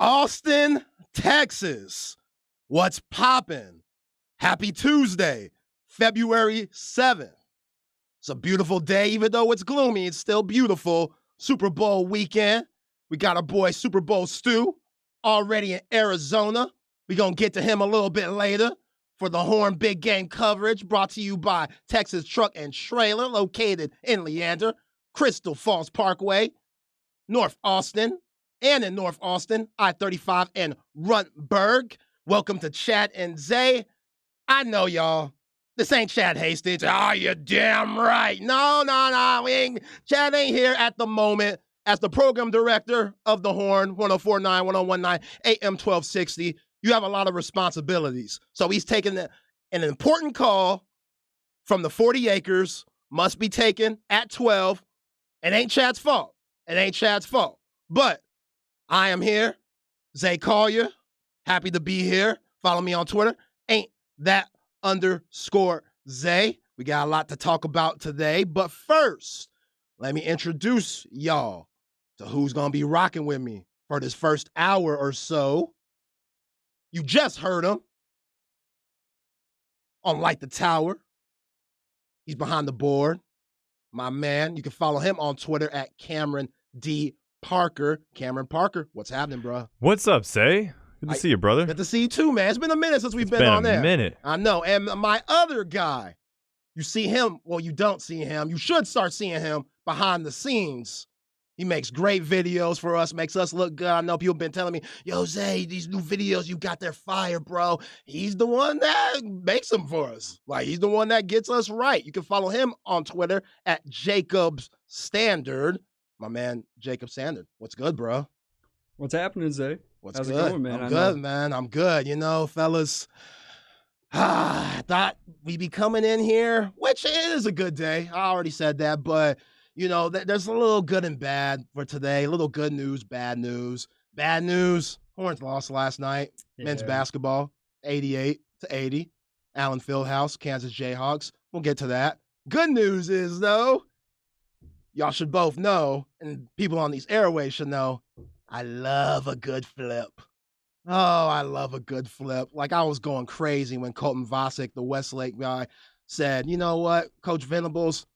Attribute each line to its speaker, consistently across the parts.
Speaker 1: Austin, Texas. What's poppin'? Happy Tuesday, February 7th. It's a beautiful day, even though it's gloomy, it's still beautiful. Super Bowl weekend. We got our boy Super Bowl Stu already in Arizona. We're going to get to him a little bit later for the Horn Big Game coverage brought to you by Texas Truck and Trailer, located in Leander, Crystal Falls Parkway, North Austin, and in North Austin, I-35 and Runtburg. Welcome to Chad and Zay. I know y'all. This ain't Chad Hastings. Oh, you're damn right. No. Chad ain't here at the moment as the program director of the Horn, 104.9, 101.9, AM 1260. You have a lot of responsibilities. So he's taking an important call from the 40 acres, must be taken at 12. It ain't Chad's fault. But I am here, Zay Collier. Happy to be here. Follow me on Twitter. Ain't that _ Zay. We got a lot to talk about today. But first, let me introduce y'all to who's going to be rocking with me for this first hour or so. You just heard him on Light the Tower. He's behind the board. My man, you can follow him on Twitter at Cameron D. Parker. Cameron Parker, what's happening, bro?
Speaker 2: What's up, Zay? Good to see you, brother.
Speaker 1: Good to see you too, man. It's been a minute since we've been on there.
Speaker 2: It's been a minute.
Speaker 1: I know. And my other guy, you see him, well, you don't see him. You should start seeing him behind the scenes. He makes great videos for us, makes us look good. I know people have been telling me, yo, Zay, these new videos you got, they're fire, bro. He's the one that makes them for us. Like, he's the one that gets us right. You can follow him on Twitter at Jacobs Standard. My man, Jacob Standard. What's good, bro?
Speaker 3: What's happening, Zay?
Speaker 1: How's it going, man? I'm good, man. I'm good. You know, fellas, I thought we'd be coming in here, which is a good day. I already said that, but, you know, there's a little good and bad for today. A little good news, bad news. Bad news, Horns lost last night. Yeah. Men's basketball, 88-80. Allen Fieldhouse, Kansas Jayhawks. We'll get to that. Good news is, though, y'all should both know, and people on these airways should know, I love a good flip. Oh, I love a good flip. Like, I was going crazy when Colton Vasek, the Westlake guy, said, you know what, Coach Venables,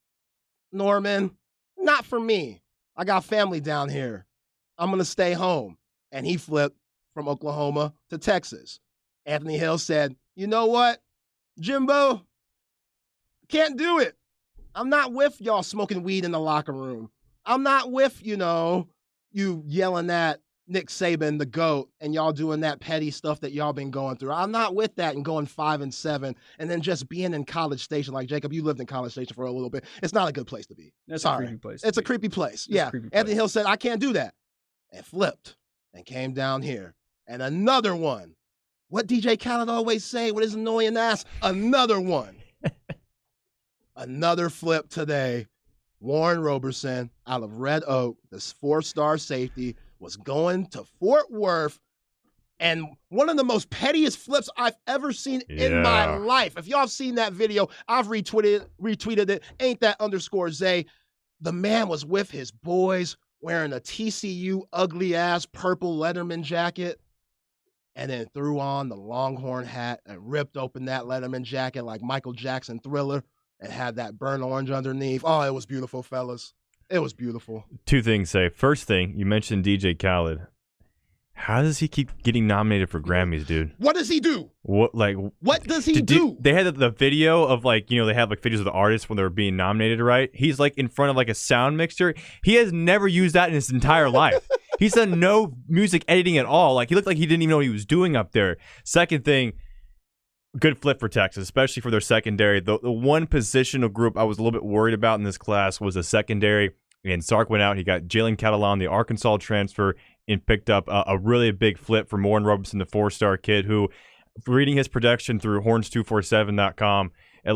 Speaker 1: Norman, not for me. I got family down here. I'm going to stay home. And he flipped from Oklahoma to Texas. Anthony Hill said, you know what, Jimbo, can't do it. I'm not with y'all smoking weed in the locker room. I'm not with, you yelling at Nick Saban, the GOAT, and y'all doing that petty stuff that y'all been going through. I'm not with that and going 5-7 and then just being in College Station. Like, Jacob, you lived in College Station for a little bit. It's not a good place to be.
Speaker 3: That's
Speaker 1: Sorry.
Speaker 3: a creepy place.
Speaker 1: It's a creepy place. Yeah. Anthony Hill said, I can't do that. And flipped and came down here. And another one. What DJ Khaled always say with his annoying ass? Another one. Another flip today. Warren Roberson out of Red Oak, this 4-star safety, was going to Fort Worth, and one of the most pettiest flips I've ever seen in my life. If y'all have seen that video, I've retweeted it. Ain't that _ Zay? The man was with his boys wearing a TCU ugly-ass purple Letterman jacket, and then threw on the Longhorn hat and ripped open that Letterman jacket like Michael Jackson Thriller, and had that burnt orange underneath. Oh, it was beautiful, fellas. It was beautiful.
Speaker 2: Two things, Say. First thing, you mentioned DJ Khaled. How does he keep getting nominated for Grammys, dude?
Speaker 1: What does he do?
Speaker 2: What
Speaker 1: does he do?
Speaker 2: They had the video of, like, they have like videos of the artists when they were being nominated, right? He's like in front of like a sound mixer. He has never used that in his entire life. He's done no music editing at all. Like, he looked like he didn't even know what he was doing up there. Second thing, good flip for Texas, especially for their secondary. The one positional group I was a little bit worried about in this class was the secondary. And Sark went out. He got Jalen Catalan, the Arkansas transfer, and picked up a really big flip for Warren Roberson, the 4-star kid, who, reading his production through horns247.com,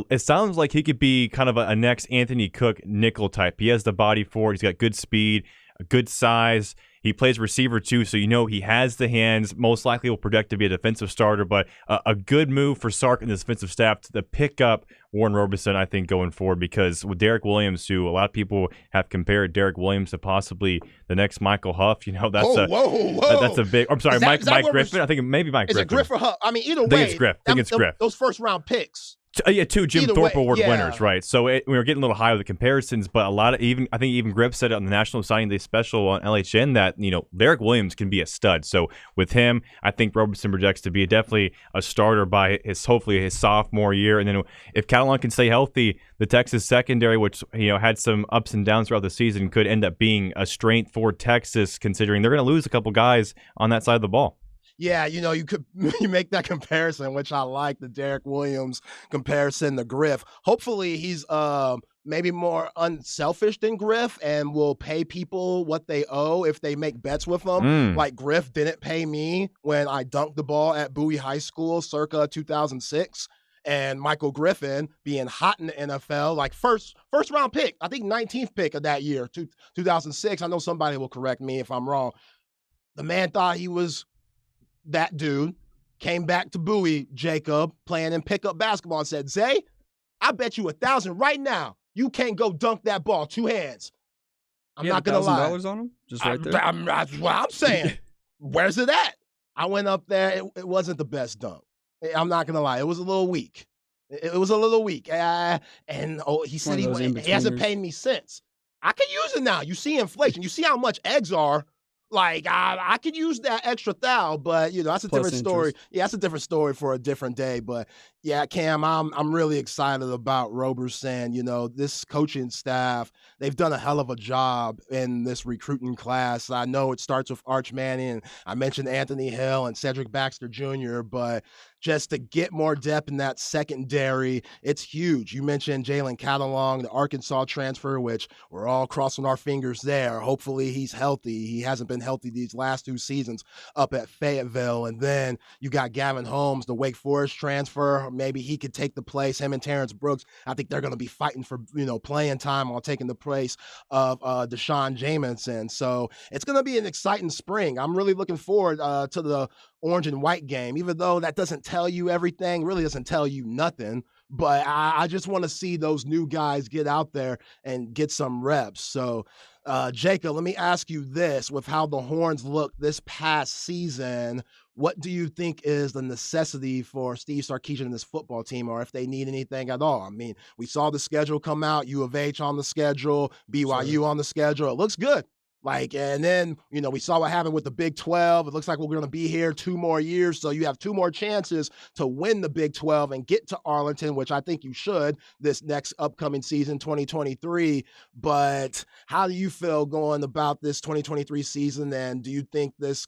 Speaker 2: it sounds like he could be kind of a next Anthony Cook nickel type. He has the body for it. He's got good speed, a good size. He plays receiver too, so you know he has the hands. Most likely will project to be a defensive starter, but a good move for Sark and the defensive staff to pick up Warren Roberson, I think, going forward, because with Derek Williams, who a lot of people have compared Derek Williams to possibly the next Michael Huff, whoa. That's a big. I'm sorry, Mike Griffin. I think maybe Mike Griffin.
Speaker 1: Is it Griff or Huff? I mean, either way.
Speaker 2: I think it's Griff.
Speaker 1: Those first round picks.
Speaker 2: Two Jim
Speaker 1: Either
Speaker 2: Thorpe
Speaker 1: way,
Speaker 2: Award
Speaker 1: yeah.
Speaker 2: winners, right? So we were getting a little high with the comparisons, but I think even Griff said it on the National Signing Day special on LHN that Derek Williams can be a stud. So with him, I think Roberson projects to be definitely a starter by hopefully his sophomore year. And then if Catalan can stay healthy, the Texas secondary, which had some ups and downs throughout the season, could end up being a strength for Texas, considering they're going to lose a couple guys on that side of the ball.
Speaker 1: Yeah, you make that comparison, which I like, the Derek Williams comparison to Griff. Hopefully he's maybe more unselfish than Griff and will pay people what they owe if they make bets with him. Like Griff didn't pay me when I dunked the ball at Bowie High School circa 2006. And Michael Griffin being hot in the NFL, like first round pick, I think 19th pick of that year, 2006. I know somebody will correct me if I'm wrong. The man thought he was that dude, came back to Bowie, Jacob, playing in pickup basketball, and said, Zay, I bet you $1,000 right now you can't go dunk that ball 2 hands. I'm not going to lie.
Speaker 3: $1,000 on him? Just right there?
Speaker 1: That's what I'm saying. Where's it at? I went up there. It wasn't the best dunk. I'm not going to lie. It was a little weak. It was a little weak. He said he hasn't paid me since. I can use it now. You see inflation. You see how much eggs are. Like, I could use that extra $1,000, but, that's a different story. Yeah, that's a different story for a different day. But, yeah, Cam, I'm really excited about Roberson. This coaching staff, they've done a hell of a job in this recruiting class. I know it starts with Arch Manning. I mentioned Anthony Hill and Cedric Baxter Jr., but just to get more depth in that secondary, it's huge. You mentioned Jalen Catalong, the Arkansas transfer, which we're all crossing our fingers there. Hopefully he's healthy. He hasn't been healthy these last 2 seasons up at Fayetteville. And then you got Gavin Holmes, the Wake Forest transfer. Maybe he could take the place. Him and Terrence Brooks, I think they're going to be fighting for, playing time on taking the place of Deshaun Jamison. So it's going to be an exciting spring. I'm really looking forward to the orange and white game, even though that doesn't tell you everything, really doesn't tell you nothing. But I just want to see those new guys get out there and get some reps. So, Jacob, let me ask you this. With how the Horns looked this past season, what do you think is the necessity for Steve Sarkisian and this football team, or if they need anything at all? I mean, we saw the schedule come out, U of H on the schedule, BYU on the schedule. It looks good. And then, we saw what happened with the Big 12. It looks like we're going to be here 2 more years. So you have 2 more chances to win the Big 12 and get to Arlington, which I think you should this next upcoming season, 2023. But how do you feel going about this 2023 season? And do you think this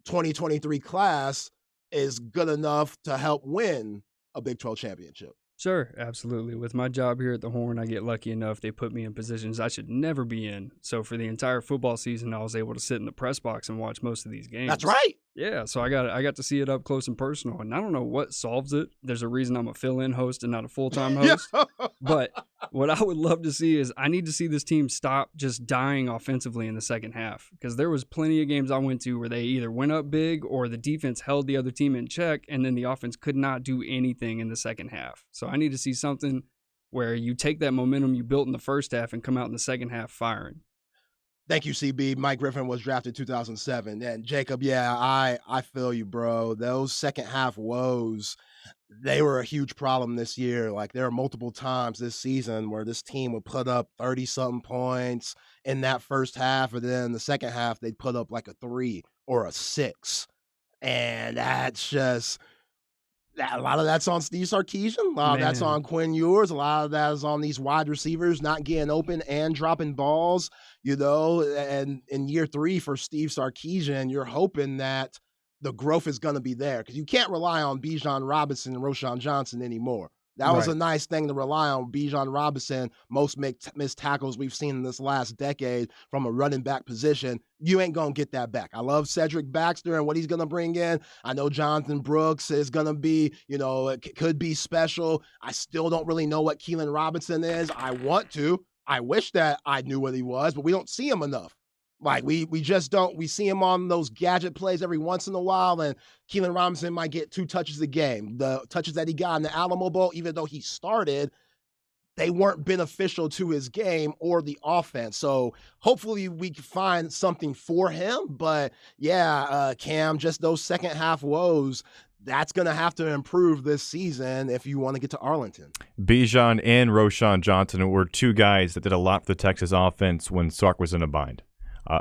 Speaker 1: 2023 class is good enough to help win a Big 12 championship?
Speaker 3: Sure, absolutely. With my job here at the Horn, I get lucky enough they put me in positions I should never be in. So for the entire football season, I was able to sit in the press box and watch most of these games.
Speaker 1: That's right.
Speaker 3: Yeah, so I got to see it up close and personal, and I don't know what solves it. There's a reason I'm a fill-in host and not a full-time host. But what I would love to see is I need to see this team stop just dying offensively in the second half, because there was plenty of games I went to where they either went up big or the defense held the other team in check, and then the offense could not do anything in the second half. So I need to see something where you take that momentum you built in the first half and come out in the second half firing.
Speaker 1: Thank you, CB. Mike Griffin was drafted 2007. And Jacob, yeah, I feel you, bro. Those second half woes, they were a huge problem this year. Like, there are multiple times this season where this team would put up 30-something points in that first half, and then the second half they'd put up like a 3 or a 6. And that's just... a lot of that's on Steve Sarkisian. A lot of that's on Quinn Ewers. A lot of that is on these wide receivers not getting open and dropping balls, And in year 3 for Steve Sarkisian, you're hoping that the growth is going to be there, because you can't rely on Bijan Robinson and Roschon Johnson anymore. That was a nice thing to rely on. Bijan Robinson, most missed tackles we've seen in this last decade from a running back position. You ain't going to get that back. I love Cedric Baxter and what he's going to bring in. I know Jonathan Brooks is going to be, it could be special. I still don't really know what Keelan Robinson is. I want to. I wish that I knew what he was, but we don't see him enough. Like we just don't. We see him on those gadget plays every once in a while, and Keelan Robinson might get 2 touches a game. The touches that he got in the Alamo Bowl, even though he started, they weren't beneficial to his game or the offense. So hopefully we can find something for him. But yeah, Cam, just those second half woes, that's going to have to improve this season if you want to get to Arlington.
Speaker 2: Bijan and Roschon Johnson were two guys that did a lot for the Texas offense when Sark was in a bind.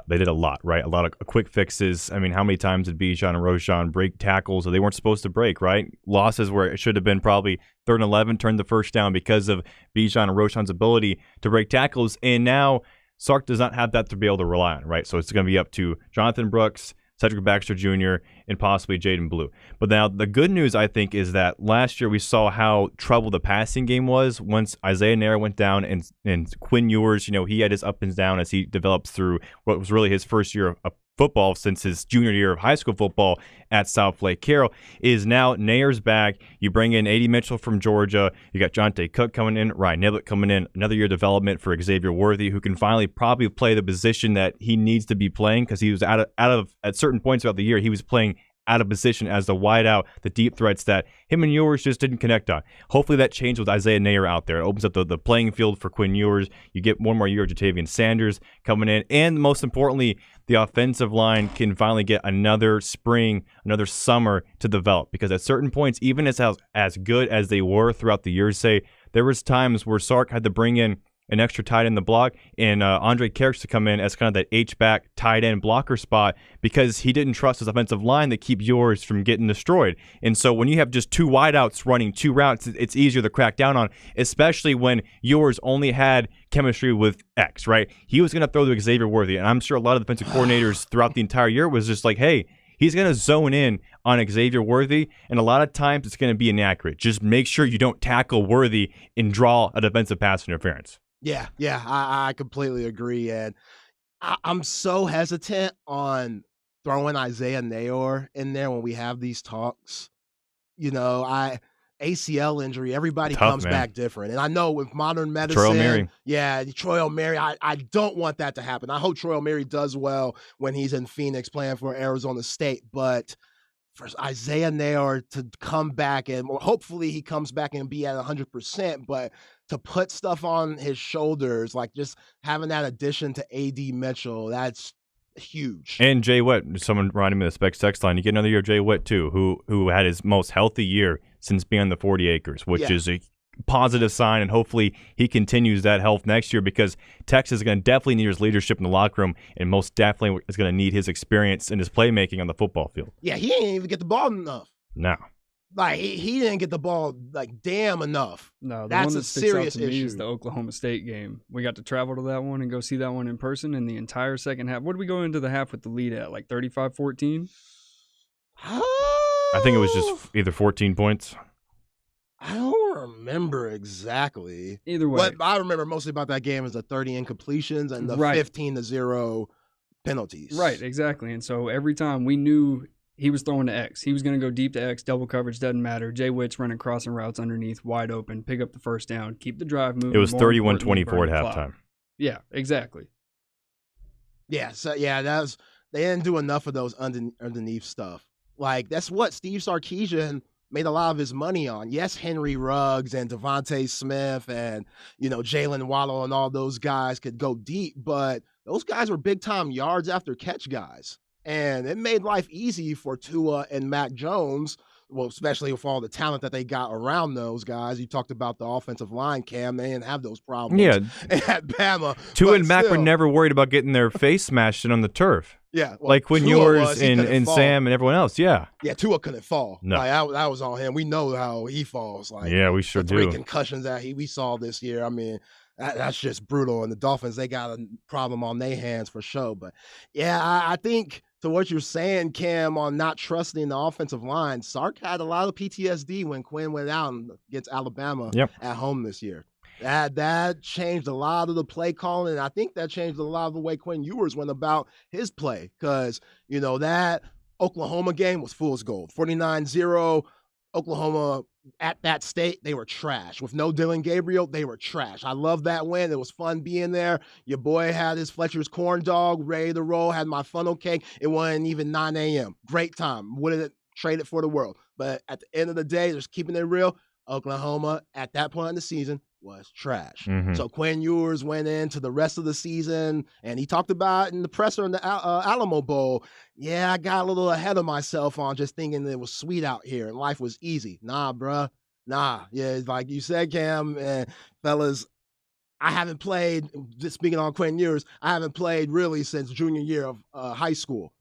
Speaker 2: They did a lot, right? A lot of quick fixes. I mean, how many times did Bijan and Roschon break tackles that they weren't supposed to break, right? Losses where it should have been probably 3rd and 11, turned the first down because of Bijan and Roschon's ability to break tackles. And now Sark does not have that to be able to rely on, right? So it's going to be up to Jonathan Brooks, Cedric Baxter Jr., and possibly Jaden Blue. But now the good news, I think, is that last year we saw how troubled the passing game was once Isaiah Nair went down and Quinn Ewers, he had his up and down as he develops through what was really his first year of football since his junior year of high school football at South Lake Carroll. Is now Nair's back. You bring in A.D. Mitchell from Georgia. You got Jonte Cook coming in, Ryan Niblett coming in, another year of development for Xavier Worthy, who can finally probably play the position that he needs to be playing, because he was out of at certain points throughout the year, he was playing out of position as the wideout, the deep threats that him and Ewers just didn't connect on. Hopefully that changed with Isaiah Nair out there. It opens up the playing field for Quinn Ewers. You get one more year of Jatavian Sanders coming in. And most importantly, the offensive line can finally get another spring, another summer to develop. Because at certain points, even as good as they were throughout the years, there was times where Sark had to bring in an extra tight end in the block, and Andre Kerrick to come in as kind of that H-back tight end blocker spot, because he didn't trust his offensive line to keep Ewers from getting destroyed. And so when you have just two wideouts running two routes, it's easier to crack down on, especially when Ewers only had chemistry with X, right? He was going to throw to Xavier Worthy, and I'm sure a lot of defensive coordinators throughout the entire year was just like, hey, he's going to zone in on Xavier Worthy, and a lot of times it's going to be inaccurate. Just make sure you don't tackle Worthy and draw a defensive pass interference.
Speaker 1: Yeah, I completely agree. And I'm so hesitant on throwing Isaiah Nair in there when we have these talks. ACL injury, everybody comes back different. And I know with modern medicine,
Speaker 2: Troy O'Meary.
Speaker 1: Yeah, Troy O'Meary, I don't want that to happen. I hope Troy O'Meary does well when he's in Phoenix playing for Arizona State. But for Isaiah Nair to come back, and hopefully he comes back and be at 100%, but to put stuff on his shoulders, like just having that addition to A.D. Mitchell, that's huge.
Speaker 2: And Jay Witt, someone reminded me of the Specs text line. You get another year of Jay Witt too, who had his most healthy year since being on the 40 acres, which is a positive sign, and hopefully he continues that health next year, because Texas is going to definitely need his leadership in the locker room, and most definitely is going to need his experience and his playmaking on the football field.
Speaker 1: Yeah, he didn't even get the ball enough.
Speaker 2: No.
Speaker 1: Like, he didn't get the ball, damn enough.
Speaker 3: No,
Speaker 1: that's
Speaker 3: one that
Speaker 1: a
Speaker 3: sticks
Speaker 1: serious
Speaker 3: out to me
Speaker 1: issue.
Speaker 3: is the Oklahoma State game. We got to travel to that one and go see that one in person, and the entire second half. What did we go into the half with the lead at, like 35-14?
Speaker 2: I think it was just either 14 points.
Speaker 1: I don't remember exactly.
Speaker 3: Either way.
Speaker 1: What I remember mostly about that game is the 30 incompletions and the 15-0 penalties.
Speaker 3: Right, exactly. And so every time we knew he was throwing to X. He was going to go deep to X, double coverage, doesn't matter. Jay Witt's running crossing routes underneath, wide open, pick up the first down, keep the drive moving.
Speaker 2: It was 31-24 at halftime.
Speaker 3: Yeah, exactly.
Speaker 1: Yeah, so they didn't do enough of those underneath stuff. Like, that's what Steve Sarkisian made a lot of his money on. Yes, Henry Ruggs and Devontae Smith and, Jalen Waddle and all those guys could go deep, but those guys were big-time yards after catch guys. And it made life easy for Tua and Mac Jones, well, especially with all the talent that they got around those guys. You taled about the offensive line, Cam. They didn't have those problems at Bama.
Speaker 2: Tua and Mac were never worried about getting their face smashed in on the turf.
Speaker 1: Yeah. Well,
Speaker 2: like Quinn Ewers and Sam and everyone else. Yeah.
Speaker 1: Yeah, Tua couldn't fall.
Speaker 2: No.
Speaker 1: Like, that was on him. We know how he falls. Like,
Speaker 2: yeah, we sure do.
Speaker 1: 3 concussions that we saw this year. I mean, that's just brutal. And the Dolphins, they got a problem on their hands for sure. But, yeah, I think – to what you're saying, Cam, on not trusting the offensive line, Sark had a lot of PTSD when Quinn went out against Alabama at home this year. That changed a lot of the play calling, and I think that changed a lot of the way Quinn Ewers went about his play, because, that Oklahoma game was fool's gold. 49-0, Oklahoma at that state, they were trash. With no Dylan Gabriel, they were trash. I love that win. It was fun being there. Your boy had his Fletcher's corn dog ready to roll, had my funnel cake. It wasn't even 9 a.m. Great time. Wouldn't trade it for the world. But at the end of the day, just keeping it real, Oklahoma at that point in the season was trash. So Quinn Ewers went into the rest of the season, and he talked about in the presser in the Alamo Bowl, yeah, I got a little ahead of myself on just thinking it was sweet out here and life was easy. Nah, bruh. Nah. Yeah, like you said, Cam, and fellas, I haven't played, just speaking on Quinn Ewers, I haven't played really since junior year of high school.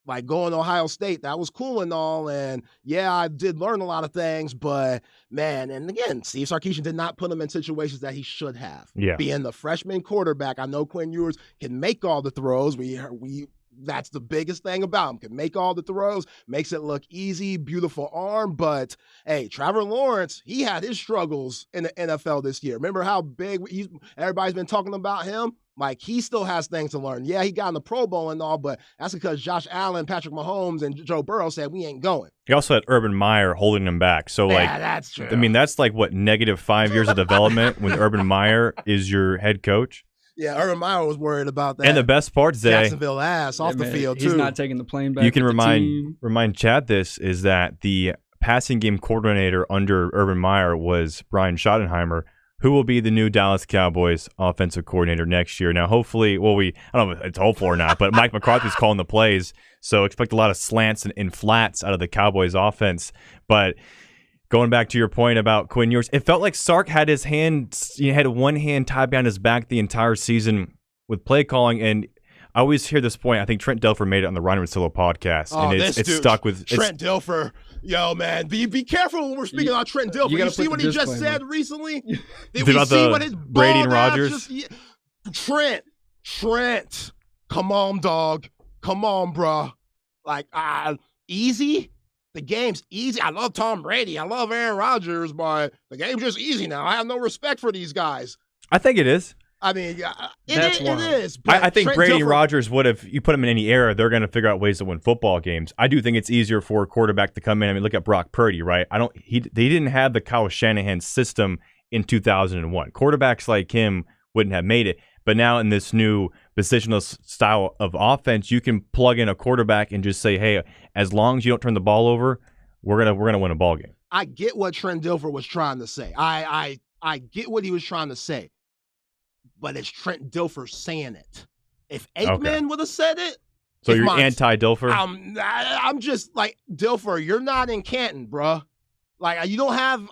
Speaker 1: Like going to Ohio State, that was cool and all. And yeah, I did learn a lot of things, but man, and again, Steve Sarkisian did not put him in situations that he should have.
Speaker 2: Yeah.
Speaker 1: Being the freshman quarterback, I know Quinn Ewers can make all the throws. That's the biggest thing about him. Can make all the throws, makes it look easy, beautiful arm. But hey, Trevor Lawrence, he had his struggles in the NFL this year. Remember how big everybody's been talking about him? Like, he still has things to learn. Yeah, he got in the Pro Bowl and all, but that's because Josh Allen, Patrick Mahomes, and Joe Burrow said, we ain't going.
Speaker 2: He also had Urban Meyer holding him back. So,
Speaker 1: yeah, that's true.
Speaker 2: I mean, that's like, what, -5 years of development when Urban Meyer is your head coach?
Speaker 1: Yeah, Urban Meyer was worried about that.
Speaker 2: And the best part, Zay,
Speaker 1: Jacksonville ass off the field, too.
Speaker 3: He's not taking the plane back.
Speaker 2: You can remind Chad this, is that the passing game coordinator under Urban Meyer was Brian Schottenheimer, who will be the new Dallas Cowboys offensive coordinator next year. Now, hopefully, I don't know if it's hopeful or not, but Mike McCarthy's calling the plays, so expect a lot of slants and flats out of the Cowboys offense. But going back to your point about Quinn Ewers, it felt like Sark had his had one hand tied behind his back the entire season with play calling, and I always hear this point. I think Trent Dilfer made it on the Ryan Russillo podcast, and it's stuck with
Speaker 1: Trent Dilfer. Yo, man, be careful when we're speaking about Trent Dilfer. You see what he just said recently? Did we see what his
Speaker 2: Brady and Rodgers?
Speaker 1: Trent, come on, dog. Come on, bro. Like, easy? The game's easy. I love Tom Brady. I love Aaron Rodgers, but the game's just easy now. I have no respect for these guys.
Speaker 2: I think it is.
Speaker 1: I mean, it is.
Speaker 2: But I think Brady and Rodgers would have, you put them in any era, they're going to figure out ways to win football games. I do think it's easier for a quarterback to come in. I mean, look at Brock Purdy, right? They didn't have the Kyle Shanahan system in 2001. Quarterbacks like him wouldn't have made it. But now in this new positional style of offense, you can plug in a quarterback and just say, hey, as long as you don't turn the ball over, we're gonna win a ball game.
Speaker 1: I get what Trent Dilfer was trying to say. I get what he was trying to say. But it's Trent Dilfer saying it. If Aikman would have said it.
Speaker 2: So you're anti-Dilfer?
Speaker 1: I'm just like, Dilfer, you're not in Canton, bruh. Like, you don't have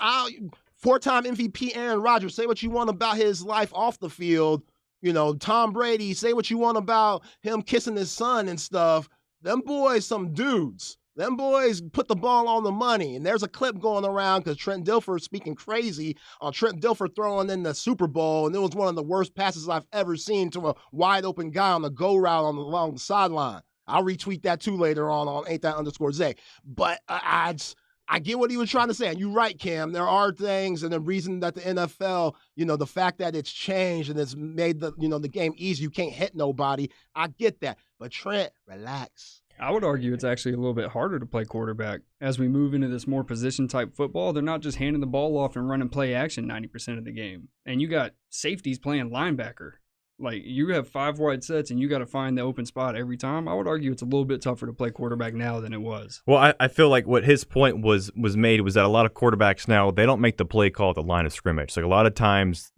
Speaker 1: four-time MVP Aaron Rodgers. Say what you want about his life off the field. You know, Tom Brady, say what you want about him kissing his son and stuff. Them boys, some dudes. Them boys put the ball on the money. And there's a clip going around because Trent Dilfer is speaking crazy on Trent Dilfer throwing in the Super Bowl. And it was one of the worst passes I've ever seen to a wide open guy on the go route along the sideline. I'll retweet that too later on Ain't That _Zay. But I get what he was trying to say. And you're right, Cam. There are things, and the reason that the NFL, the fact that it's changed and it's made the game easy, you can't hit nobody. I get that. But Trent, relax.
Speaker 3: I would argue it's actually a little bit harder to play quarterback. As we move into this more position-type football, they're not just handing the ball off and running play action 90% of the game. And you got safeties playing linebacker. Like, you have 5 wide sets, and you got to find the open spot every time. I would argue it's a little bit tougher to play quarterback now than it was.
Speaker 2: Well, I feel like what his point was made was that a lot of quarterbacks now, they don't make the play call at the line of scrimmage. Like, a lot of times,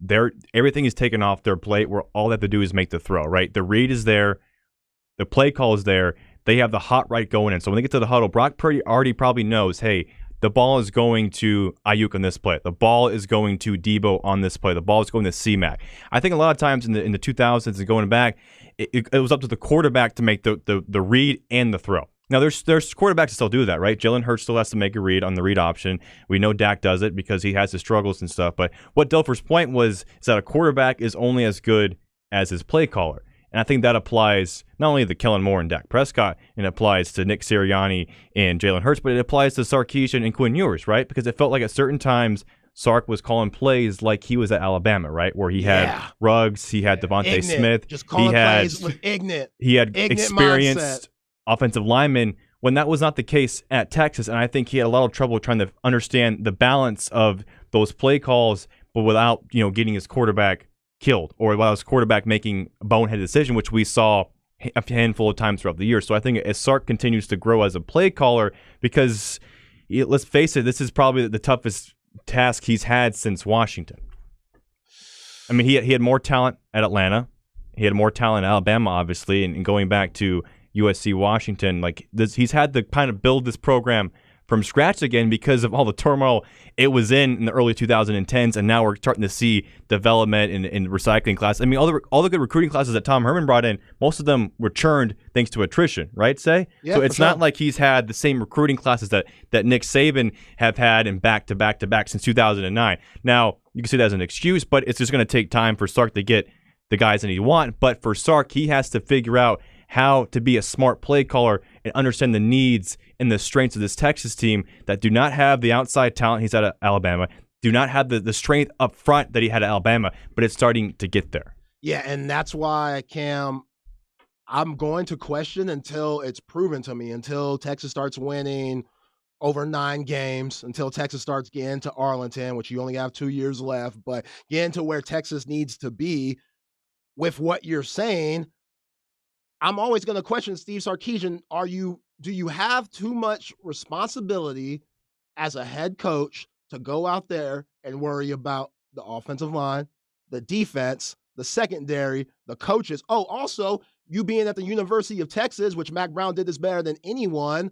Speaker 2: everything is taken off their plate where all they have to do is make the throw, right? The read is there. The play call is there. They have the hot right going in. So when they get to the huddle, Brock Purdy already probably knows, hey, the ball is going to Ayuk on this play. The ball is going to Debo on this play. The ball is going to C-Mac. I think a lot of times in the 2000s and going back, it was up to the quarterback to make the read and the throw. Now, there's quarterbacks that still do that, right? Jalen Hurts still has to make a read on the read option. We know Dak does it because he has his struggles and stuff. But what Dilfer's point was is that a quarterback is only as good as his play caller. And I think that applies not only to Kellen Moore and Dak Prescott, and it applies to Nick Sirianni and Jalen Hurts, but it applies to Sarkisian and Quinn Ewers, right? Because it felt like at certain times Sark was calling plays like he was at Alabama, right? Where he had Ruggs, he had Devontae Smith.
Speaker 1: Just calling plays with ignorant.
Speaker 2: He had
Speaker 1: ignorant
Speaker 2: experienced
Speaker 1: mindset.
Speaker 2: Offensive linemen when that was not the case at Texas. And I think he had a lot of trouble trying to understand the balance of those play calls, but without, getting his quarterback killed or without his quarterback making a boneheaded decision, which we saw a handful of times throughout the year. So I think as Sark continues to grow as a play caller, because let's face it, this is probably the toughest task he's had since Washington. I mean, he had more talent at Atlanta. He had more talent at Alabama, obviously, and going back to USC, Washington, he's had to kind of build this program from scratch again because of all the turmoil it was in the early 2010s, and now we're starting to see development in recycling classes. I mean, all the good recruiting classes that Tom Herman brought in, most of them were churned thanks to attrition, right, Say?
Speaker 1: Yeah,
Speaker 2: so it's not like he's had the same recruiting classes that Nick Saban have had in back-to-back since 2009. Now, you can see that as an excuse, but it's just going to take time for Sark to get the guys that he wants. But for Sark, he has to figure out how to be a smart play caller and understand the needs and the strengths of this Texas team that do not have the outside talent he's at Alabama, do not have the strength up front that he had at Alabama, but it's starting to get there.
Speaker 1: Yeah, and that's why, Cam, I'm going to question until it's proven to me, until Texas starts winning over 9 games, until Texas starts getting to Arlington, which you only have 2 years left, but getting to where Texas needs to be with what you're saying. I'm always going to question Steve Sarkisian. Do you have too much responsibility as a head coach to go out there and worry about the offensive line, the defense, the secondary, the coaches? Oh, also, you being at the University of Texas, which Mac Brown did this better than anyone,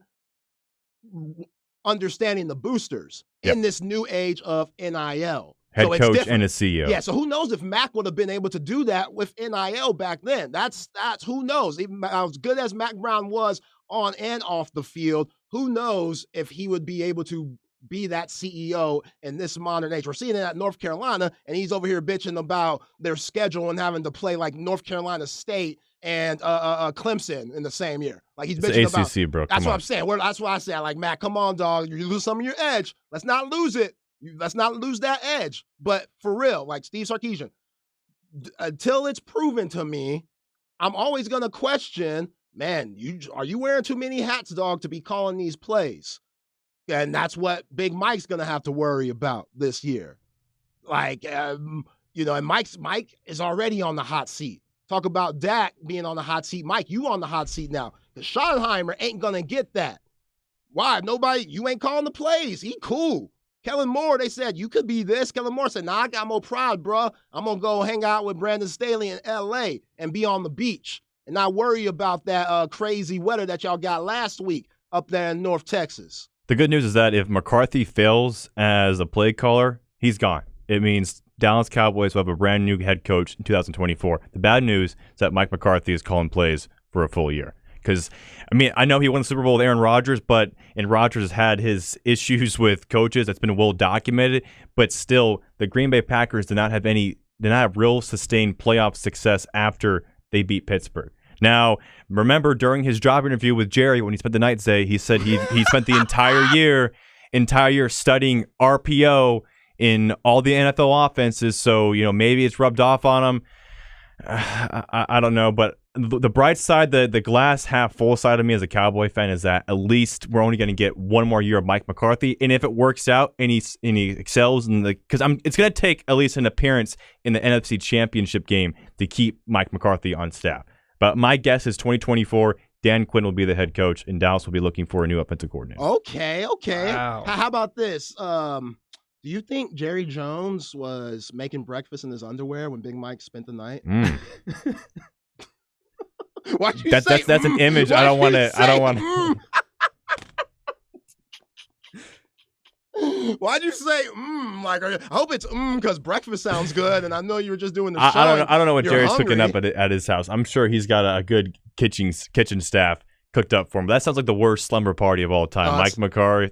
Speaker 1: understanding the boosters in this new age of NIL.
Speaker 2: Head coach and a CEO.
Speaker 1: Yeah, so who knows if Mac would have been able to do that with NIL back then. That's who knows. Even as good as Mac Brown was on and off the field, who knows if he would be able to be that CEO in this modern age. We're seeing it at North Carolina, and he's over here bitching about their schedule and having to play like North Carolina State and Clemson in the same year. Like he's bitching
Speaker 2: it's ACC,
Speaker 1: about.
Speaker 2: Bro.
Speaker 1: That's what I'm saying. That's why I say, like, Mac, come on, dog. You lose some of your edge. Let's not lose it. Let's not lose that edge. But for real, like Steve Sarkisian, until it's proven to me, I'm always going to question, man, are you wearing too many hats, dog, to be calling these plays? And that's what Big Mike's going to have to worry about this year. Like, and Mike is already on the hot seat. Talk about Dak being on the hot seat. Mike, you on the hot seat now. Because Schottenheimer ain't going to get that. Why? You ain't calling the plays. He cool. Kellen Moore, they said, you could be this. Kellen Moore said, I got more pride, bro. I'm going to go hang out with Brandon Staley in L.A. and be on the beach and not worry about that crazy weather that y'all got last week up there in North Texas.
Speaker 2: The good news is that if McCarthy fails as a play caller, he's gone. It means Dallas Cowboys will have a brand new head coach in 2024. The bad news is that Mike McCarthy is calling plays for a full year. Because, I know he won the Super Bowl with Aaron Rodgers, and Rodgers has had his issues with coaches. That's been well documented. But still, the Green Bay Packers did not have real sustained playoff success after they beat Pittsburgh. Now, remember during his job interview with Jerry when he spent the night, Zay, he said he spent the entire year studying RPO in all the NFL offenses. So, maybe it's rubbed off on him. I don't know, but the bright side, the glass half full side of me as a Cowboy fan is that at least we're only going to get one more year of Mike McCarthy, and if it works out and he excels, because it's going to take at least an appearance in the NFC Championship game to keep Mike McCarthy on staff. But my guess is 2024, Dan Quinn will be the head coach, and Dallas will be looking for a new offensive coordinator.
Speaker 1: Okay.
Speaker 3: Wow.
Speaker 1: How about this? Do you think Jerry Jones was making breakfast in his underwear when Big Mike spent the night? Why'd you say
Speaker 2: that's an image I don't want to.
Speaker 1: Why'd you say like? I hope it's because breakfast sounds good, and I know you were just doing the show.
Speaker 2: I don't know what
Speaker 1: You're
Speaker 2: Jerry's
Speaker 1: hungry.
Speaker 2: cooking up at his house. I'm sure he's got a good kitchen staff cooked up for him. But that sounds like the worst slumber party of all time.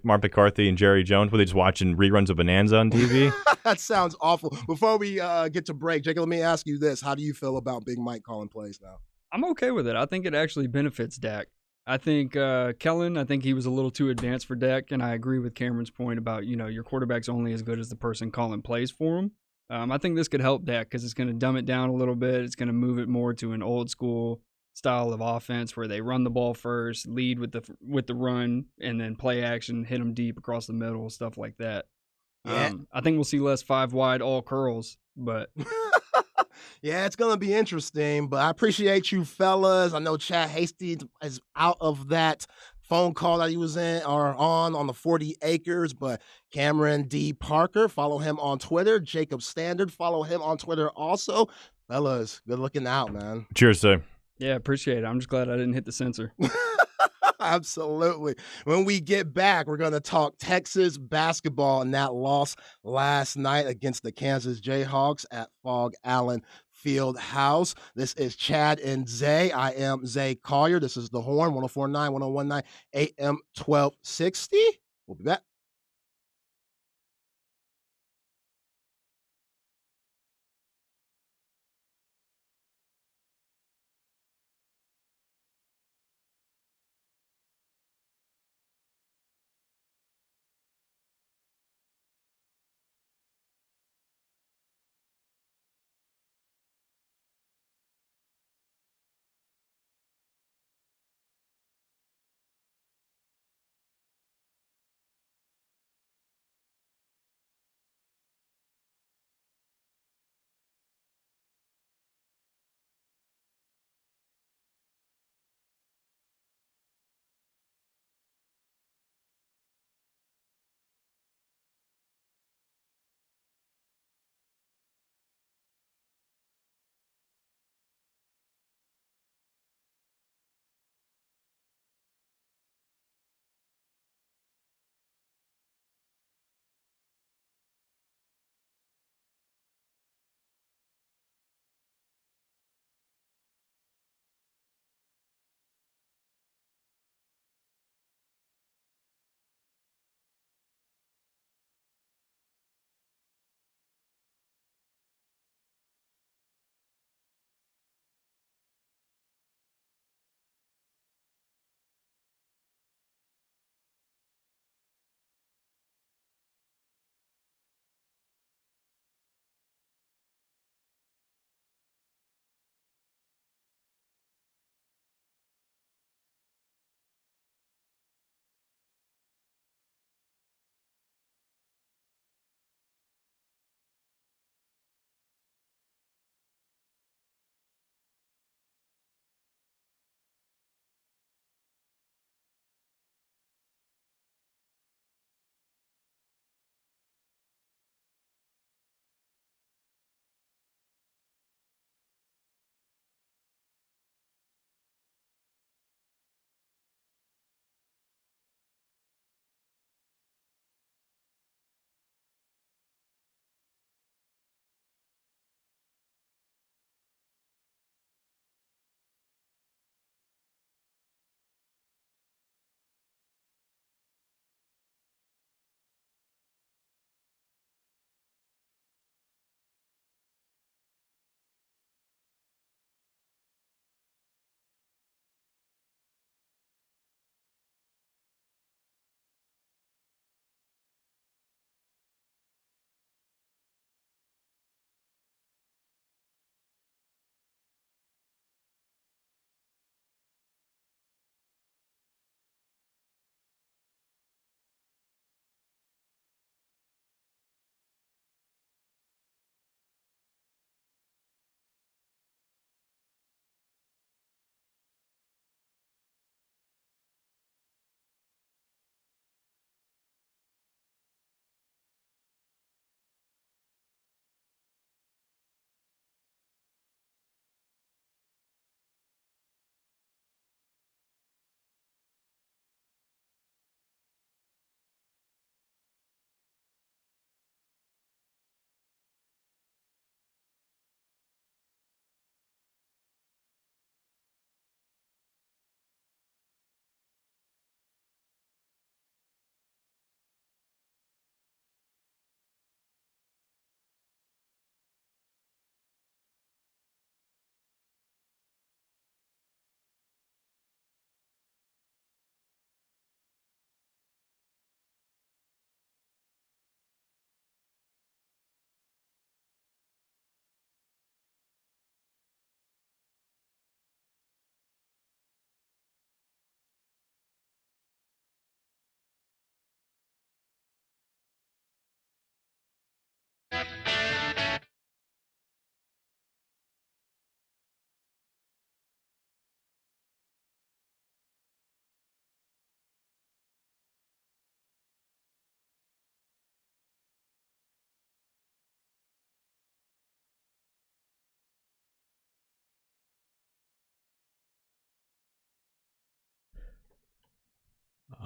Speaker 2: Mark McCarthy, and Jerry Jones. Were they just watching reruns of Bonanza on TV?
Speaker 1: That sounds awful. Before we get to break, Jacob, let me ask you this: how do you feel about Big Mike calling plays now?
Speaker 3: I'm okay with it. I think it actually benefits Dak. I think Kellen, he was a little too advanced for Dak, and I agree with Cameron's point about, your quarterback's only as good as the person calling plays for him. I think this could help Dak because it's going to dumb it down a little bit. It's going to move it more to an old school style of offense where they run the ball first, lead with the run, and then play action, hit them deep across the middle, stuff like that.
Speaker 1: Yeah.
Speaker 3: I think we'll see less 5 wide all curls, but
Speaker 1: Yeah, it's gonna be interesting, but I appreciate you fellas. I know Chad Hasty is out of that phone call that he was in or on the 40 acres, but Cameron D. Parker, follow him on Twitter. Jacob Standard, follow him on Twitter also. Fellas, good looking out, man.
Speaker 2: Cheers, Say.
Speaker 3: yeah, appreciate it. I'm just glad I didn't hit the censor.
Speaker 1: Absolutely. When we get back, we're going to talk Texas basketball and that loss last night against the Kansas Jayhawks at Fog Allen Field House. This is Chad and Zay. I am Zay Collier. This is The Horn, 1049, 1019, AM 1260. We'll be back.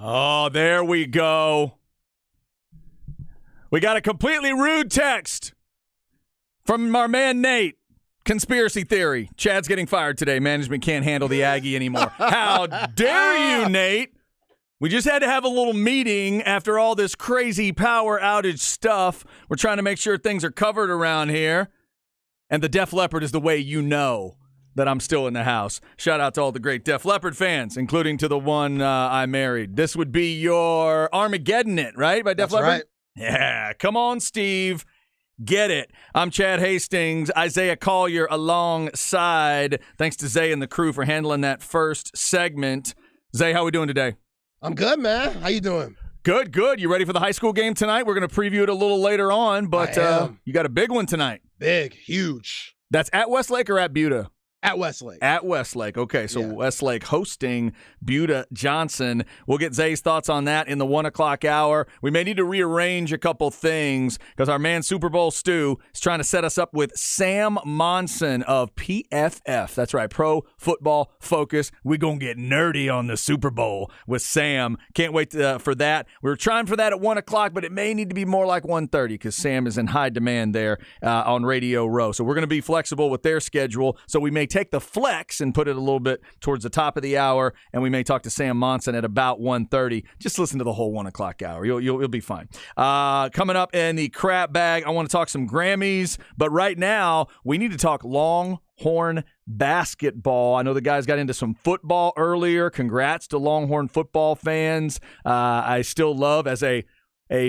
Speaker 4: Oh, there we go. We got a completely rude text from our man Nate. Conspiracy theory. Chad's getting fired today. Management can't handle the Aggie anymore. How dare you, Nate? We just had to have a little meeting after all this crazy power outage stuff. We're trying to make sure things are covered around here. And the Def Leppard is the way you know that I'm still in the house. Shout out to all the great Def Leppard fans, including to the one I married. This would be your Armageddon It, right? By Def
Speaker 1: That's
Speaker 4: Leppard?
Speaker 1: right.
Speaker 4: Yeah, come on, Steve. Get it. I'm Chad Hastings, Isaiah Collier alongside. Thanks to Zay and the crew for handling that first segment. Zay, how we doing today?
Speaker 1: I'm good, man. How you doing?
Speaker 4: Good, good. You ready for the high school game tonight? We're going to preview it a little later on, but
Speaker 1: I am.
Speaker 4: you got a big one tonight.
Speaker 1: Big, huge.
Speaker 4: That's at Westlake or at Buda?
Speaker 1: At Westlake.
Speaker 4: At Westlake. Okay, so
Speaker 1: Yeah.
Speaker 4: Westlake hosting Buda Johnson. We'll get Zay's thoughts on that in the 1 o'clock hour. We may need to rearrange a couple things because our man Super Bowl Stu is trying to set us up with Sam Monson of PFF. That's right, Pro Football Focus. We're going to get nerdy on the Super Bowl with Sam. Can't wait for that. We were trying for that at 1 o'clock, but it may need to be more like 1:30 because Sam is in high demand there on Radio Row. So we're going to be flexible with their schedule. So we may take the flex and put it a little bit towards the top of the hour, and we may talk to Sam Monson at about 1:30. Just listen to the whole 1 o'clock hour. You'll be fine. Coming up in the crap bag, I want to talk some Grammys, but right now we need to talk Longhorn basketball. I know the guys got into some football earlier. Congrats to Longhorn football fans. I still love, as a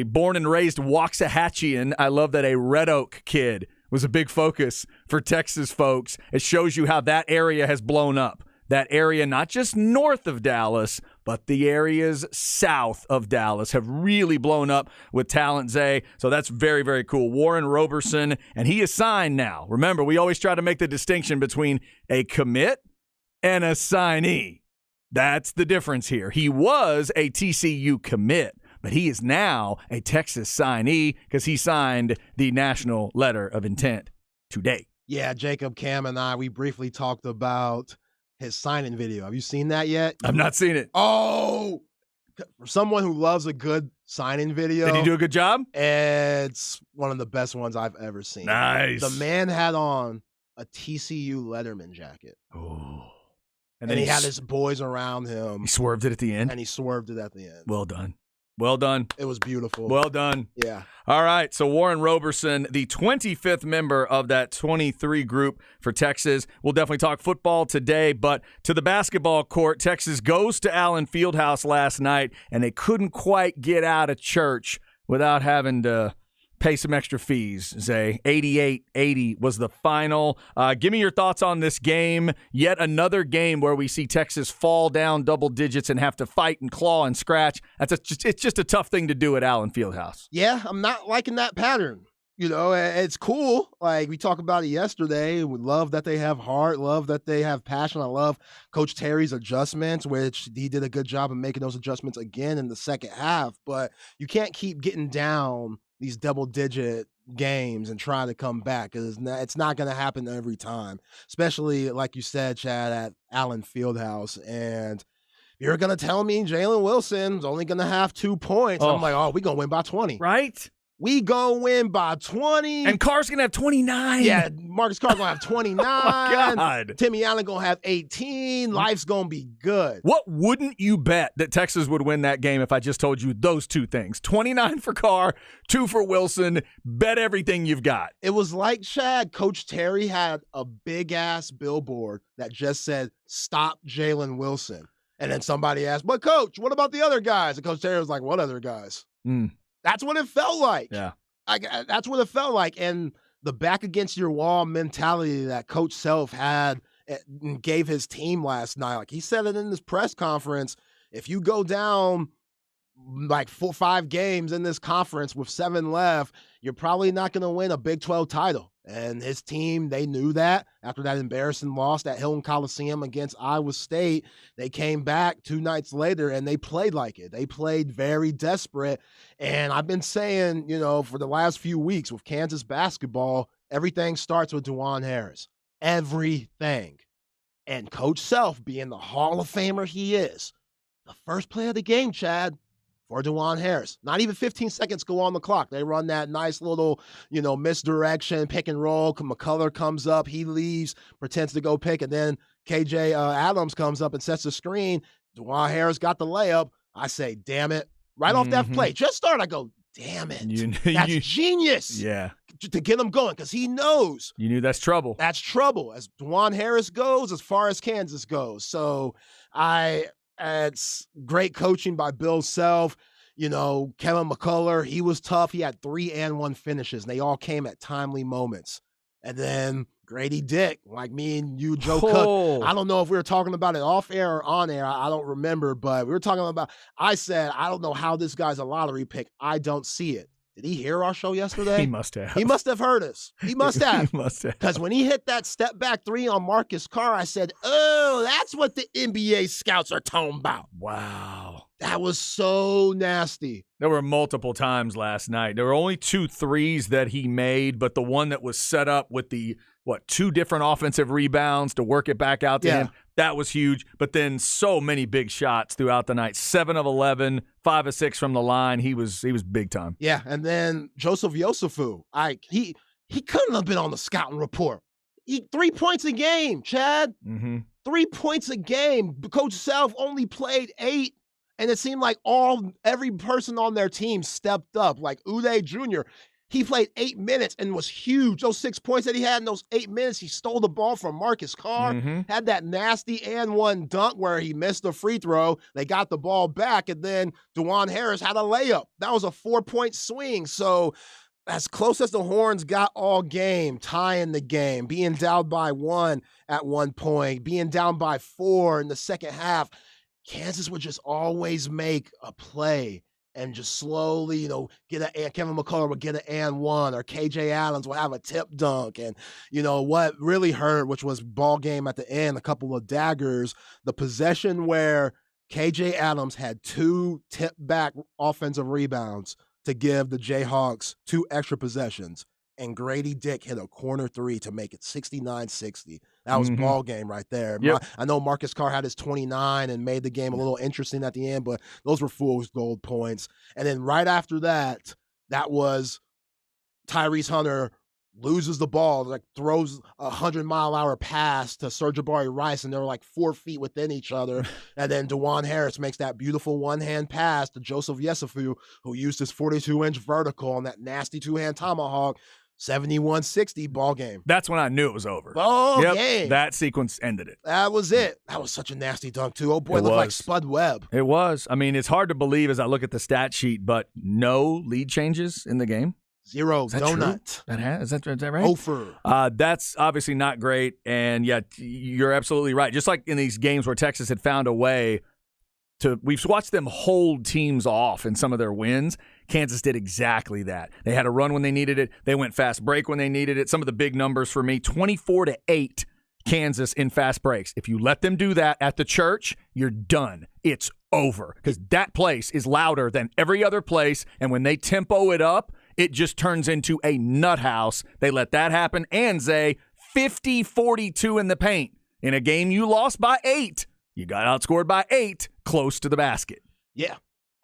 Speaker 4: born and raised Waxahachie, I love that a Red Oak kid was a big focus for Texas folks. It shows you how that area has blown up. That area, not just north of Dallas, but the areas south of Dallas have really blown up with talent, Zay. So that's very, very cool. Warren Roberson, and he is signed now. Remember, we always try to make the distinction between a commit and a signee. That's the difference here. He was a TCU commit, but he is now a Texas signee because he signed the national letter of intent today.
Speaker 1: Yeah, Jacob, Cam, and I, we briefly talked about his signing video. Have you seen that yet?
Speaker 4: I've not seen it.
Speaker 1: Oh, for someone who loves a good signing video,
Speaker 4: Did he do a good job?
Speaker 1: it's one of the best ones I've ever seen.
Speaker 4: Nice.
Speaker 1: The man had on a TCU Letterman jacket,
Speaker 4: Oh.
Speaker 1: and he had his boys around him,
Speaker 4: He swerved it at the end.
Speaker 1: and he swerved it at the end.
Speaker 4: Well done. Well done.
Speaker 1: It was beautiful.
Speaker 4: Well done.
Speaker 1: Yeah.
Speaker 4: All right, so Warren Roberson, the 25th member of that 23 group for Texas. We'll definitely talk football today, but to the basketball court, Texas goes to Allen Fieldhouse last night, and they couldn't quite get out of church without having to pay some extra fees, Zay. 88-80 was the final. Give me your thoughts on this game. Yet another game where we see Texas fall down double digits and have to fight and claw and scratch. It's just a tough thing to do at Allen Fieldhouse.
Speaker 1: Yeah, I'm not liking that pattern. You know, it's cool. Like we talked about it yesterday. We love that they have heart, love that they have passion. I love Coach Terry's adjustments, which he did a good job of making those adjustments again in the second half. But you can't keep getting down these double-digit games and trying to come back because it's not going to happen every time, especially like you said, Chad, at Allen Fieldhouse. And you're going to tell me Jalen Wilson's only going to have 2 points.
Speaker 4: Oh.
Speaker 1: I'm like, oh, we're going to win by 20.
Speaker 4: Right?
Speaker 1: We going to win by 20.
Speaker 4: And Carr's going to have 29.
Speaker 1: Yeah, Marcus Carr going to have 29.
Speaker 4: Oh, my God.
Speaker 1: Timmy Allen going to have 18. Life's going to be good.
Speaker 4: What wouldn't you bet that Texas would win that game if I just told you those two things? 29 for Carr, 2 for Wilson. Bet everything you've got.
Speaker 1: It was like, Chad, Coach Terry had a big-ass billboard that just said, stop Jalen Wilson. And then somebody asked, but Coach, what about the other guys? And Coach Terry was like, what other guys? That's what it felt like.
Speaker 4: Yeah.
Speaker 1: That's what it felt like. And the back against your wall mentality that Coach Self had and gave his team last night. Like he said it in this press conference, if you go down like 4-5 games in this conference with 7 left, you're probably not going to win a Big 12 title. And his team, they knew that after that embarrassing loss at Hilton Coliseum against Iowa State. They came back 2 nights later and they played like it. They played very desperate. And I've been saying, you know, for the last few weeks with Kansas basketball, everything starts with DeJuan Harris. Everything. And Coach Self, being the Hall of Famer he is, the first play of the game, Chad, for DeJuan Harris. Not even 15 seconds go on the clock. They run that nice little, misdirection, pick and roll. McCullough comes up, he leaves, pretends to go pick, and then KJ Adams comes up and sets the screen. DeJuan Harris got the layup. I say, damn it. Right off that play. Just start, I go, damn it. That's genius.
Speaker 4: Yeah.
Speaker 1: To get him going, because he knows.
Speaker 4: You knew that's trouble.
Speaker 1: That's trouble. As DeJuan Harris goes, as far as Kansas goes. So it's great coaching by Bill Self. Kevin McCullough, he was tough. He had 3-and-1 finishes, and they all came at timely moments. And then Grady Dick, like me and you, Joe Cook. I don't know if we were talking about it off air or on air. I don't remember, but we were talking about, I said, I don't know how this guy's a lottery pick. I don't see it. Did he hear our show yesterday?
Speaker 4: He must have.
Speaker 1: He must have heard us. He must have.
Speaker 4: He must have.
Speaker 1: Because when he hit that step back 3 on Marcus Carr, I said, oh, that's what the NBA scouts are talking about.
Speaker 4: Wow.
Speaker 1: That was so nasty.
Speaker 4: There were multiple times last night. There were only 2 threes that he made, but the one that was set up with the, 2 different offensive rebounds to work it back out to him, that was huge. But then so many big shots throughout the night. 7 of 11, 5 of 6 from the line. He was big time.
Speaker 1: Yeah, and then Joseph Yosufu, he couldn't have been on the scouting report. 3 points a game, Chad. 3 points a game. Coach Self only played 8. And it seemed like every person on their team stepped up. Like Uday Jr., he played 8 minutes and was huge. Those 6 points that he had in those 8 minutes, he stole the ball from Marcus Carr, had that nasty and-one dunk where he missed the free throw. They got the ball back, and then DeJuan Harris had a layup. That was a 4-point swing. So as close as the Horns got all game, tying the game, being down by 1 at one point, being down by 4 in the second half, Kansas would just always make a play and just slowly, Kevin McCullough would get an and-one, or KJ Adams would have a tip dunk. And, what really hurt, which was ball game at the end, a couple of daggers, the possession where KJ Adams had 2 tip-back offensive rebounds to give the Jayhawks 2 extra possessions. And Grady Dick hit a corner 3 to make it 69-60. That was ball game right there.
Speaker 4: Yep.
Speaker 1: I know Marcus Carr had his 29 and made the game a little interesting at the end, but those were fool's gold points. And then right after that, that was Tyrese Hunter loses the ball, throws a 100-mile-an-hour pass to Sir'Jabari Rice, and they're 4 feet within each other. And then DeJuan Harris makes that beautiful one-hand pass to Joseph Yesufu, who used his 42-inch vertical on that nasty 2-hand tomahawk. 71-60 ball game.
Speaker 4: That's when I knew it was over.
Speaker 1: Ball game.
Speaker 4: That sequence ended it.
Speaker 1: That was it. That was such a nasty dunk, too. Oh, boy, it looked like Spud Webb.
Speaker 4: It was. I mean, it's hard to believe as I look at the stat sheet, but no lead changes in the game.
Speaker 1: 0
Speaker 4: Is that
Speaker 1: donut.
Speaker 4: True? Is that right?
Speaker 1: Ofer.
Speaker 4: That's obviously not great, and yet you're absolutely right. Just like in these games where Texas had found a way we've watched them hold teams off in some of their wins. Kansas did exactly that. They had a run when they needed it. They went fast break when they needed it. Some of the big numbers for me, 24-8 Kansas in fast breaks. If you let them do that at the church, you're done. It's over because that place is louder than every other place, and when they tempo it up, it just turns into a nut house. They let that happen. And Zay, 50-42 in the paint. In a game you lost by 8. You got outscored by 8 close to the basket.
Speaker 1: Yeah.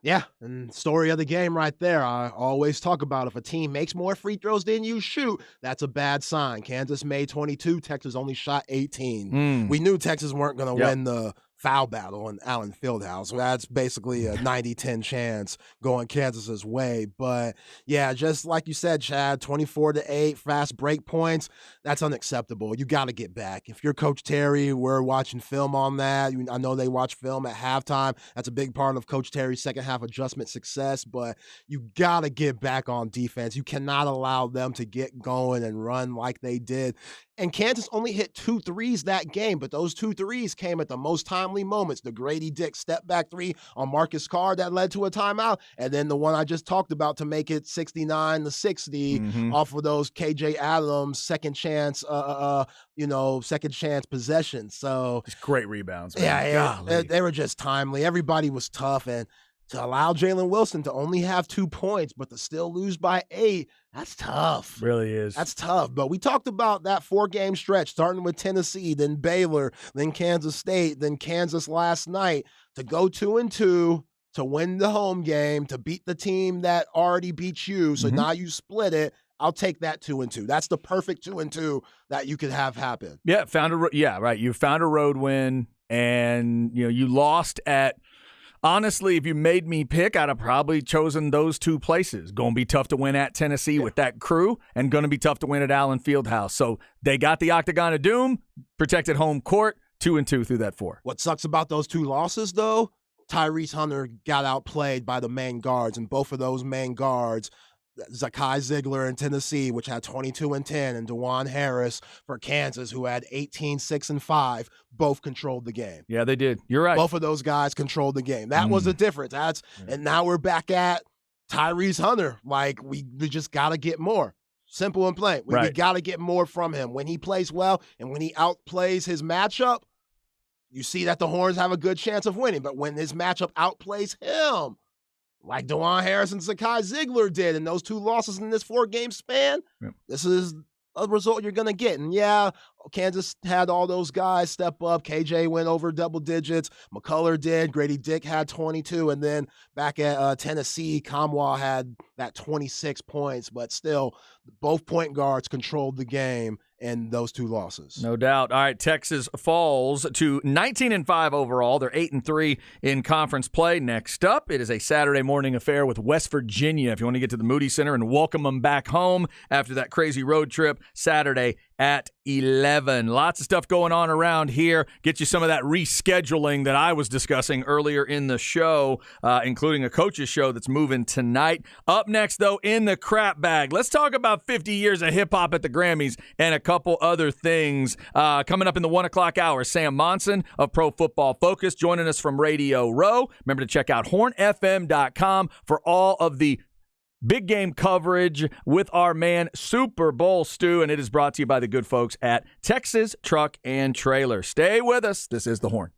Speaker 1: Yeah. And story of the game right there. I always talk about if a team makes more free throws than you shoot, that's a bad sign. Kansas made 22. Texas only shot 18. We knew Texas weren't going to win the foul battle in Allen Fieldhouse. That's basically a 90-10 chance going Kansas's way. But yeah, just like you said, Chad, 24-8 fast break points. That's unacceptable. You got to get back. If you're Coach Terry, we're watching film on that. I know they watch film at halftime. That's a big part of Coach Terry's second half adjustment success, but you got to get back on defense. You cannot allow them to get going and run like they did. And Kansas only hit 2 threes that game, but those 2 threes came at the most timely moments. The Grady Dick step back 3 on Marcus Carr that led to a timeout, and then the one I just talked about to make it 69-60 off of those KJ Adams second chance possessions. So
Speaker 4: just great rebounds, man.
Speaker 1: Yeah, they were just timely. Everybody was tough, and to allow Jalen Wilson to only have 2 points, but to still lose by 8, that's tough.
Speaker 4: Really is.
Speaker 1: That's tough. But we talked about that 4-game stretch, starting with Tennessee, then Baylor, then Kansas State, then Kansas last night, to go 2-2, to win the home game, to beat the team that already beat you. So now you split it. I'll take that 2-2. That's the perfect 2-2 that you could have happen.
Speaker 4: Yeah, right. You found a road win, and you lost at. Honestly, if you made me pick, I'd have probably chosen those 2 places. Going to be tough to win at Tennessee with that crew, and going to be tough to win at Allen Fieldhouse. So they got the Octagon of Doom, protected home court, 2-2 through that 4.
Speaker 1: What sucks about those 2 losses, though, Tyrese Hunter got outplayed by the main guards, and both of those main guards, Zakai Ziegler in Tennessee, which had 22 and 10, and DeJuan Harris for Kansas, who had 18, 6, and 5, both controlled the game.
Speaker 4: Yeah, they did. You're right.
Speaker 1: Both of those guys controlled the game. That was the difference. And now we're back at Tyrese Hunter. Like, we just got to get more. Simple and plain. We got to get more from him. When he plays well and when he outplays his matchup, you see that the Horns have a good chance of winning. But when his matchup outplays him, like DeJuan Harris and Zakai Ziegler did in those 2 losses in this 4-game span, this is a result you're going to get. And yeah, Kansas had all those guys step up. KJ went over double digits. McCullough did. Grady Dick had 22. And then back at Tennessee, Kamwa had that 26 points. But still, both point guards controlled the game in those 2 losses.
Speaker 4: No doubt. All right, Texas falls to 19-5 overall. They're 8-3 in conference play. Next up, it is a Saturday morning affair with West Virginia. If you want to get to the Moody Center and welcome them back home after that crazy road trip, Saturday at 11. Lots of stuff going on around here. Get you some of that rescheduling that I was discussing earlier in the show, including a coach's show that's moving tonight. Up next, though, in the crap bag, let's talk about 50 years of hip-hop at the Grammys and a couple other things. Coming up in the 1 o'clock hour, Sam Monson of Pro Football Focus joining us from Radio Row. Remember to check out hornfm.com for all of the big game coverage with our man Super Bowl Stu, and it is brought to you by the good folks at Texas Truck and Trailer. Stay with us. This is The Horn.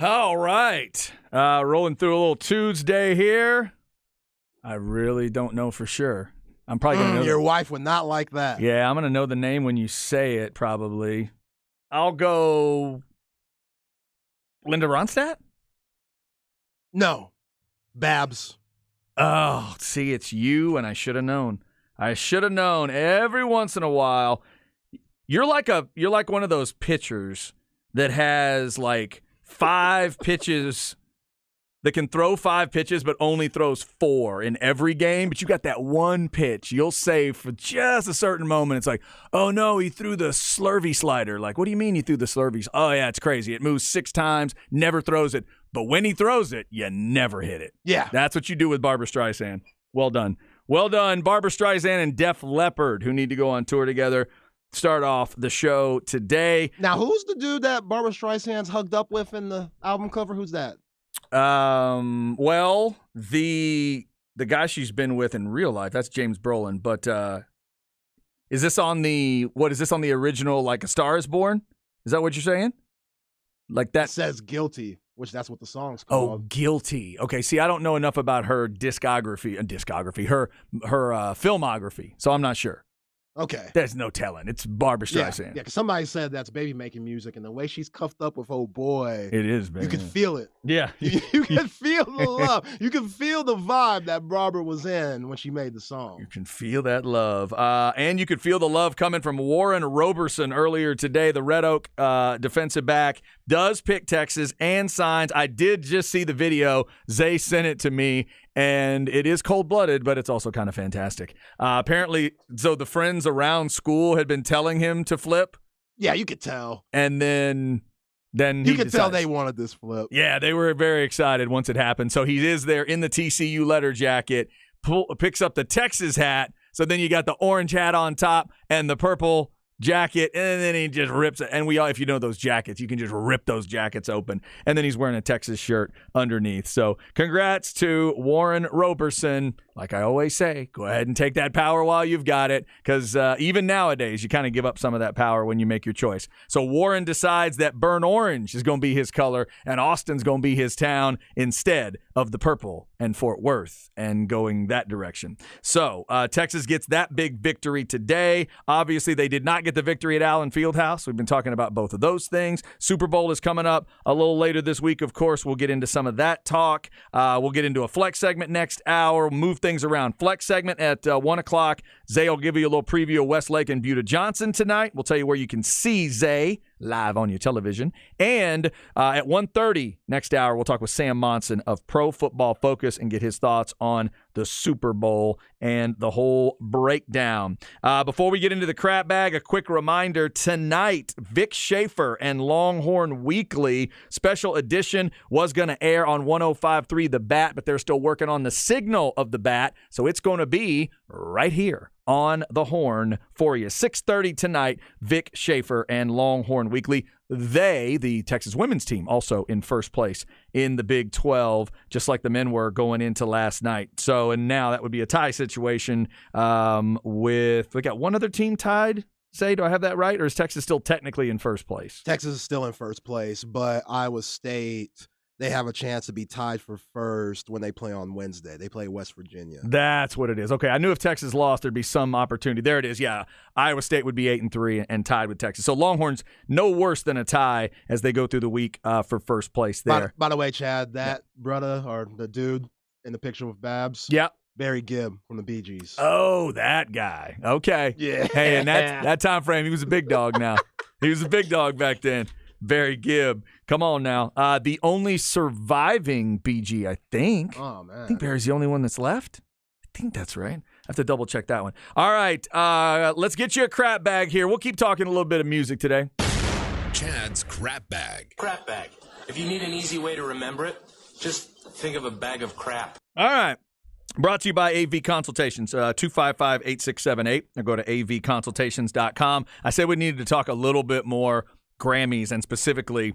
Speaker 4: All right. Rolling through a little Tuesday here. I really don't know for sure. I'm probably going to know.
Speaker 1: Your wife would not like that.
Speaker 4: Yeah, I'm going to know the name when you say it, probably. I'll go Linda Ronstadt?
Speaker 1: No. Babs.
Speaker 4: Oh, see, it's you, and I should have known. I should have known. Every once in a while, you're like one of those pitchers that has like 5 pitches, that can throw 5 pitches but only throws 4 in every game. But you got that one pitch you'll save for just a certain moment. It's like, oh no, he threw the slurvy slider. Like, what do you mean he threw the slurvy? Oh yeah, it's crazy. It moves 6 times, never throws it. But when he throws it, you never hit it.
Speaker 1: Yeah.
Speaker 4: That's what you do with Barbra Streisand. Well done. Well done, Barbra Streisand and Def Leppard, who need to go on tour together. Start off the show today.
Speaker 1: Now, who's the dude that Barbra Streisand's hugged up with in the album cover? Who's that?
Speaker 4: Well, the guy she's been with in real life, that's James Brolin. But is this on the original, like A Star Is Born? Is that what you're saying? Like that
Speaker 1: It says Guilty, which that's what the song's
Speaker 4: Oh,
Speaker 1: called.
Speaker 4: Guilty. Okay, see, I don't know enough about her discography, her filmography, so I'm not sure.
Speaker 1: Okay.
Speaker 4: There's no telling. It's Barbra Streisand.
Speaker 1: Yeah, 'cause somebody said that's Baby making music, and the way she's cuffed up with old boy,
Speaker 4: It is, man.
Speaker 1: you can feel it.
Speaker 4: Yeah.
Speaker 1: You can feel the love. You can feel the vibe that Barbara was in when she made the song.
Speaker 4: You can feel that love. And you could feel the love coming from Warren Roberson earlier today. The Red Oak defensive back does pick Texas and signs. I did just see the video. Zay sent it to me, and it is cold-blooded, but it's also kind of fantastic. Apparently, so the friends around school had been telling him to flip,
Speaker 1: Yeah, you could tell.
Speaker 4: and then
Speaker 1: You
Speaker 4: he
Speaker 1: could tell
Speaker 4: decides-
Speaker 1: they wanted this flip.
Speaker 4: Yeah, they were very excited once it happened. So he is there in the TCU letter jacket, picks up the Texas hat. So then you got the orange hat on top and the purple jacket, and then he just rips it. And we all, if you know those jackets, you can just rip those jackets open. And then he's wearing a Texas shirt underneath. So congrats to Warren Roberson. Like I always say, go ahead and take that power while you've got it, because even nowadays, you kind of give up some of that power when you make your choice. So Warren decides that burnt orange is going to be his color, and Austin's going to be his town instead of the purple and Fort Worth and going that direction. So Texas gets that big victory today. Obviously, they did not get the victory at Allen Fieldhouse. We've been talking about both of those things. Super Bowl is coming up a little later this week, of course. We'll get into some of that talk. We'll get into a flex segment next hour. We'll move things around. Flex segment at 1 o'clock. Zay will give you a little preview of Westlake and Buda Johnson tonight. We'll tell you where you can see Zay live on your television. And at 1:30 next hour, we'll talk with Sam Monson of Pro Football Focus and get his thoughts on the Super Bowl and the whole breakdown. Before we get into the crap bag, a quick reminder. Tonight, Vic Schaefer and Longhorn Weekly special edition was going to air on 105.3 The Bat, but they're still working on the signal of The Bat, so it's going to be right here on the Horn for you. 6:30 tonight, Vic Schaefer and Longhorn Weekly. They, the Texas women's team, also in first place in the Big 12, just like the men were going into last night. So, and now that would be a tie situation with, we got one other team tied. Say, do I have that right? Or is Texas still technically in first place?
Speaker 1: Texas is still in first place, but Iowa State, they have a chance to be tied for first when they play on Wednesday. They play West Virginia.
Speaker 4: That's what it is. Okay, I knew if Texas lost, there'd be some opportunity. There it is. Yeah, Iowa State would be 8-3 and tied with Texas. So Longhorns no worse than a tie as they go through the week for first place there.
Speaker 1: By the way, Chad, that brother or the dude in the picture with Babs,
Speaker 4: Yeah.
Speaker 1: Barry Gibb from the Bee Gees.
Speaker 4: Oh, that guy. Okay.
Speaker 1: Yeah.
Speaker 4: Hey, and that time frame, he was a big dog now. He was a big dog back then. Barry Gibb. Come on now. The only surviving BG, I think.
Speaker 1: Oh, man.
Speaker 4: I think Barry's the only one that's left. I think that's right. I have to double check that one. All right. Let's get you a crap bag here. We'll keep talking a little bit of music today.
Speaker 5: Chad's crap bag.
Speaker 6: Crap bag. If you need an easy way to remember it, just think of a bag of crap.
Speaker 4: All right. Brought to you by AV Consultations, 255-8678. Or go to avconsultations.com. I said we needed to talk a little bit more Grammys and specifically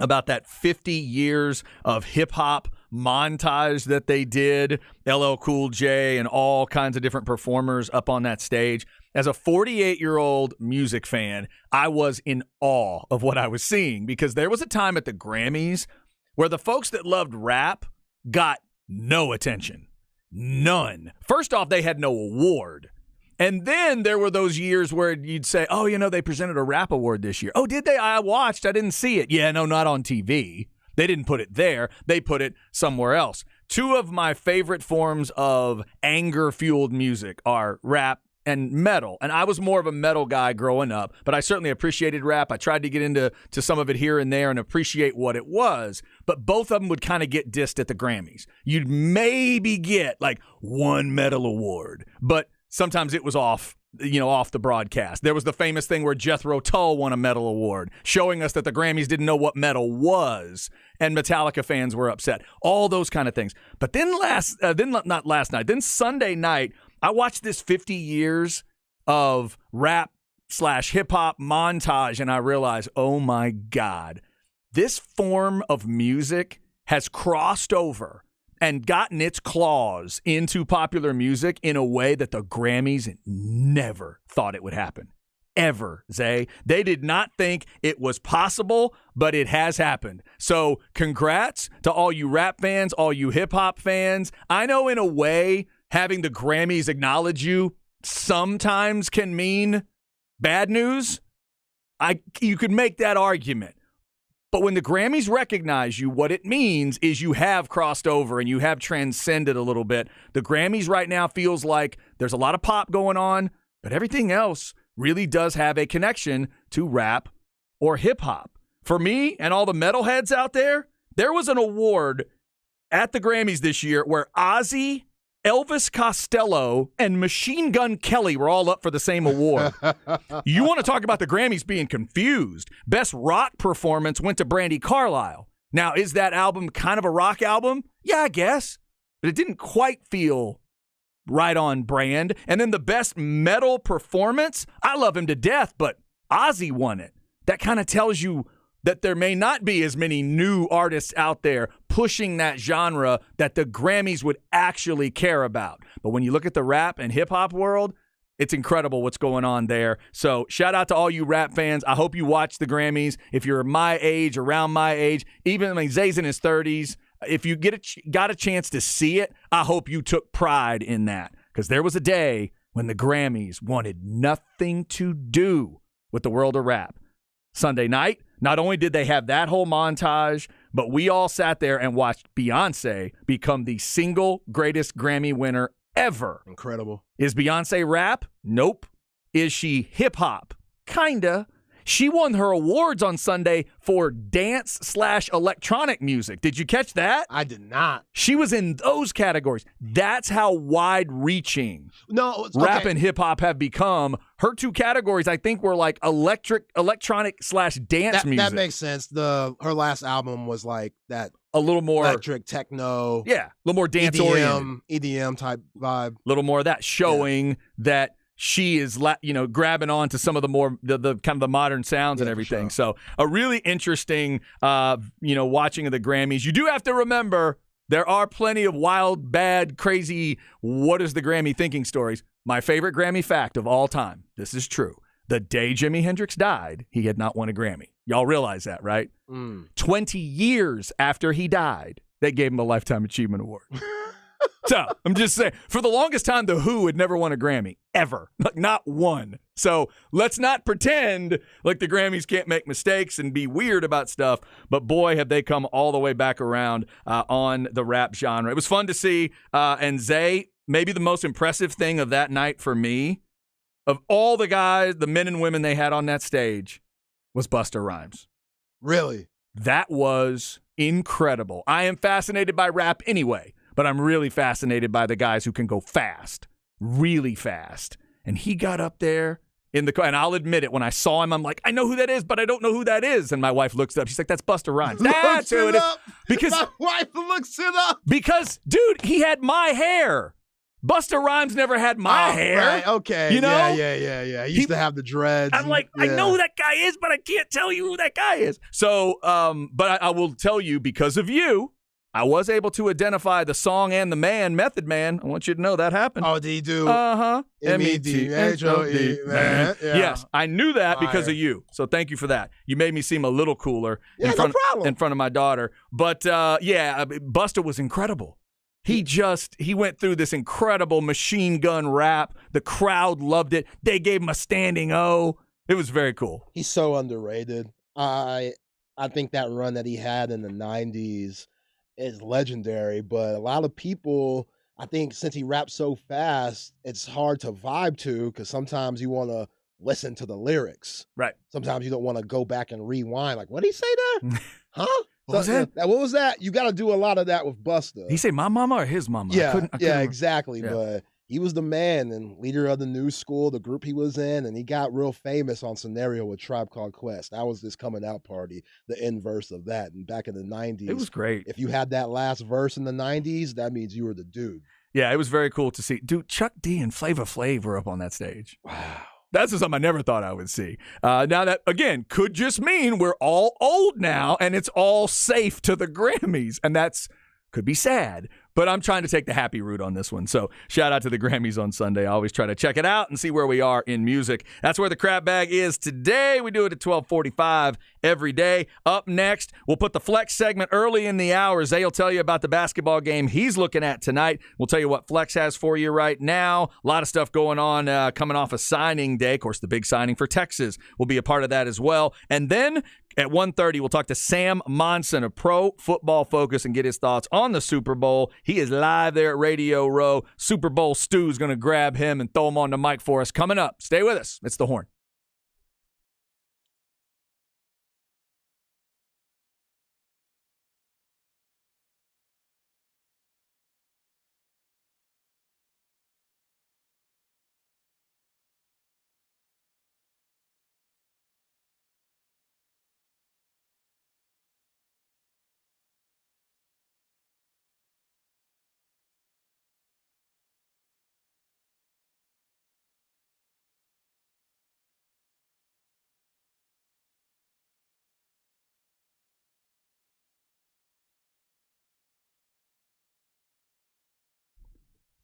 Speaker 4: about that 50 years of hip-hop montage that they did, LL Cool J and all kinds of different performers up on that stage. As a 48-year-old music fan, I was in awe of what I was seeing because there was a time at the Grammys where the folks that loved rap got no attention. None. First off, they had no award. And then there were those years where you'd say, oh, they presented a rap award this year. Oh, did they? I watched. I didn't see it. Yeah, no, not on TV. They didn't put it there. They put it somewhere else. Two of my favorite forms of anger-fueled music are rap and metal. And I was more of a metal guy growing up, but I certainly appreciated rap. I tried to get into some of it here and there and appreciate what it was. But both of them would kind of get dissed at the Grammys. You'd maybe get like one metal award, but sometimes it was off the broadcast. There was the famous thing where Jethro Tull won a metal award, showing us that the Grammys didn't know what metal was, and Metallica fans were upset. All those kind of things. But then Sunday night, I watched this 50 years of rap/hip-hop montage, and I realized, oh my God, this form of music has crossed over and gotten its claws into popular music in a way that the Grammys never thought it would happen. Ever, Zay. They did not think it was possible, but it has happened. So congrats to all you rap fans, all you hip-hop fans. I know in a way having the Grammys acknowledge you sometimes can mean bad news. You could make that argument. But when the Grammys recognize you, what it means is you have crossed over and you have transcended a little bit. The Grammys right now feels like there's a lot of pop going on, but everything else really does have a connection to rap or hip-hop. For me and all the metalheads out there, there was an award at the Grammys this year where Ozzy, Elvis Costello, and Machine Gun Kelly were all up for the same award. You want to talk about the Grammys being confused. Best rock performance went to Brandi Carlile. Now, is that album kind of a rock album? Yeah, I guess. But it didn't quite feel right on brand. And then the best metal performance, I love him to death, but Ozzy won it. That kind of tells you that there may not be as many new artists out there pushing that genre that the Grammys would actually care about. But when you look at the rap and hip-hop world, it's incredible what's going on there. So shout out to all you rap fans. I hope you watch the Grammys. If you're my age, around my age, even Zay's in his 30s, if you got a chance to see it, I hope you took pride in that. Because there was a day when the Grammys wanted nothing to do with the world of rap. Sunday night, not only did they have that whole montage, but we all sat there and watched Beyonce become the single greatest Grammy winner ever.
Speaker 1: Incredible.
Speaker 4: Is Beyonce rap? Nope. Is she hip-hop? Kinda. She won her awards on Sunday for dance/electronic music. Did you catch that?
Speaker 1: I did not.
Speaker 4: She was in those categories. That's how wide-reaching rap and hip-hop have become. Her two categories, I think, were like electronic/dance music.
Speaker 1: That makes sense. Her last album was like that.
Speaker 4: A little more
Speaker 1: electric techno.
Speaker 4: Yeah, a little more dance-oriented.
Speaker 1: EDM type vibe.
Speaker 4: A little more of that, showing that she is, grabbing on to some of the more the kind of the modern sounds and everything. Sure. So a really interesting, watching of the Grammys. You do have to remember there are plenty of wild, bad, crazy, what is the Grammy thinking stories. My favorite Grammy fact of all time. This is true. The day Jimi Hendrix died, he had not won a Grammy. Y'all realize that, right? 20 years after he died, they gave him a Lifetime Achievement Award. So I'm just saying, for the longest time, The Who had never won a Grammy, ever. Like, not one. So let's not pretend like the Grammys can't make mistakes and be weird about stuff. But boy, have they come all the way back around on the rap genre. It was fun to see. And Zay, maybe the most impressive thing of that night for me, of all the guys, the men and women they had on that stage, was Busta Rhymes.
Speaker 1: Really?
Speaker 4: That was incredible. I am fascinated by rap anyway. But I'm really fascinated by the guys who can go fast, really fast. And he got up there in the car, and I'll admit it, when I saw him, I'm like, I know who that is, but I don't know who that is. And my wife looks it up. She's like, that's Busta Rhymes. That's who it is. Because
Speaker 1: my wife looks it up.
Speaker 4: Because, dude, he had my hair. Busta Rhymes never had my hair.
Speaker 1: Right, okay.
Speaker 4: You know?
Speaker 1: Yeah. He used to have the dreads.
Speaker 4: I'm like, I know who that guy is, but I can't tell you who that guy is. So, but I will tell you, because of you, I was able to identify the song and the man, Method Man. I want you to know that happened.
Speaker 1: Oh, did he do?
Speaker 4: Uh-huh.
Speaker 1: M-E-T-H-O-E, man. Yeah.
Speaker 4: Yes, I knew that because
Speaker 1: Fire.
Speaker 4: of you. So thank you for that. You made me seem a little cooler
Speaker 1: Yeah,
Speaker 4: in front
Speaker 1: no problem.
Speaker 4: in front of my daughter. But Busta was incredible. He went through this incredible machine gun rap. The crowd loved it. They gave him a standing O. It was very cool.
Speaker 1: He's so underrated. I think that run that he had in the 90s is legendary, but a lot of people, I think since he raps so fast, it's hard to vibe to because sometimes you want to listen to the lyrics.
Speaker 4: Right.
Speaker 1: Sometimes you don't want to go back and rewind. Like, what did he say there? Huh?
Speaker 4: What was that?
Speaker 1: What was that? You got to do a lot of that with Busta.
Speaker 4: He say my mama or his mama?
Speaker 1: Yeah,
Speaker 4: I couldn't
Speaker 1: exactly.
Speaker 4: Yeah.
Speaker 1: But he was the man and leader of the new school, the group he was in, and he got real famous on Scenario with Tribe Called Quest. That was his coming out party, the inverse of that. And back in the 90s,
Speaker 4: It was great.
Speaker 1: if you had that last verse in the 90s, that means you were the dude.
Speaker 4: Yeah, it was very cool to see. Dude, Chuck D and Flavor Flav were up on that stage.
Speaker 1: Wow.
Speaker 4: That's something I never thought I would see. Now that, again, could just mean we're all old now and it's all safe to the Grammys. And could be sad. But I'm trying to take the happy route on this one. So shout out to the Grammys on Sunday. I always try to check it out and see where we are in music. That's where the Crap Bag is today. We do it at 12:45 every day. Up next, we'll put the Flex segment early in the hour. Zay will tell you about the basketball game he's looking at tonight. We'll tell you what Flex has for you right now. A lot of stuff going on coming off of signing day. Of course, the big signing for Texas will be a part of that as well. And then at 1:30, we'll talk to Sam Monson of Pro Football Focus and get his thoughts on the Super Bowl. He is live there at Radio Row. Super Bowl Stu is going to grab him and throw him on the mic for us. Coming up, stay with us. It's The Horn.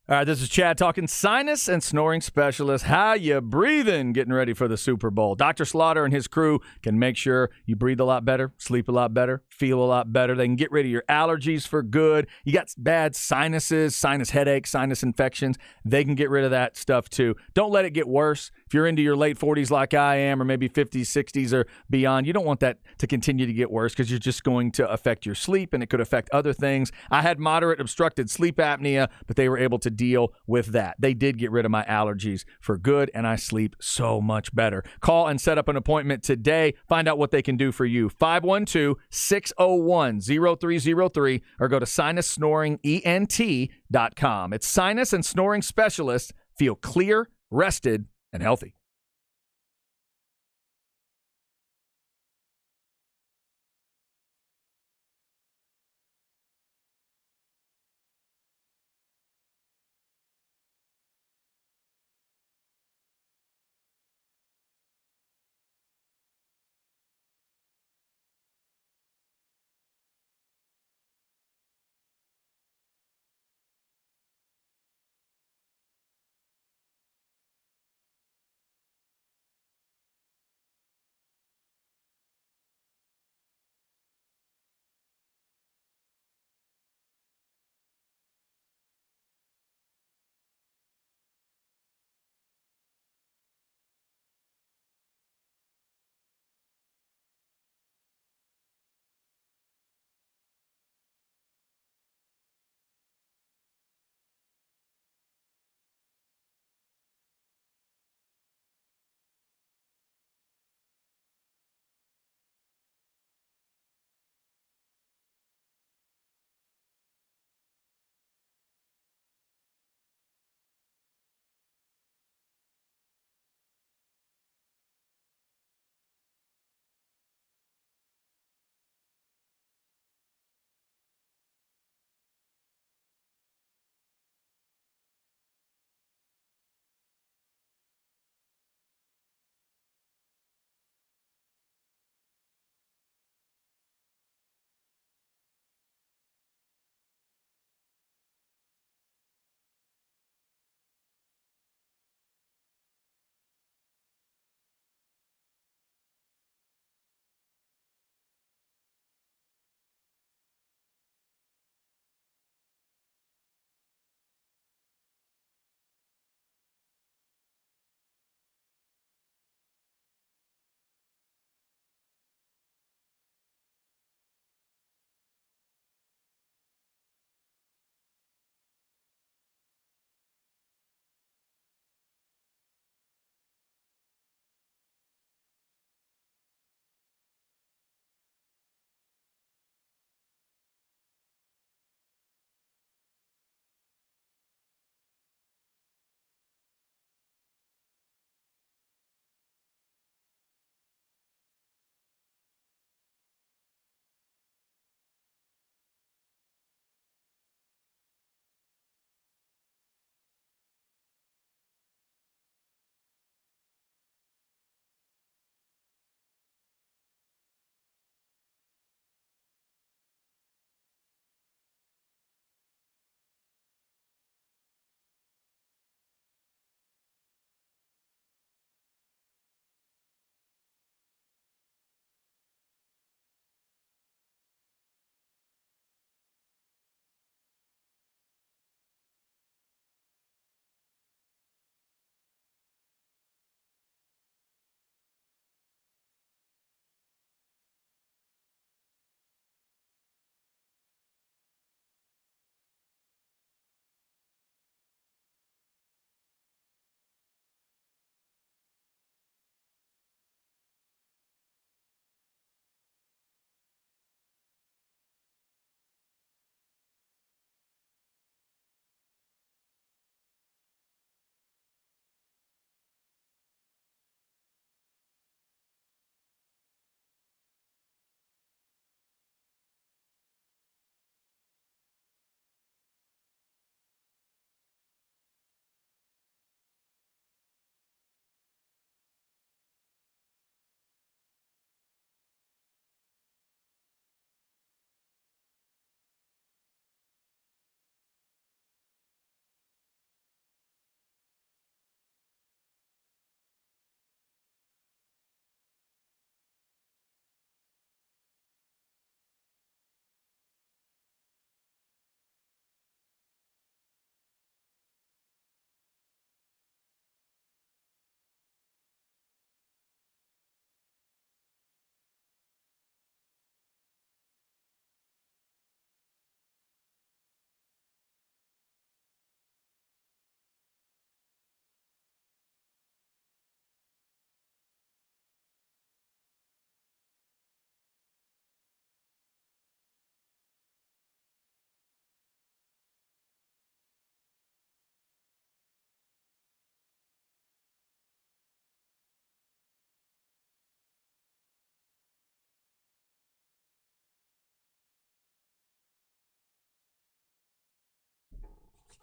Speaker 4: All right, this is Chad talking sinus and snoring specialist. How you breathing? Getting ready for the Super Bowl. Dr. Slaughter and his crew can make sure you breathe a lot better, sleep a lot better, feel a lot better. They can get rid of your allergies for good. You got bad sinuses, sinus headaches, sinus infections. They can get rid of that stuff too. Don't let it get worse. If you're into your late 40s like I am, or maybe 50s, 60s, or beyond, you don't want that to continue to get worse because you're just going to affect your sleep and it could affect other things. I had moderate obstructed sleep apnea, but they were able to deal with that. They did get rid of my allergies for good, and I sleep so much better. Call and set up an appointment today. Find out what they can do for you. 512-601-0303 or go to sinussnoringent.com. It's sinus and snoring specialists. Feel clear, rested, and healthy.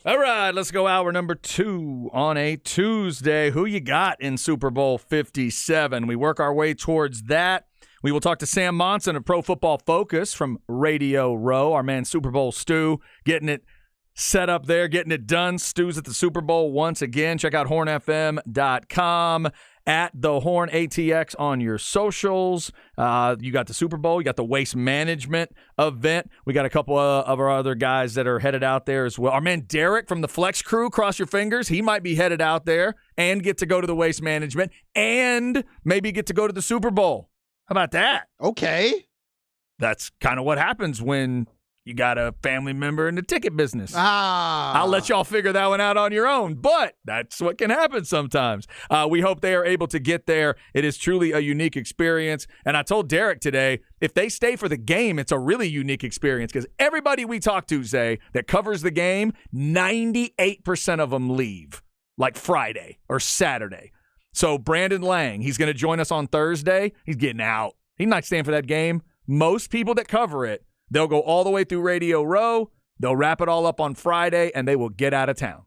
Speaker 4: All right, let's go hour number 2 on a Tuesday. Who you got in Super Bowl 57? We work our way towards that. We will talk to Sam Monson of Pro Football Focus from Radio Row, our man Super Bowl Stu, getting it set up there, getting it done. Stu's at the Super Bowl once again. Check out hornfm.com, at the Horn ATX on your socials. You got the Super Bowl. You got the Waste Management event. We got a couple of our other guys that are headed out there as well. Our man Derek from the Flex Crew, cross your fingers. He might be headed out there and get to go to the Waste Management and maybe get to go to the Super Bowl. How about that?
Speaker 1: Okay.
Speaker 4: That's kind of what happens when you got a family member in the ticket business. I'll let y'all figure that one out on your own, but that's what can happen sometimes. We hope they are able to get there. It is truly a unique experience. And I told Derek today, if they stay for the game, it's a really unique experience because everybody we talk to, Zay, that covers the game, 98% of them leave like Friday or Saturday. So Brandon Lang, he's going to join us on Thursday. He's getting out. He's not staying for that game. Most people that cover it, they'll go all the way through Radio Row. They'll wrap it all up on Friday, and they will get out of town.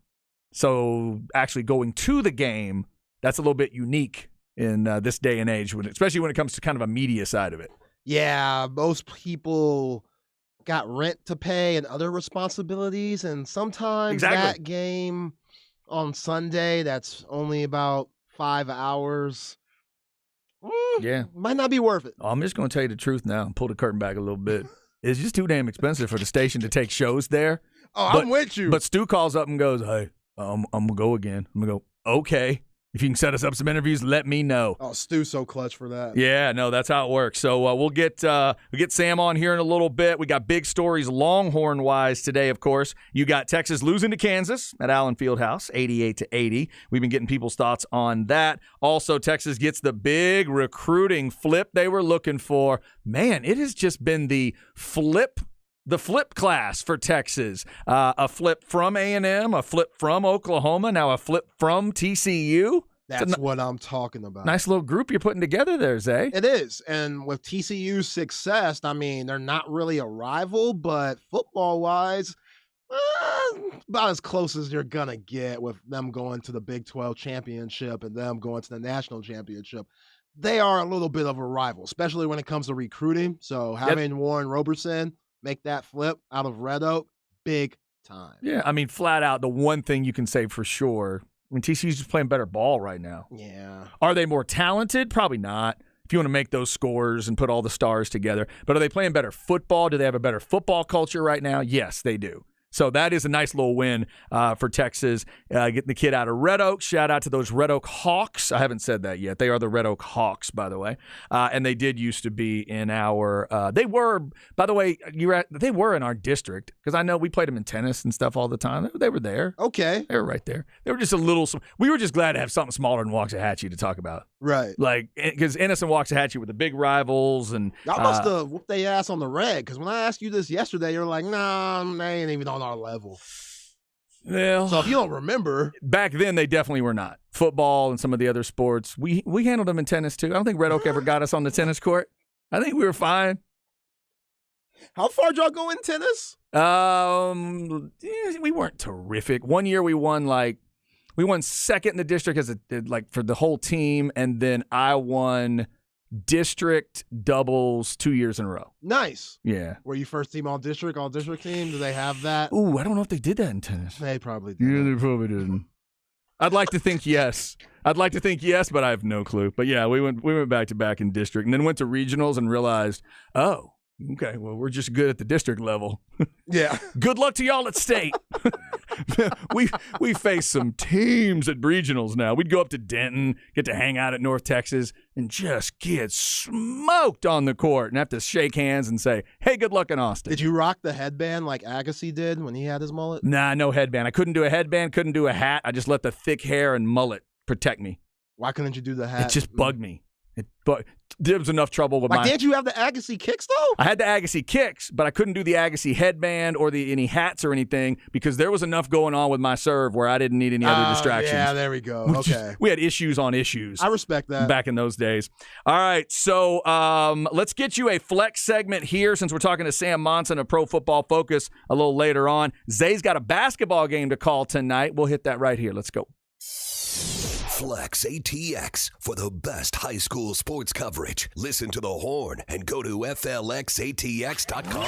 Speaker 4: So actually going to the game, that's a little bit unique in this day and age, especially when it comes to kind of a media side of it.
Speaker 1: Yeah, most people got rent to pay and other responsibilities, and sometimes that game on Sunday, that's only about 5 hours.
Speaker 4: Yeah.
Speaker 1: Might not be worth it.
Speaker 4: I'm just going to tell you the truth now and pull the curtain back a little bit. It's just too damn expensive for the station to take shows there.
Speaker 1: Oh, I'm with you.
Speaker 4: But Stu calls up and goes, hey, I'm going to go again. I'm going to go, okay. If you can set us up some interviews, let me know.
Speaker 1: Oh, Stu's so clutch for that.
Speaker 4: Yeah, no, that's how it works. So we'll get Sam on here in a little bit. We got big stories Longhorn-wise today, of course. You got Texas losing to Kansas at Allen Fieldhouse, 88-80. We've been getting people's thoughts on that. Also, Texas gets the big recruiting flip they were looking for. Man, it has just been the flip class for Texas. A flip from A&M, a flip from Oklahoma, now a flip from TCU.
Speaker 1: That's what I'm talking about.
Speaker 4: Nice little group you're putting together there, Zay.
Speaker 1: It is. And with TCU's success, I mean, they're not really a rival, but football-wise, about as close as you're going to get with them going to the Big 12 championship and them going to the national championship. They are a little bit of a rival, especially when it comes to recruiting. So having Warren Roberson make that flip out of Red Oak, big time.
Speaker 4: Yeah, I mean, flat out, the one thing you can say for sure, I mean, TCU's just playing better ball right now.
Speaker 1: Yeah.
Speaker 4: Are they more talented? Probably not. If you want to make those scores and put all the stars together. But are they playing better football? Do they have a better football culture right now? Yes, they do. So that is a nice little win for Texas, getting the kid out of Red Oak. Shout out to those Red Oak Hawks. I haven't said that yet. They are the Red Oak Hawks, by the way. And they did used to be in our they were, by the way, they were in our district because I know we played them in tennis and stuff all the time. They were there.
Speaker 1: Okay.
Speaker 4: They were right there. They were just a little – we were just glad to have something smaller than Waxahachie to talk about.
Speaker 1: Right.
Speaker 4: Like, because Ennis and Waxahachie were the big rivals. And
Speaker 1: y'all must have whooped their ass on the reg because when I asked you this yesterday, you're like, nah, they ain't even on our level.
Speaker 4: Well,
Speaker 1: so if you don't remember.
Speaker 4: Back then, they definitely were not. Football and some of the other sports. We handled them in tennis, too. I don't think Red Oak ever got us on the tennis court. I think we were fine.
Speaker 1: How far did y'all go in tennis?
Speaker 4: We weren't terrific. One year we won second in the district for the whole team, and then I won district doubles 2 years in a row.
Speaker 1: Nice.
Speaker 4: Yeah.
Speaker 1: Were you first team all district team? Do they have that?
Speaker 4: Ooh, I don't know if they did that in tennis.
Speaker 1: They probably did.
Speaker 4: Yeah, they probably didn't. I'd like to think yes. But I have no clue. But yeah, we went back to back in district and then went to regionals and realized, oh, okay, well, we're just good at the district level.
Speaker 1: Yeah.
Speaker 4: Good luck to y'all at state. we face some teams at regionals now. We'd go up to Denton, get to hang out at North Texas, and just get smoked on the court and have to shake hands and say, hey, good luck in Austin.
Speaker 1: Did you rock the headband like Agassi did when he had his mullet?
Speaker 4: Nah, no headband. I couldn't do a headband, couldn't do a hat. I just let the thick hair and mullet protect me.
Speaker 1: Why couldn't you do the hat?
Speaker 4: It just bugged me. But there was enough trouble with
Speaker 1: Like, didn't you have the Agassi kicks, though?
Speaker 4: I had the Agassi kicks, but I couldn't do the Agassi headband or any hats or anything because there was enough going on with my serve where I didn't need any other distractions.
Speaker 1: Yeah, there we go. Okay.
Speaker 4: We had issues on issues.
Speaker 1: I respect that.
Speaker 4: Back in those days. All right, so let's get you a flex segment here since we're talking to Sam Monson of Pro Football Focus a little later on. Zay's got a basketball game to call tonight. We'll hit that right here. Let's go.
Speaker 5: Flex ATX for the best high school sports coverage. Listen to the Horn and go to FLXATX.com.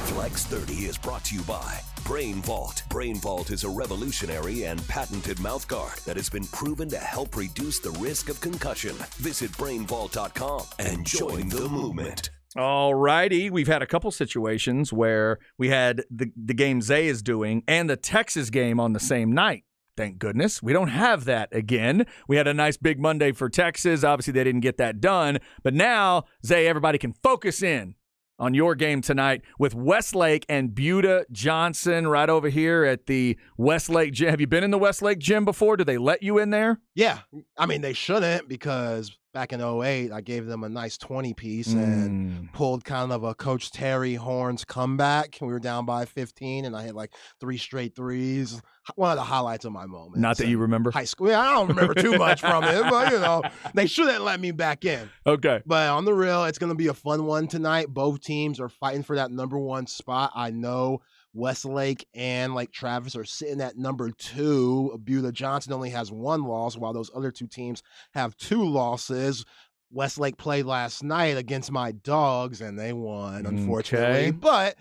Speaker 5: Flex 30 is brought to you by Brain Vault. Brain Vault is a revolutionary and patented mouthguard that has been proven to help reduce the risk of concussion. Visit BrainVault.com and join the movement.
Speaker 4: All righty. We've had a couple situations where we had the game Zay is doing and the Texas game on the same night. Thank goodness. We don't have that again. We had a nice big Monday for Texas. Obviously, they didn't get that done. But now, Zay, everybody can focus in on your game tonight with Westlake and Buda Johnson right over here at the Westlake Gym. Have you been in the Westlake Gym before? Do they let you in there?
Speaker 1: Yeah. I mean, they shouldn't because back in 2008, I gave them a nice 20-piece and pulled kind of a Coach Terry Horns comeback. We were down by 15, and I hit like 3 straight threes. One of the highlights of my moment.
Speaker 4: Not that you remember?
Speaker 1: High school. Yeah, I don't remember too much from it, but, they shouldn't let me back in.
Speaker 4: Okay.
Speaker 1: But on the real, it's going to be a fun one tonight. Both teams are fighting for that number 1 spot. I know Westlake and Lake Travis are sitting at number 2. Buda Johnson only has 1 loss, while those other 2 teams have 2 losses. Westlake played last night against my Dogs, and they won, unfortunately.
Speaker 4: Okay.
Speaker 1: But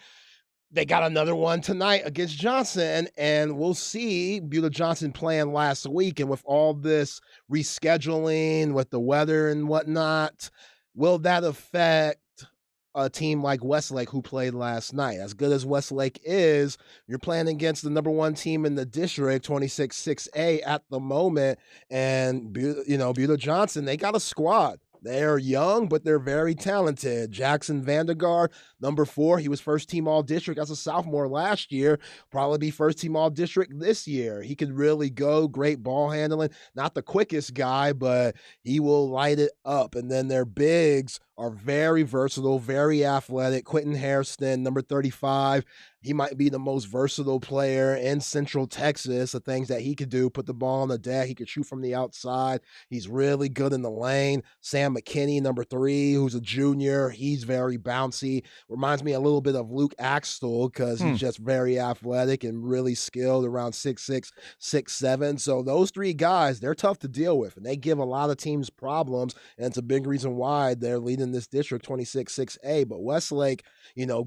Speaker 1: they got another one tonight against Johnson, and we'll see. Buda Johnson playing last week, and with all this rescheduling, with the weather and whatnot, will that affect a team like Westlake who played last night? As good as Westlake is, you're playing against the number 1 team in the district, 26-6A at the moment, and Buda Johnson, they got a squad. They're young, but they're very talented. Jackson Vandergaard, number 4, he was first-team All-District as a sophomore last year. Probably be first-team All-District this year. He could really go. Great ball handling. Not the quickest guy, but he will light it up. And then their bigs are very versatile, very athletic. Quentin Hairston, number 35. He might be the most versatile player in Central Texas. The things that he could do, put the ball on the deck. He could shoot from the outside. He's really good in the lane. Sam McKinney, number 3, who's a junior. He's very bouncy. Reminds me a little bit of Luke Axtell because he's just very athletic and really skilled, around 6'6", 6'7". So those 3 guys, they're tough to deal with, and they give a lot of teams problems, and it's a big reason why they're leading this district 26-6A. But Westlake,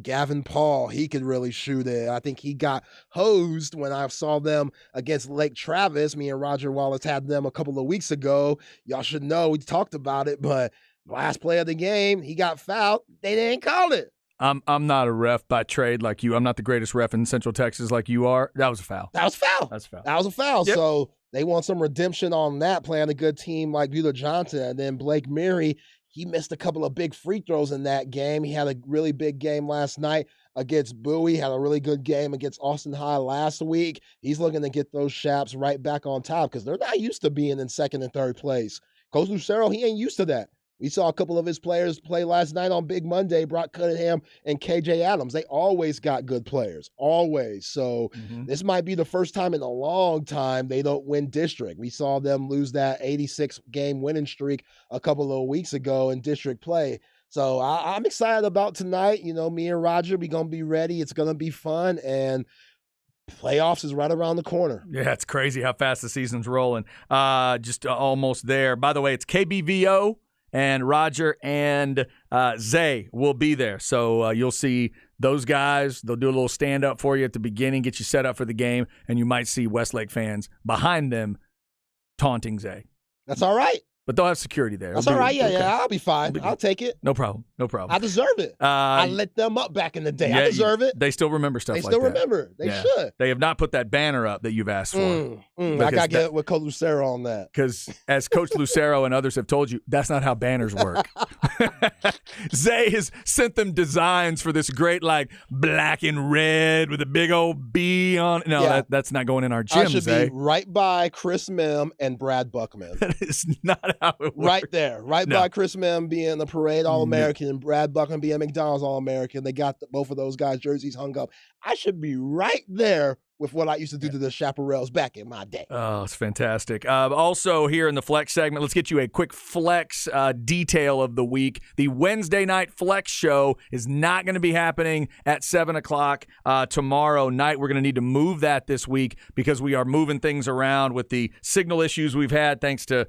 Speaker 1: Gavin Paul, he could really shoot it. I think he got hosed when I saw them against Lake Travis. Me and Roger Wallace had them a couple of weeks ago. Y'all should know, we talked about it, but last play of the game, he got fouled. They didn't call it.
Speaker 4: I'm not a ref by trade like you. I'm not the greatest ref in Central Texas like you are. That was a foul.
Speaker 1: That was foul.
Speaker 4: That's a foul.
Speaker 1: That was a foul.
Speaker 4: Yep.
Speaker 1: So they want some redemption on that, playing a good team like Buda Johnson. And then Blake Murray, he missed a couple of big free throws in that game. He had a really big game last night against Bowie, had a really good game against Austin High last week. He's looking to get those Shaps right back on top because they're not used to being in 2nd and 3rd place. Coach Lucero, he ain't used to that. We saw a couple of his players play last night on Big Monday, Brock Cunningham and KJ Adams. They always got good players, always. So this might be the first time in a long time they don't win district. We saw them lose that 86-game winning streak a couple of weeks ago in district play. So I'm excited about tonight. Me and Roger, we're going to be ready. It's going to be fun, and playoffs is right around the corner.
Speaker 4: Yeah, it's crazy how fast the season's rolling. Just almost there. By the way, it's KBVO. And Roger and Zay will be there. So you'll see those guys. They'll do a little stand-up for you at the beginning, get you set up for the game, and you might see Westlake fans behind them taunting Zay.
Speaker 1: That's all right.
Speaker 4: But they'll have security there.
Speaker 1: That's all right. Yeah, I'll be fine. I'll take it.
Speaker 4: No problem.
Speaker 1: I deserve it. I lit them up back in the day.
Speaker 4: Yeah,
Speaker 1: I deserve it.
Speaker 4: They still remember stuff like that.
Speaker 1: They still remember. They should.
Speaker 4: They have not put that banner up that you've asked for.
Speaker 1: I got to get with Coach Lucero on that.
Speaker 4: Because as Coach Lucero and others have told you, that's not how banners work. Zay has sent them designs for this great, like, black and red with a big old B on. No,
Speaker 1: Yeah.
Speaker 4: that's not going in our gym,
Speaker 1: I should
Speaker 4: Zay.
Speaker 1: be right by Chris Mim and Brad Buckman.
Speaker 4: That is not how it works.
Speaker 1: Right there. Right
Speaker 4: No.
Speaker 1: by Chris Mim being the parade All-American and Brad Buckman being McDonald's All-American. They got both of those guys' jerseys hung up. I should be right there with what I used to do to the chaparrals back in my day.
Speaker 4: Oh, it's fantastic. Also, here in the Flex segment, let's get you a quick Flex detail of the week. The Wednesday night Flex show is not going to be happening at 7 o'clock tomorrow night. We're going to need to move that this week because we are moving things around with the signal issues we've had thanks to,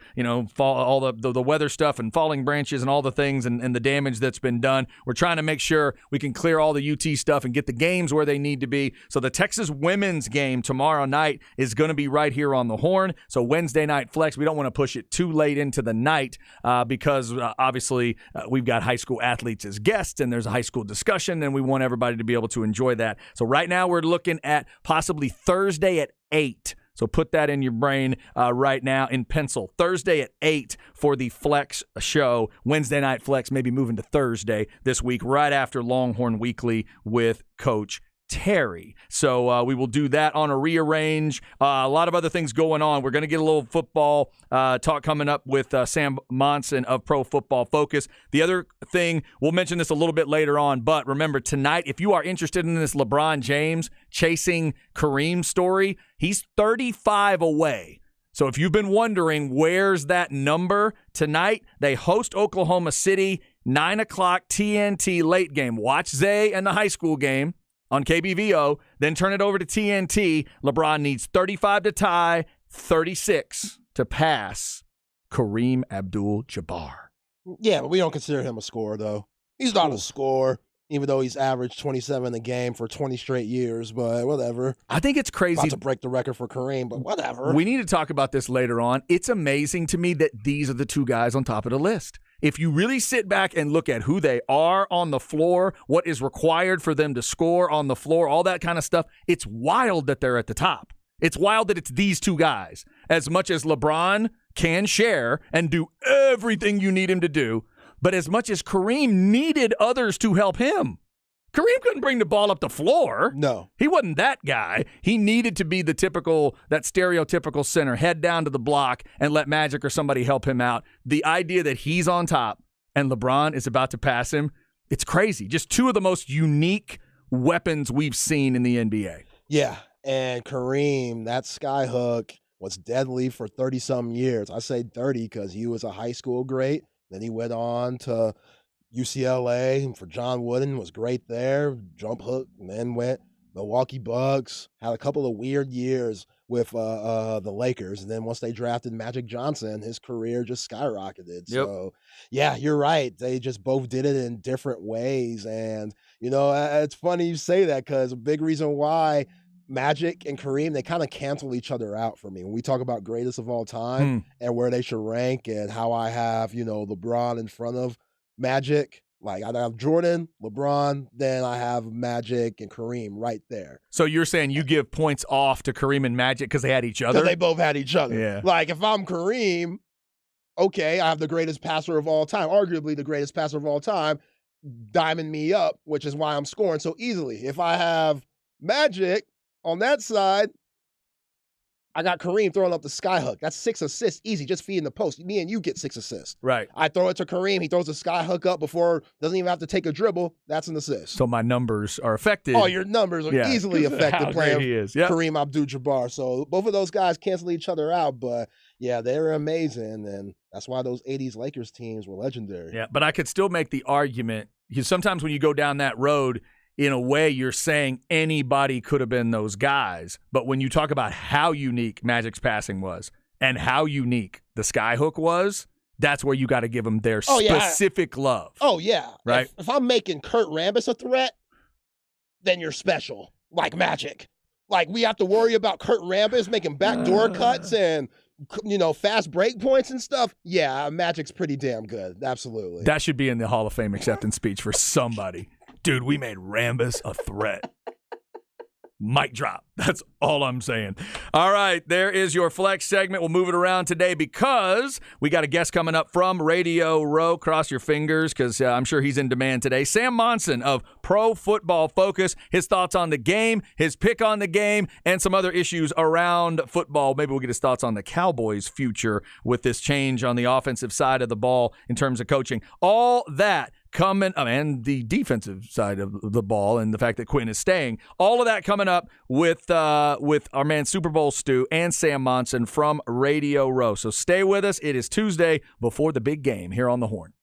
Speaker 4: all the weather stuff and falling branches and all the things and the damage that's been done. We're trying to make sure we can clear all the UT stuff and get the games where they need to be. So the Texas women's game tomorrow night is going to be right here on the Horn. So Wednesday night Flex, we don't want to push it too late into the night because obviously we've got high school athletes as guests and there's a high school discussion and we want everybody to be able to enjoy that. So right now we're looking at possibly Thursday at 8. So put that in your brain right now in pencil. Thursday at 8 for the Flex show. Wednesday night Flex maybe moving to Thursday this week right after Longhorn Weekly with Coach Terry. So we will do that on a rearrange. A lot of other things going on. We're going to get a little football talk coming up with Sam Monson of Pro Football Focus. The other thing, we'll mention this a little bit later on, but remember tonight, if you are interested in this LeBron James chasing Kareem story, he's 35 away. So if you've been wondering where's that number, tonight they host Oklahoma City, 9 o'clock TNT late game. Watch Zay and the high school game on KBVO, then turn it over to TNT. LeBron needs 35 to tie, 36 to pass Kareem Abdul-Jabbar.
Speaker 1: Yeah, but we don't consider him a scorer, though. He's not a scorer, even though he's averaged 27 a game for 20 straight years, but whatever.
Speaker 4: I think it's crazy.
Speaker 1: About to break the record for Kareem, but whatever.
Speaker 4: We need to talk about this later on. It's amazing to me that these are the two guys on top of the list. If you really sit back and look at who they are on the floor, what is required for them to score on the floor, all that kind of stuff, it's wild that they're at the top. It's wild that it's these two guys. As much as LeBron can share and do everything you need him to do, but as much as Kareem needed others to help him. Kareem couldn't bring the ball up the floor.
Speaker 1: No.
Speaker 4: He wasn't that guy. He needed to be that stereotypical center, head down to the block and let Magic or somebody help him out. The idea that he's on top and LeBron is about to pass him, it's crazy. Just two of the most unique weapons we've seen in the NBA.
Speaker 1: Yeah, and Kareem, that skyhook was deadly for 30-some years. I say 30 because he was a high school great. Then he went on to UCLA and for John Wooden, was great there, jump hook, and then went Milwaukee Bucks, had a couple of weird years with the Lakers, and then once they drafted Magic Johnson, his career just skyrocketed.
Speaker 4: Yep.
Speaker 1: So, yeah, you're right. They just both did it in different ways, and, it's funny you say that because a big reason why Magic and Kareem, they kind of cancel each other out for me. When we talk about greatest of all time and where they should rank and how I have, LeBron in front of Magic, like I have Jordan, LeBron, then I have Magic and Kareem right there.
Speaker 4: So you're saying you give points off to Kareem and Magic because they had each other?
Speaker 1: Because they both had each other.
Speaker 4: Yeah.
Speaker 1: Like if I'm Kareem, okay, I have the greatest passer of all time, arguably the greatest passer of all time, diming me up, which is why I'm scoring so easily. If I have Magic on that side, I got Kareem throwing up the skyhook. That's 6 assists, easy, just feeding the post. Me and you get 6 assists.
Speaker 4: Right.
Speaker 1: I throw it to Kareem. He throws the skyhook up before, doesn't even have to take a dribble. That's an assist.
Speaker 4: So my numbers are affected.
Speaker 1: Oh, your numbers are easily affected
Speaker 4: How
Speaker 1: playing
Speaker 4: great he is. Yep.
Speaker 1: Kareem Abdul-Jabbar. So both of those guys cancel each other out, but yeah, they're amazing, and that's why those 80s Lakers teams were legendary.
Speaker 4: Yeah, but I could still make the argument, because sometimes when you go down that road, in a way, you're saying anybody could have been those guys. But when you talk about how unique Magic's passing was and how unique the skyhook was, that's where you got to give them their specific love.
Speaker 1: Oh, yeah.
Speaker 4: Right?
Speaker 1: If I'm making Kurt Rambis a threat, then you're special, like Magic. Like, we have to worry about Kurt Rambis making backdoor cuts and, fast break points and stuff. Yeah, Magic's pretty damn good. Absolutely.
Speaker 4: That should be in the Hall of Fame acceptance speech for somebody. Dude, we made Rambis a threat. Mic drop. That's all I'm saying. All right, there is your flex segment. We'll move it around today because we got a guest coming up from Radio Row. Cross your fingers because I'm sure he's in demand today. Sam Monson of Pro Football Focus. His thoughts on the game, his pick on the game, and some other issues around football. Maybe we'll get his thoughts on the Cowboys' future with this change on the offensive side of the ball in terms of coaching. All that coming up, and the defensive side of the ball and the fact that Quinn is staying. All of that coming up with our man Super Bowl Stu and Sam Monson from Radio Row. So stay with us. It is Tuesday before the big game here on The Horn.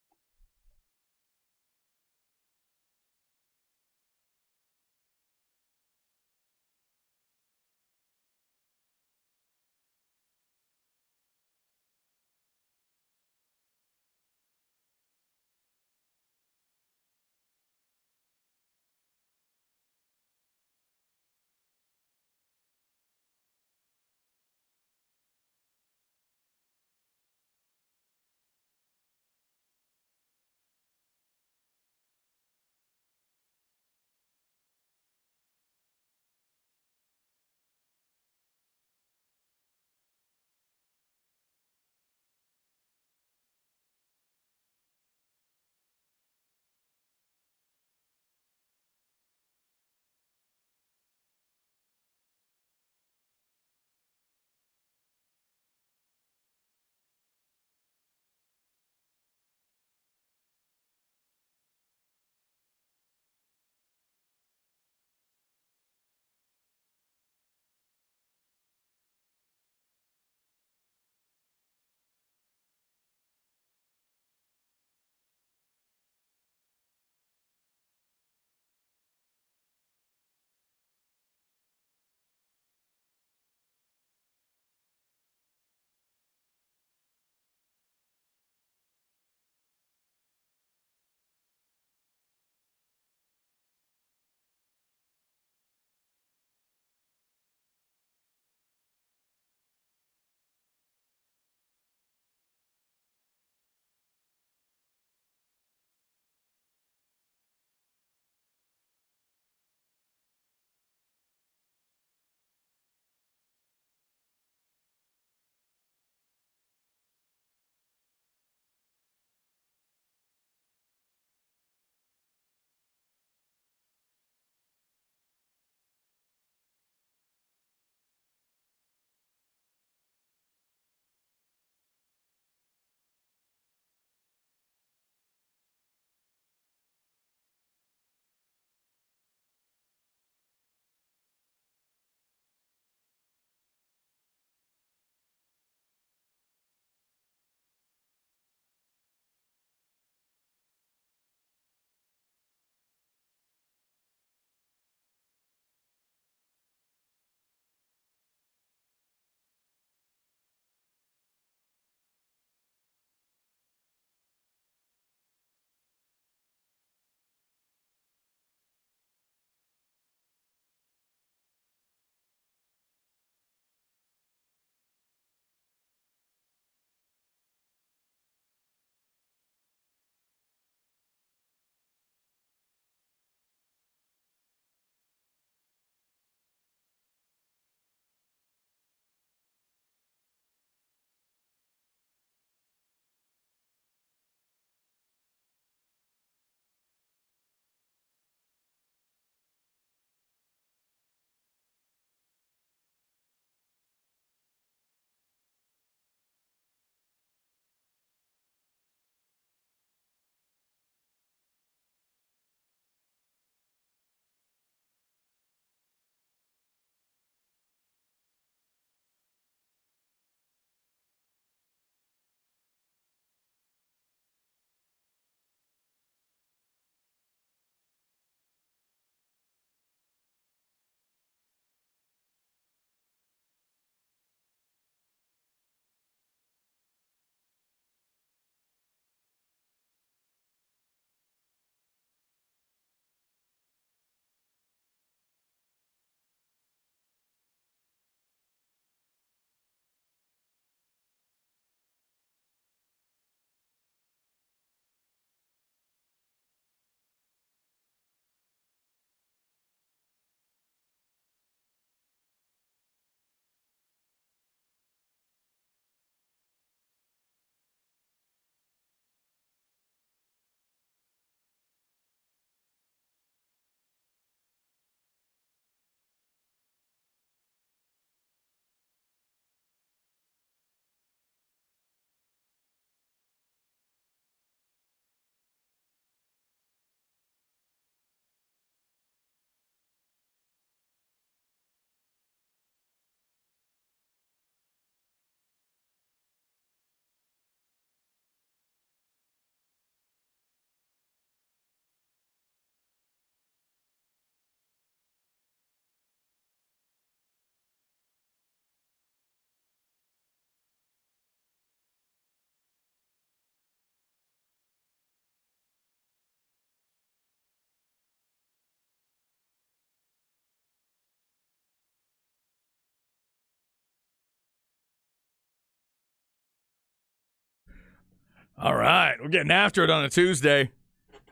Speaker 4: All right. We're getting after it on a Tuesday.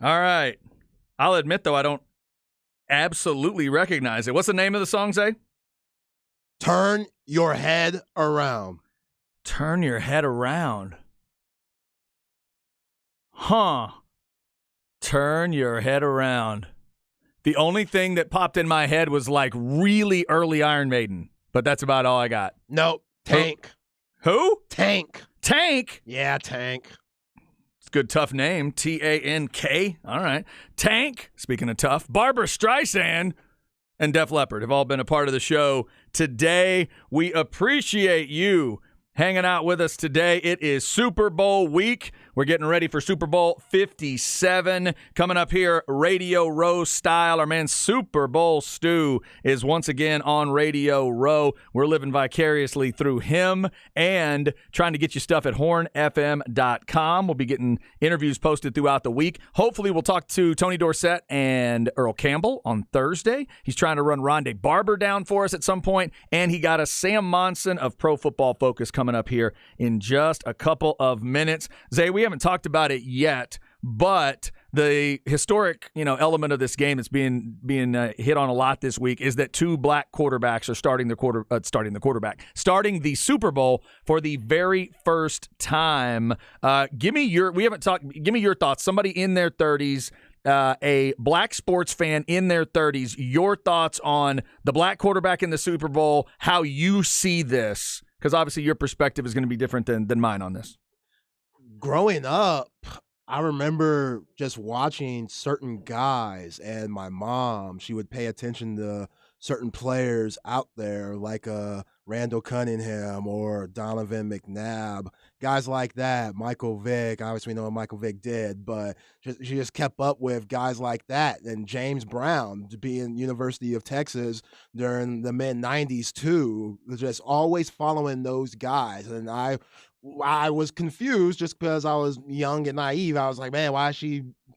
Speaker 4: All right. I'll admit, though, I don't absolutely recognize it. What's the name of the song, Zay?
Speaker 1: Turn your head around.
Speaker 4: Turn your head around. Huh. Turn your head around. The only thing that popped in my head was like really early Iron Maiden, but that's about all I got.
Speaker 1: Nope. Tank.
Speaker 4: Who?
Speaker 1: Tank.
Speaker 4: Tank.
Speaker 1: Yeah, Tank.
Speaker 4: It's a good tough name. Tank. All right. Tank. Speaking of tough, Barbara Streisand and Def Leppard have all been a part of the show today. We appreciate you hanging out with us today. It is Super Bowl week. We're getting ready for Super Bowl 57. Coming up here, Radio Row style. Our man Super Bowl Stu is once again on Radio Row. We're living vicariously through him and trying to get you stuff at hornfm.com. We'll be getting interviews posted throughout the week. Hopefully we'll talk to Tony Dorsett and Earl Campbell on Thursday. He's trying to run Rondé Barber down for us at some point, and he got a Sam Monson of Pro Football Focus coming up here in just a couple of minutes. Zay, we haven't talked about it yet, but the historic, element of this game that's being hit on a lot this week is that two black quarterbacks are starting the Super Bowl for the very first time. Give me your thoughts. Somebody in their 30s, a black sports fan in their 30s, your thoughts on the black quarterback in the Super Bowl, how you see this, because obviously your perspective is going to be different than mine on this.
Speaker 1: Growing up, I remember just watching certain guys, and my mom, she would pay attention to certain players out there like Randall Cunningham or Donovan McNabb, guys like that. Michael Vick, obviously we know what Michael Vick did, but she just kept up with guys like that. And James Brown, being University of Texas during the mid-90s too, just always following those guys. And I was confused just because I was young and naive. I was like, man, why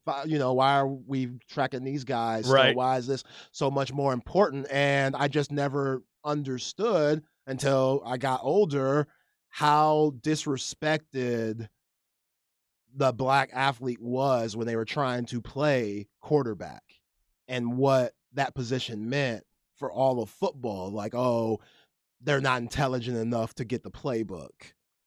Speaker 1: are we tracking these guys?
Speaker 4: Right.
Speaker 1: So why is this so much more important? And I just never understood until I got older how disrespected the black athlete was when they were trying to play quarterback and what that position meant for all of football. Like, oh, they're not intelligent enough to get the playbook.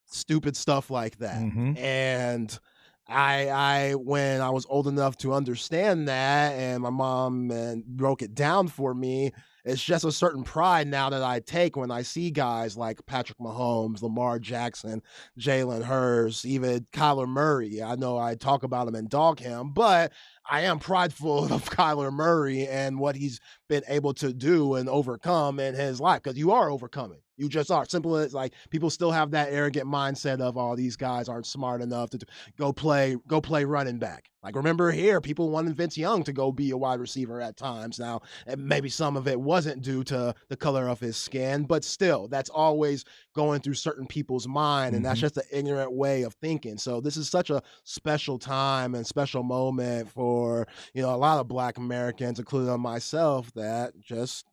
Speaker 1: Stupid stuff like that.
Speaker 4: Mm-hmm.
Speaker 1: And I when I was old enough to understand that, and my mom broke it down for me, it's just a certain pride now that I take when I see guys like Patrick Mahomes, Lamar Jackson, Jalen Hurts, even Kyler Murray. I know I talk about him and dog him, but I am prideful of Kyler Murray and what he's been able to do and overcome in his life, because you are overcoming. You just are. Simple as, like, people still have that arrogant mindset of, oh, these guys aren't smart enough to go play running back. Like, remember here, people wanted Vince Young to go be a wide receiver at times. Now, and maybe some of it wasn't due to the color of his skin, but still, that's always going through certain people's mind, and that's just an ignorant way of thinking. So this is such a special time and special moment for, a lot of black Americans, including myself, that just,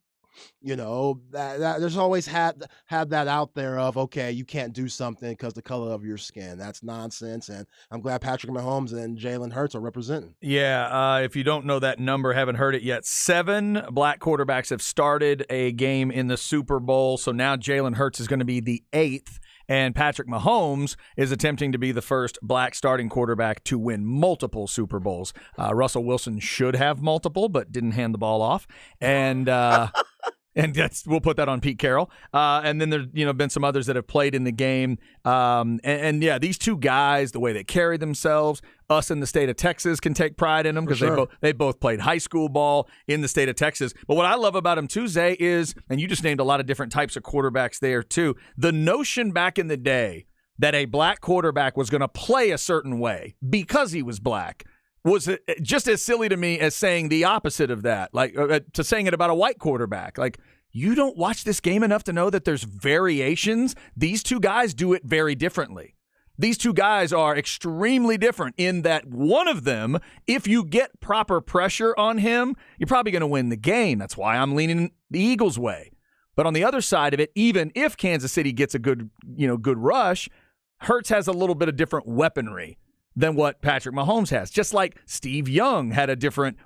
Speaker 1: that there's always had that out there of, okay, you can't do something because the color of your skin. That's nonsense. And I'm glad Patrick Mahomes and Jalen Hurts are representing.
Speaker 4: Yeah, if you don't know that number, haven't heard it yet, 7 black quarterbacks have started a game in the Super Bowl. So now Jalen Hurts is going to be the 8th. And Patrick Mahomes is attempting to be the first black starting quarterback to win multiple Super Bowls. Russell Wilson should have multiple, but didn't hand the ball off. And we'll put that on Pete Carroll. And then there's been some others that have played in the game. And these two guys, the way they carry themselves, us in the state of Texas can take pride in them because they both played high school ball in the state of Texas. But what I love about them too, Zay, is, and you just named a lot of different types of quarterbacks there too, the notion back in the day that a black quarterback was going to play a certain way because he was black was just as silly to me as saying the opposite of that, like to saying it about a white quarterback. Like, you don't watch this game enough to know that there's variations. These two guys do it very differently. These two guys are extremely different in that one of them, if you get proper pressure on him, you're probably going to win the game. That's why I'm leaning the Eagles' way. But on the other side of it, even if Kansas City gets a good rush, Hurts has a little bit of different weaponry. than what Patrick Mahomes has. Just like Steve Young had a different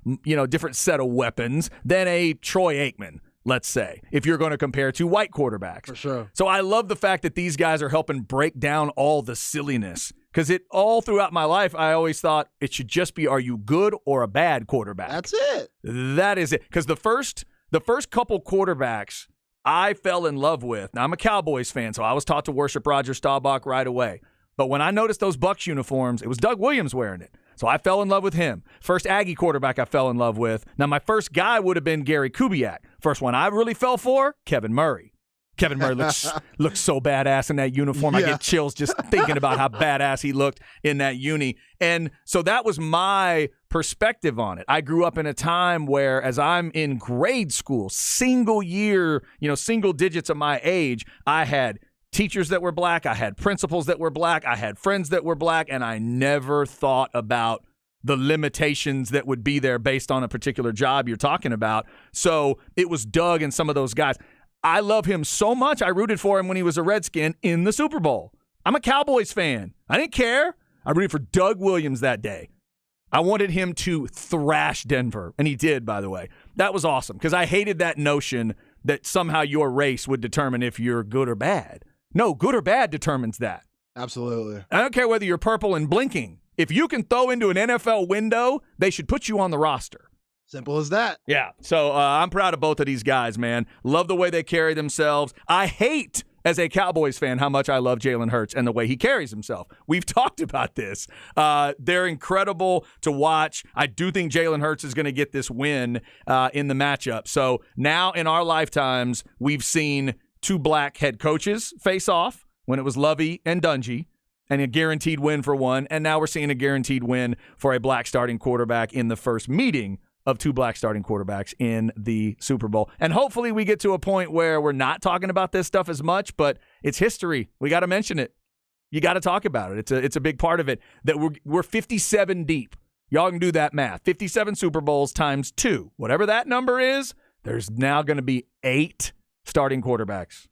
Speaker 4: set of weapons than a Troy Aikman, let's say, if you're going to compare two white quarterbacks.
Speaker 1: For sure.
Speaker 4: So I love the fact that these guys are helping break down all the silliness, because it all throughout my life, I always thought it should just be, are you good or a bad quarterback?
Speaker 1: That's it.
Speaker 4: That is it. Because the first couple quarterbacks I fell in love with. Now, I'm a Cowboys fan, so I was taught to worship Roger Staubach right away. But when I noticed those Bucs uniforms, it was Doug Williams wearing it. So I fell in love with him. First Aggie quarterback I fell in love with. Now, my first guy would have been Gary Kubiak. First one I really fell for, Kevin Murray. Kevin Murray looks so badass in that uniform.
Speaker 1: Yeah.
Speaker 4: I get chills just thinking about how badass he looked in that uni. And so that was my perspective on it. I grew up in a time where, as I'm in grade school, single year, single digits of my age, I had teachers that were black, I had principals that were black, I had friends that were black, and I never thought about the limitations that would be there based on a particular job you're talking about. So it was Doug and some of those guys. I love him so much, I rooted for him when he was a Redskin in the Super Bowl. I'm a Cowboys fan. I didn't care. I rooted for Doug Williams that day. I wanted him to thrash Denver, and he did, by the way. That was awesome, because I hated that notion that somehow your race would determine if you're good or bad. No, good or bad determines that.
Speaker 1: Absolutely.
Speaker 4: I don't care whether you're purple and blinking. If you can throw into an NFL window, they should put you on the roster.
Speaker 1: Simple as that.
Speaker 4: Yeah, so I'm proud of both of these guys, man. Love the way they carry themselves. I hate, as a Cowboys fan, how much I love Jalen Hurts and the way he carries himself. We've talked about this. They're incredible to watch. I do think Jalen Hurts is going to get this win in the matchup. So now in our lifetimes, we've seen two black head coaches face off when it was Lovey and Dungy, and a guaranteed win for one. And now we're seeing a guaranteed win for a black starting quarterback in the first meeting of two black starting quarterbacks in the Super Bowl. And hopefully we get to a point where we're not talking about this stuff as much, but it's history. We got to mention it. You got to talk about it. It's a big part of it that we're 57 deep. Y'all can do that math. 57 Super Bowls times 2. Whatever that number is, there's now going to be 8 starting quarterbacks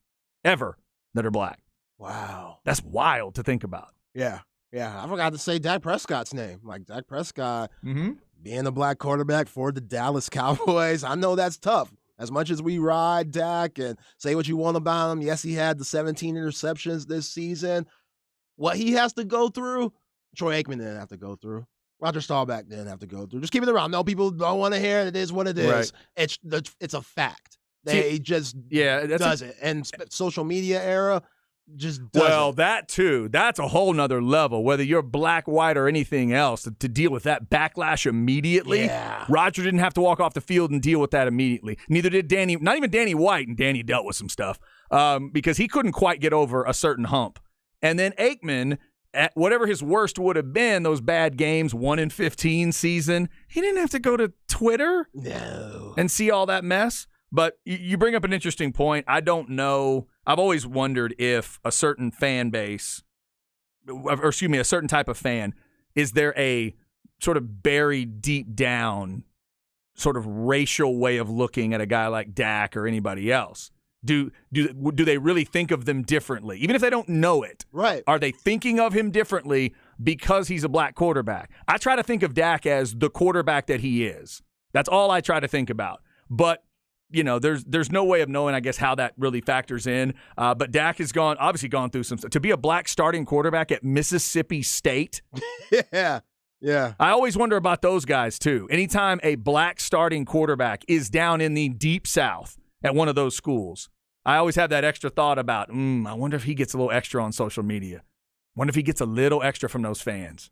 Speaker 4: ever that are black.
Speaker 1: Wow.
Speaker 4: That's wild to think about.
Speaker 1: Yeah. I forgot to say Dak Prescott's name. Like, Dak Prescott being a black quarterback for the Dallas Cowboys. I know that's tough. As much as we ride Dak and say what you want about him, yes, he had the 17 interceptions this season. What he has to go through, Troy Aikman didn't have to go through. Roger Staubach didn't have to go through. Just keep it around. No, people don't want to hear it. It is what it is.
Speaker 4: Right.
Speaker 1: It's a fact. They just does it. And social media era just does
Speaker 4: Well,
Speaker 1: it.
Speaker 4: that too. That's a whole nother level. Whether you're black, white, or anything else, to deal with that backlash immediately.
Speaker 1: Yeah.
Speaker 4: Roger didn't have to walk off the field and deal with that immediately. Neither did Danny. Not even Danny White, and Danny dealt with some stuff because he couldn't quite get over a certain hump. And then Aikman, at whatever his worst would have been, those bad games, 1-15 season, he didn't have to go to Twitter and see all that mess. But you bring up an interesting point. I don't know. I've always wondered if a certain fan base, or excuse me, a certain type of fan, is there a sort of buried deep down sort of racial way of looking at a guy like Dak or anybody else? Do they really think of them differently? Even if they don't know it.
Speaker 1: Right.
Speaker 4: Are they thinking of him differently because he's a black quarterback? I try to think of Dak as the quarterback that he is. That's all I try to think about. But there's no way of knowing, I guess, how that really factors in. But Dak has obviously gone through some stuff. To be a black starting quarterback at Mississippi State.
Speaker 1: Yeah.
Speaker 4: I always wonder about those guys, too. Anytime a black starting quarterback is down in the deep South at one of those schools, I always have that extra thought about, I wonder if he gets a little extra on social media. Wonder if he gets a little extra from those fans.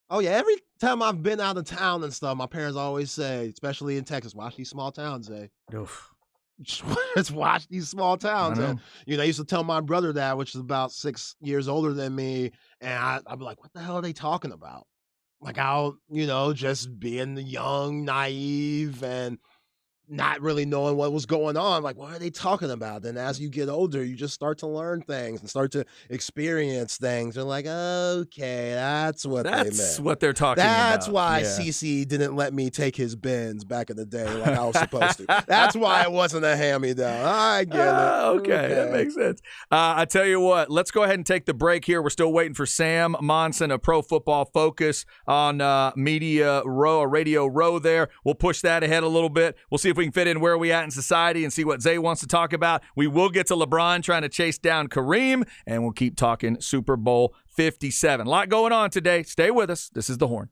Speaker 1: Oh, yeah. Every time I've been out of town and stuff, my parents always say, especially in Texas, watch these small towns, Just watch these small towns. And, I used to tell my brother that, which is about 6 years older than me. And I'd be like, what the hell are they talking about? Like how, just being young, naive, and not really knowing what was going on. Like, what are they talking about? Then as you get older, you just start to learn things and start to experience things. And like, okay, that's what they
Speaker 4: That's
Speaker 1: meant.
Speaker 4: what they're talking about.
Speaker 1: That's why
Speaker 4: Yeah.
Speaker 1: CC didn't let me take his bins back in the day like I was supposed to. That's why it wasn't a hand-me-down. I get it.
Speaker 4: Okay, that makes sense. I tell you what, let's go ahead and take the break here. We're still waiting for Sam Monson of Pro Football Focus on Media Row, Radio Row there. We'll push that ahead a little bit. We'll see if we can fit in where we at in society and see what Zay wants to talk about. We will get to LeBron trying to chase down Kareem, and we'll keep talking Super Bowl 57. A lot going on today. Stay with us. This is The Horn.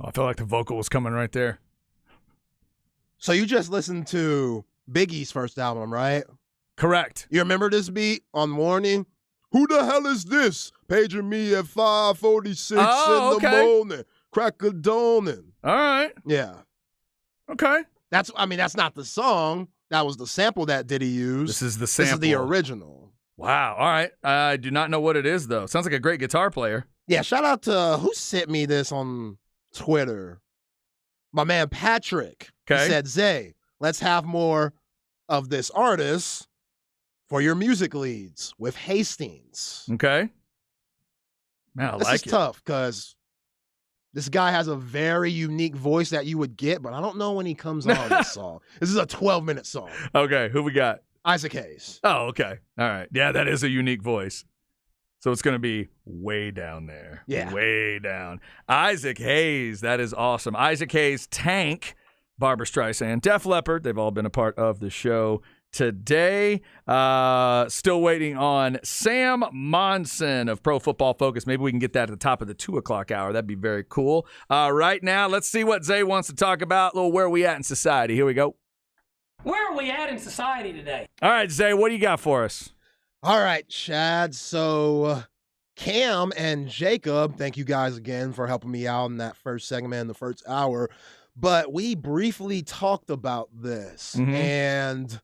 Speaker 4: Oh, I felt like the vocal was coming right there.
Speaker 1: So you just listened to Biggie's first album, right?
Speaker 4: Correct.
Speaker 1: You remember this beat on Warning? Who the hell is this? Paging me at 5:46 in the morning. Crack a dawning.
Speaker 4: All right.
Speaker 1: Yeah.
Speaker 4: Okay.
Speaker 1: That's not the song. That was the sample that Diddy used.
Speaker 4: This is the sample.
Speaker 1: This is the original.
Speaker 4: Wow. All right. I do not know what it is, though. Sounds like a great guitar player.
Speaker 1: Yeah, shout out to who sent me this on Twitter. My man Patrick.
Speaker 4: Okay.
Speaker 1: He said, Zay, let's have more of this artist for your music leads with Hastings.
Speaker 4: Okay. Man, I
Speaker 1: This
Speaker 4: like
Speaker 1: is
Speaker 4: it.
Speaker 1: tough because this guy has a very unique voice that you would get, but I don't know when he comes on this song. This is a 12-minute song.
Speaker 4: Okay. Who we got?
Speaker 1: Isaac Hayes.
Speaker 4: Oh, okay. All right. Yeah, that is a unique voice. So it's going to be way down there.
Speaker 1: Yeah.
Speaker 4: Way down. Isaac Hayes. That is awesome. Isaac Hayes, Tank, Barbra Streisand, Def Leppard. They've all been a part of the show today. Still waiting on Sam Monson of Pro Football Focus. Maybe we can get that at the top of the 2 o'clock hour. That'd be very cool. Right now, let's see what Zay wants to talk about. A little where are we at in society. Here we go.
Speaker 7: Where are we at in society today?
Speaker 4: All right, Zay, what do you got for us?
Speaker 1: All right, Chad. So Cam and Jacob, thank you guys again for helping me out in that first segment in the first hour. But we briefly talked about this, and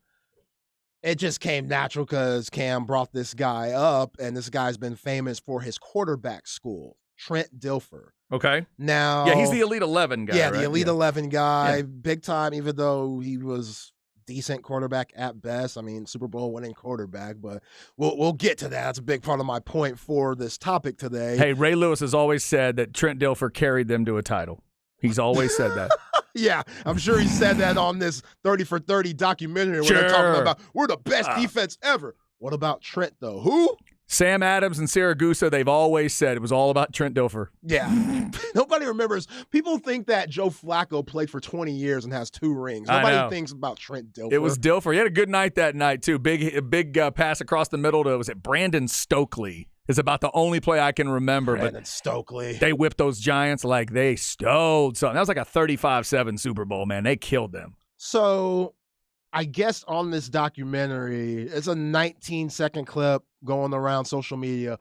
Speaker 1: it just came natural because Cam brought this guy up, and this guy's been famous for his quarterback school, Trent Dilfer.
Speaker 4: Okay.
Speaker 1: Now,
Speaker 4: Yeah, he's the Elite 11 guy,
Speaker 1: Yeah,
Speaker 4: right?
Speaker 1: the Elite 11 guy,
Speaker 4: Yeah.
Speaker 1: big time, even though he was decent quarterback at best. I mean, Super Bowl winning quarterback, but we'll get to that. That's a big part of my point for this topic today.
Speaker 4: Hey, Ray Lewis has always said that Trent Dilfer carried them to a title. He's always said that.
Speaker 1: Yeah, I'm sure he said that on this 30 for 30 documentary where they're
Speaker 4: Sure.
Speaker 1: talking about we're the best defense ever. What about Trent, though? Who?
Speaker 4: Sam Adams and Siragusa, they've always said it was all about Trent Dilfer.
Speaker 1: Yeah. Nobody remembers. People think that Joe Flacco played for 20 years and has 2 rings.
Speaker 4: I know.
Speaker 1: Nobody thinks about Trent Dilfer.
Speaker 4: It was Dilfer. He had a good night that night, too. Big pass across the middle to, was it Brandon Stokely? Is about the only play I can remember.
Speaker 1: Brandon
Speaker 4: but
Speaker 1: Stokely.
Speaker 4: They whipped those Giants like they stole something. That was like a 35-7 Super Bowl, man. They killed them.
Speaker 1: So I guess on this documentary, it's a 19-second clip going around social media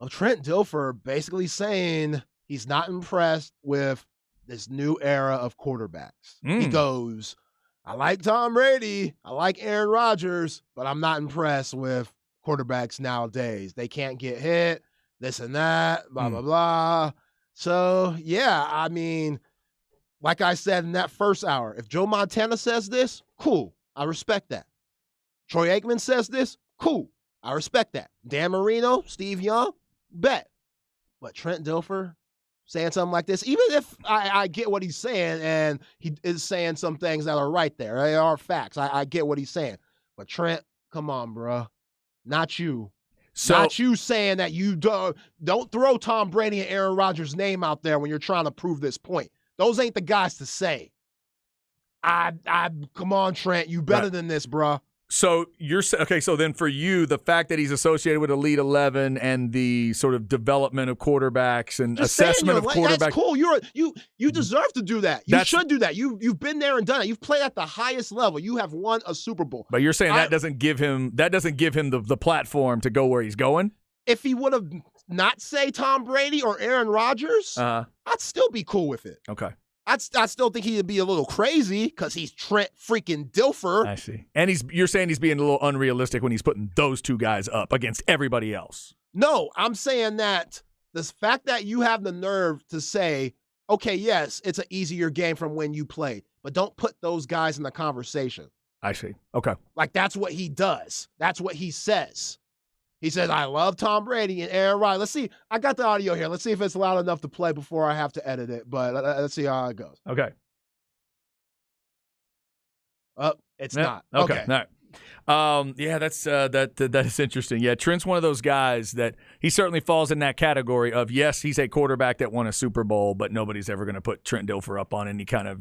Speaker 1: of Trent Dilfer basically saying he's not impressed with this new era of quarterbacks. He goes, I like Tom Brady, I like Aaron Rodgers, but I'm not impressed with quarterbacks nowadays. They can't get hit, this and that, blah, blah, blah. So, yeah, I mean, like I said in that first hour, if Joe Montana says this, cool. I respect that. Troy Aikman says this, cool. I respect that. Dan Marino, Steve Young, bet. But Trent Dilfer saying something like this, even if I get what he's saying and he is saying some things that are right there, they are facts. I get what he's saying. But Trent, come on, bro. Not you. Not you saying that you don't throw Tom Brady and Aaron Rodgers' name out there when you're trying to prove this point. Those ain't the guys to say. Come on, Trent. You better than this, bro.
Speaker 4: So you're okay. So then, for you, the fact that he's associated with Elite 11 and the sort of development of quarterbacks and
Speaker 1: Just
Speaker 4: assessment of
Speaker 1: saying,
Speaker 4: quarterbacks,
Speaker 1: that's cool. You deserve to do that. You should do that. You've been there and done it. You've played at the highest level. You have won a Super Bowl.
Speaker 4: but you're saying that doesn't give him the platform to go where he's going.
Speaker 1: If he would have not say Tom Brady or Aaron Rodgers, I'd still be cool with it.
Speaker 4: Okay.
Speaker 1: I still think he'd be a little crazy because he's Trent freaking Dilfer.
Speaker 4: I see. And you're saying he's being a little unrealistic when he's putting those two guys up against everybody else.
Speaker 1: No, I'm saying that the fact that you have the nerve to say, okay, yes, it's an easier game from when you played, but don't put those guys in the conversation.
Speaker 4: I see. Okay.
Speaker 1: Like, that's what he does. That's what he says. He says, I love Tom Brady and Aaron Rodgers. Let's see. I got the audio here. Let's see if it's loud enough to play before I have to edit it, but let's see how it goes.
Speaker 4: Okay.
Speaker 1: It's not.
Speaker 4: Okay. All right. Yeah, that's that is interesting. Yeah, Trent's one of those guys that he certainly falls in that category of, yes, he's a quarterback that won a Super Bowl, but nobody's ever going to put Trent Dilfer up on any kind of,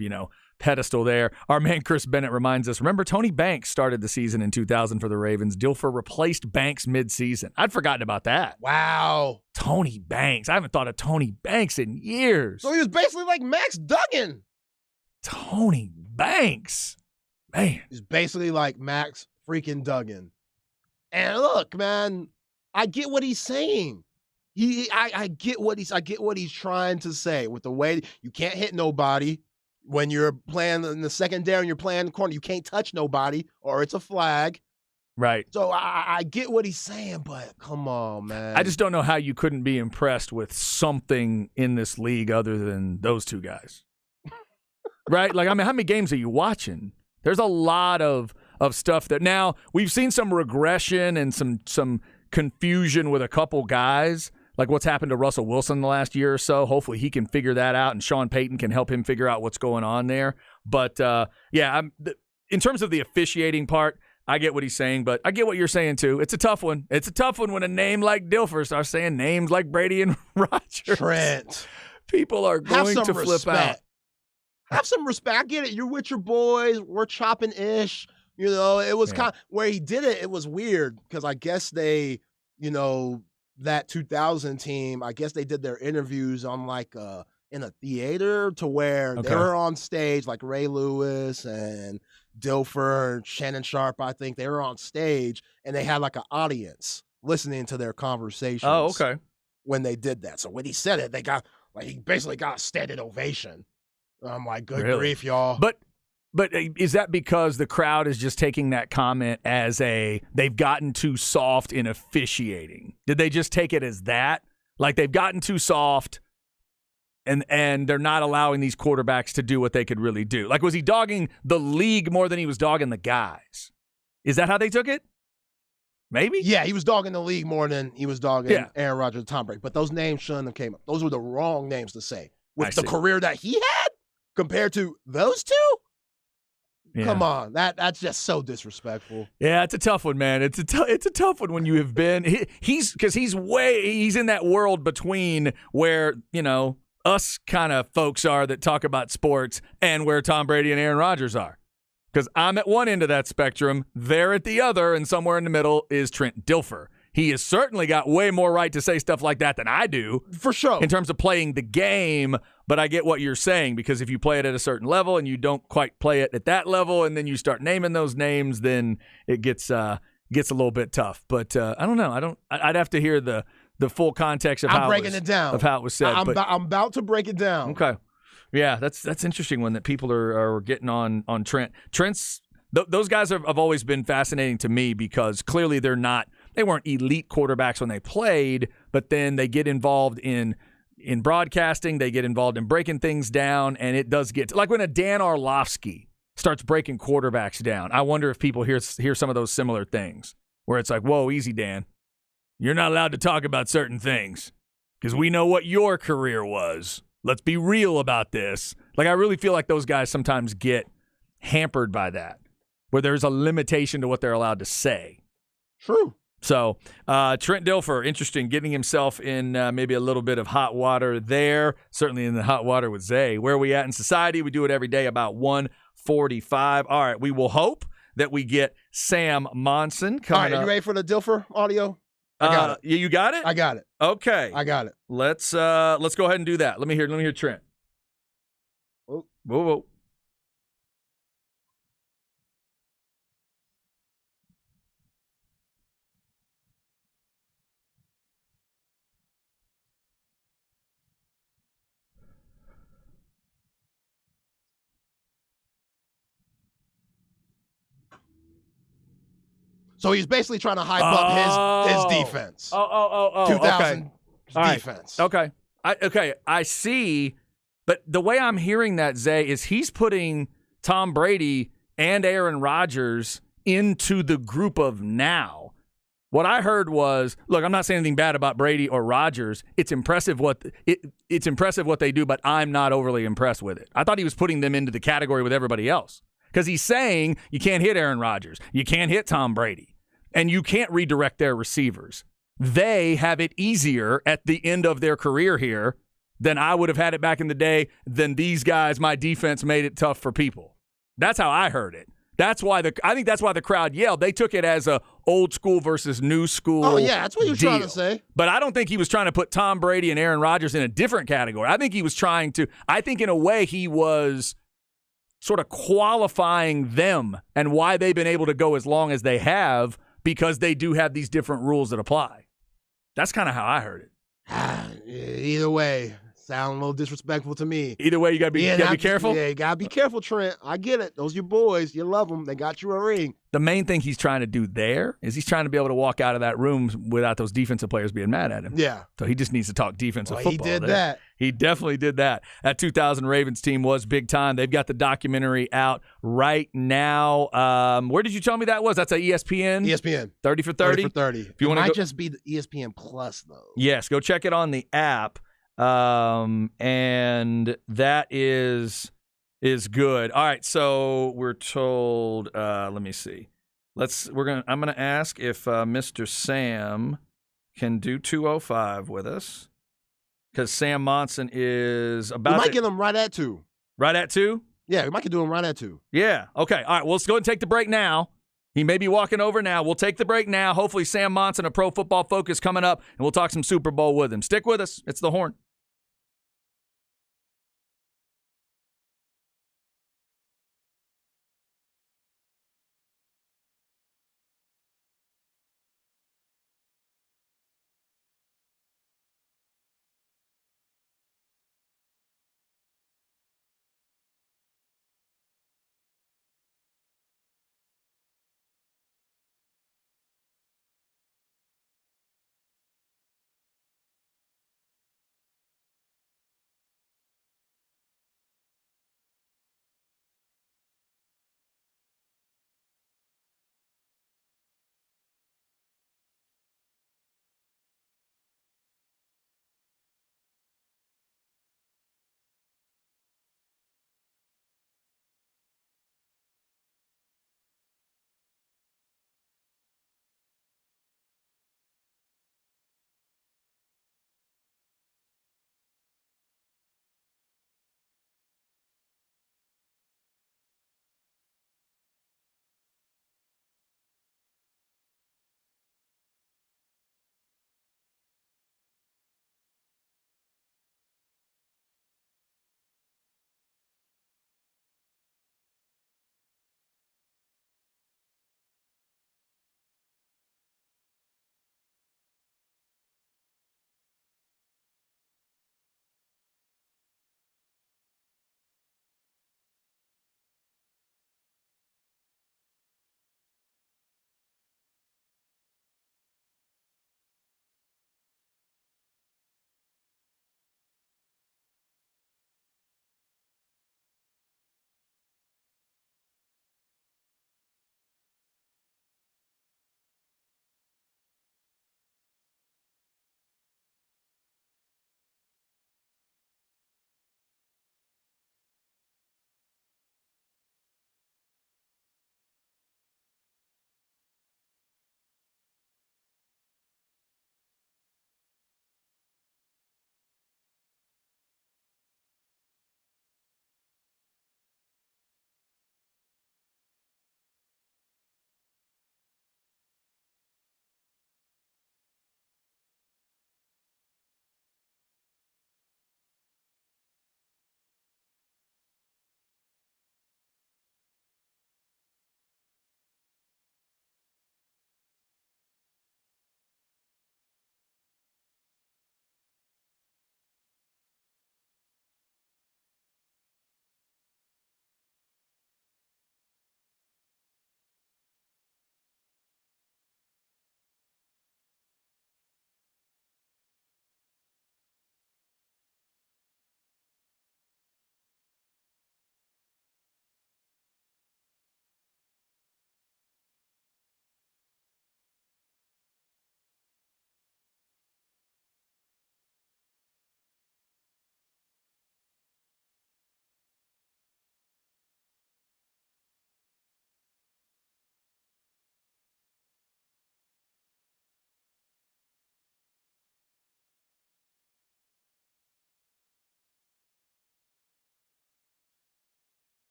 Speaker 4: pedestal there. Our man Chris Bennett reminds us, remember Tony Banks started the season in 2000 for the Ravens. Dilfer replaced Banks mid-season. I'd forgotten about that.
Speaker 1: Wow.
Speaker 4: Tony Banks. I haven't thought of Tony Banks in years.
Speaker 1: So he was basically like Max Duggan.
Speaker 4: Tony Banks. Man.
Speaker 1: He's basically like Max freaking Duggan. And look, man, I get what he's saying. I get what he's trying to say with the way you can't hit nobody when you're playing in the secondary and you're playing in the corner. You can't touch nobody or it's a flag.
Speaker 4: Right.
Speaker 1: So I get what he's saying, but come on, man.
Speaker 4: I just don't know how you couldn't be impressed with something in this league other than those two guys. Right? Like, I mean, how many games are you watching? There's a lot of stuff that now we've seen some regression and some confusion with a couple guys, like what's happened to Russell Wilson the last year or so. Hopefully he can figure that out, and Sean Payton can help him figure out what's going on there. But, in terms of the officiating part, I get what he's saying, but I get what you're saying too. It's a tough one. It's a tough one when a name like Dilfer starts saying names like Brady and Rodgers.
Speaker 1: Trent.
Speaker 4: People are going to flip out.
Speaker 1: Have some respect. I get it. You're with your boys. We're chopping ish. It was kind of where he did it. It was weird because I guess they, that 2000 team, I guess they did their interviews on like in a theater to where they were on stage, like Ray Lewis and Dilfer and Shannon Sharp. I think they were on stage and they had like an audience listening to their conversations.
Speaker 4: Oh, okay.
Speaker 1: When they did that. So when he said it, he basically got a standing ovation. I'm like, good grief, y'all.
Speaker 4: But is that because the crowd is just taking that comment as they've gotten too soft in officiating? Did they just take it as that? Like they've gotten too soft and they're not allowing these quarterbacks to do what they could really do? Like, was he dogging the league more than he was dogging the guys? Is that how they took it? Maybe?
Speaker 1: Yeah, he was dogging the league more than he was dogging Aaron Rodgers and Tom Brady. But those names shouldn't have came up. Those were the wrong names to say. With the career that he had compared to those two? Yeah. Come on, that's just so disrespectful.
Speaker 4: Yeah, it's a tough one, man. It's a tough one when you have been. He's in that world between where us kind of folks are that talk about sports and where Tom Brady and Aaron Rodgers are. Because I'm at one end of that spectrum, they're at the other, and somewhere in the middle is Trent Dilfer. He has certainly got way more right to say stuff like that than I do.
Speaker 1: For sure.
Speaker 4: In terms of playing the game, but I get what you're saying, because if you play it at a certain level and you don't quite play it at that level and then you start naming those names, then it gets a little bit tough. But I don't know. I'd have to hear the full context of how it was said.
Speaker 1: I'm about to break it down.
Speaker 4: Okay. Yeah, that's interesting one that people are getting on Trent. Those guys have always been fascinating to me because clearly they weren't elite quarterbacks when they played, but then they get involved in broadcasting, they get involved in breaking things down, and it does get like when a Dan Orlovsky starts breaking quarterbacks down. I wonder if people hear some of those similar things where it's like, whoa, easy, Dan. You're not allowed to talk about certain things because we know what your career was. Let's be real about this. Like, I really feel like those guys sometimes get hampered by that, where there's a limitation to what they're allowed to say.
Speaker 1: True.
Speaker 4: So, Trent Dilfer, interesting, getting himself in maybe a little bit of hot water there, certainly in the hot water with Zay. Where are we at in society? We do it every day about 1:45. All right, we will hope that we get Sam Monson coming up.
Speaker 1: All right, you ready for the Dilfer audio? I got it.
Speaker 4: You got it?
Speaker 1: I got it.
Speaker 4: Okay.
Speaker 1: I got it.
Speaker 4: Let's go ahead and do that. Let me hear Trent.
Speaker 1: Oh.
Speaker 4: Whoa.
Speaker 1: So he's basically trying to hype up his defense. 2000
Speaker 4: okay.
Speaker 1: defense.
Speaker 4: Okay. I see. But the way I'm hearing that, Zay, is he's putting Tom Brady and Aaron Rodgers into the group of now. What I heard was, look, I'm not saying anything bad about Brady or Rodgers. It's impressive what they do, but I'm not overly impressed with it. I thought he was putting them into the category with everybody else. Because he's saying you can't hit Aaron Rodgers. You can't hit Tom Brady. And you can't redirect their receivers. They have it easier at the end of their career here than I would have had it back in the day. Than these guys, my defense made it tough for people. That's how I heard it. I think that's why the crowd yelled. They took it as a old school versus new school.
Speaker 1: Oh, yeah, that's what you're trying to
Speaker 4: deal.
Speaker 1: say.
Speaker 4: But I don't think he was trying to put Tom Brady and Aaron Rodgers in a different category. I think he was trying to, in a way, he was sort of qualifying them and why they've been able to go as long as they have because they do have these different rules that apply. That's kind of how I heard it.
Speaker 1: Either way, sound a little disrespectful to me.
Speaker 4: Either way, you gotta be careful.
Speaker 1: Yeah, you gotta be careful, Trent. I get it. Those are your boys. You love them. They got you a ring.
Speaker 4: The main thing he's trying to do there is he's trying to be able to walk out of that room without those defensive players being mad at him.
Speaker 1: Yeah.
Speaker 4: So he just needs to talk defensive football.
Speaker 1: He did
Speaker 4: there.
Speaker 1: that.
Speaker 4: He definitely did that. That 2000 Ravens team was big time. They've got the documentary out right now. Where did you tell me that was? That's at ESPN?
Speaker 1: ESPN.
Speaker 4: 30 for 30?
Speaker 1: 30 for 30.
Speaker 4: If you
Speaker 1: it
Speaker 4: wanna
Speaker 1: might just be the ESPN Plus, though.
Speaker 4: Yes, go check it on the app. And that is good. All right, so we're told. Let me see. I'm gonna ask if Mr. Sam can do 205 with us because Sam Monson is about.
Speaker 1: We might get him right at 2.
Speaker 4: Right at 2.
Speaker 1: Yeah, we might do him right at 2.
Speaker 4: Yeah. Okay. All right. Well, let's go ahead and take the break now. He may be walking over now. We'll take the break now. Hopefully, Sam Monson of Pro Football Focus coming up, and we'll talk some Super Bowl with him. Stick with us. It's The Horn.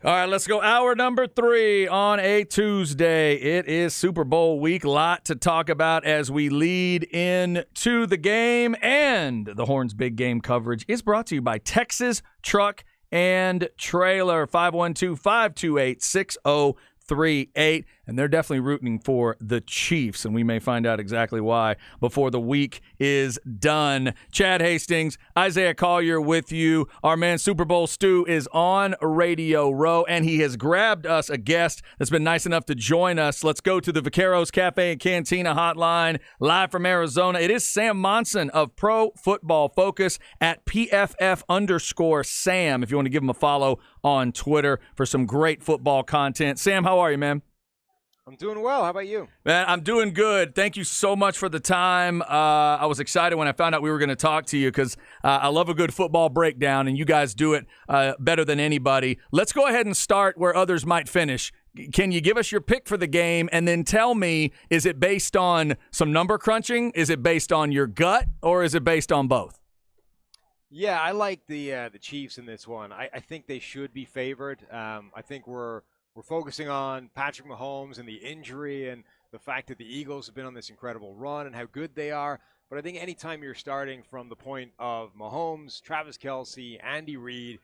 Speaker 4: All right, let's go. Hour number 3 on a Tuesday. It is Super Bowl week. Lot to talk about as we lead into the game. And the Horns' big game coverage is brought to you by Texas Truck and Trailer. 512-528-6038. And they're definitely rooting for the Chiefs, and we may find out exactly why before the week is done. Chad Hastings, Isaiah Collier with you. Our man Super Bowl Stu is on Radio Row, and he has grabbed us a guest that's been nice enough to join us. Let's go to the Vaqueros Cafe and Cantina hotline, live from Arizona. It is Sam Monson of Pro Football Focus at PFF_Sam, if you want to give him a follow on Twitter for some great football content. Sam, how are you, man?
Speaker 8: I'm doing well. How about you?
Speaker 4: Man, I'm doing good. Thank you so much for the time. I was excited when I found out we were going to talk to you because I love a good football breakdown, and you guys do it better than anybody. Let's go ahead and start where others might finish. Can you give us your pick for the game, and then tell me, is it based on some number crunching? Is it based on your gut, or is it based on both?
Speaker 8: Yeah, I like the Chiefs in this one. I think they should be favored. I think we're focusing on Patrick Mahomes and the injury and the fact that the Eagles have been on this incredible run and how good they are. But I think anytime you're starting from the point of Mahomes, Travis Kelce, Andy Reid,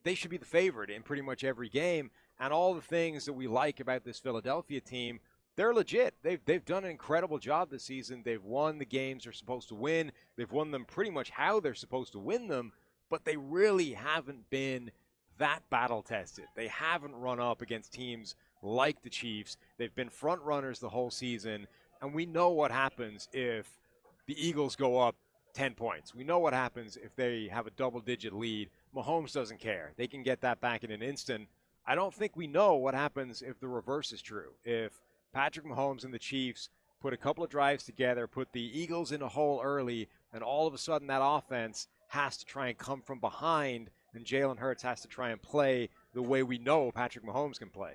Speaker 8: they should be the favorite in pretty much every game. And all the things that we like about this Philadelphia team, they're legit. They've done an incredible job this season. They've won the games they're supposed to win. They've won them pretty much how they're supposed to win them, but they really haven't been that battle tested. They haven't run up against teams like the Chiefs. They've been front runners the whole season, and we know what happens if the Eagles go up 10 points. We know what happens if they have a double-digit lead. Mahomes doesn't care. They can get that back in an instant. I don't think we know what happens if the reverse is true. If Patrick Mahomes and the Chiefs put a couple of drives together, put the Eagles in a hole early, and all of a sudden that offense has to try and come from behind, and Jalen Hurts has to try and play the way we know Patrick Mahomes can play.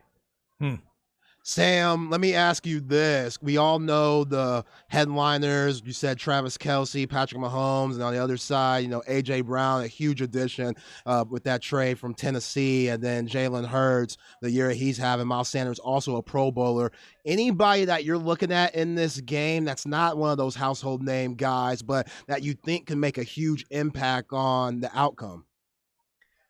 Speaker 1: Sam, let me ask you this. We all know the headliners. You said Travis Kelce, Patrick Mahomes, and on the other side, A.J. Brown, a huge addition with that trade from Tennessee, and then Jalen Hurts, the year he's having. Miles Sanders, also a Pro Bowler. Anybody that you're looking at in this game that's not one of those household name guys, but that you think can make a huge impact on the outcome?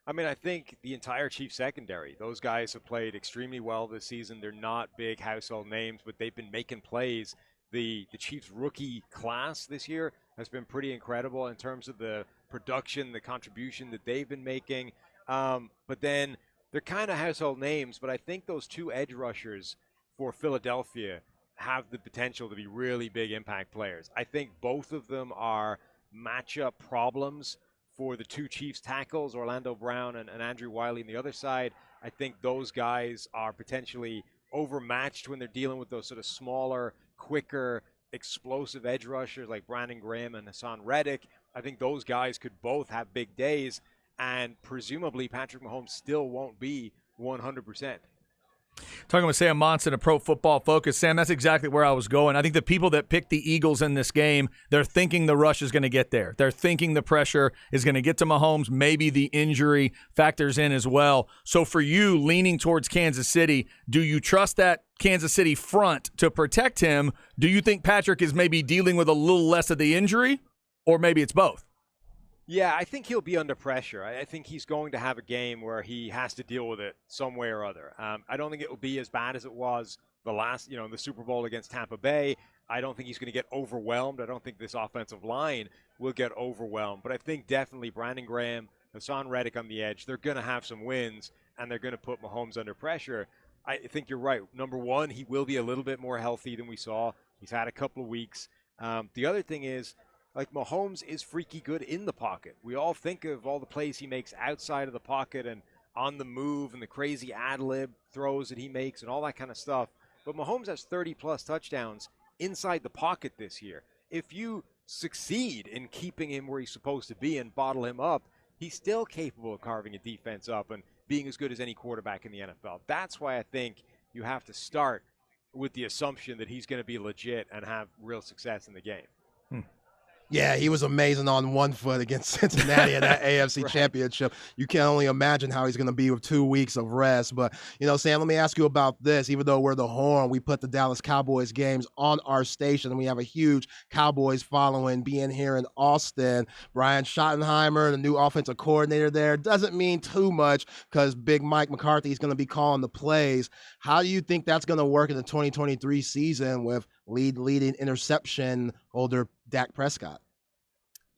Speaker 8: I mean, I think the entire Chiefs secondary, those guys have played extremely well this season. They're not big household names, but they've been making plays. The Chiefs rookie class this year has been pretty incredible in terms of the production, the contribution that they've been making. But then they're kind of household names, but I think those two edge rushers for Philadelphia have the potential to be really big impact players. I think both of them are matchup problems for the two Chiefs tackles, Orlando Brown and Andrew Wiley on the other side. I think those guys are potentially overmatched when they're dealing with those sort of smaller, quicker, explosive edge rushers like Brandon Graham and Hassan Reddick. I think those guys could both have big days, and presumably Patrick Mahomes still won't be 100%.
Speaker 4: Talking with Sam Monson of Pro Football Focus. Sam, that's exactly where I was going. I think the people that picked the Eagles in this game, they're thinking the rush is going to get there. They're thinking the pressure is going to get to Mahomes. Maybe the injury factors in as well. So for you, leaning towards Kansas City, do you trust that Kansas City front to protect him? Do you think Patrick is maybe dealing with a little less of the injury? Or maybe it's both?
Speaker 8: Yeah, I think he'll be under pressure. I think he's going to have a game where he has to deal with it some way or other. I don't think it will be as bad as it was the last, the Super Bowl against Tampa Bay. I don't think he's going to get overwhelmed. I don't think this offensive line will get overwhelmed. But I think definitely Brandon Graham, Hassan Reddick on the edge, they're going to have some wins, and they're going to put Mahomes under pressure. I think you're right. Number one, he will be a little bit more healthy than we saw. He's had a couple of weeks. The other thing is, Mahomes is freaky good in the pocket. We all think of all the plays he makes outside of the pocket and on the move and the crazy ad-lib throws that he makes and all that kind of stuff. But Mahomes has 30-plus touchdowns inside the pocket this year. If you succeed in keeping him where he's supposed to be and bottle him up, he's still capable of carving a defense up and being as good as any quarterback in the NFL. That's why I think you have to start with the assumption that he's going to be legit and have real success in the game.
Speaker 1: Yeah, he was amazing on one foot against Cincinnati in that AFC Championship. You can only imagine how he's going to be with 2 weeks of rest. But, Sam, let me ask you about this. Even though we're the Horn, we put the Dallas Cowboys games on our station, and we have a huge Cowboys following being here in Austin. Brian Schottenheimer, the new offensive coordinator there, doesn't mean too much because Big Mike McCarthy is going to be calling the plays. How do you think that's going to work in the 2023 season with leading interception holder Dak Prescott?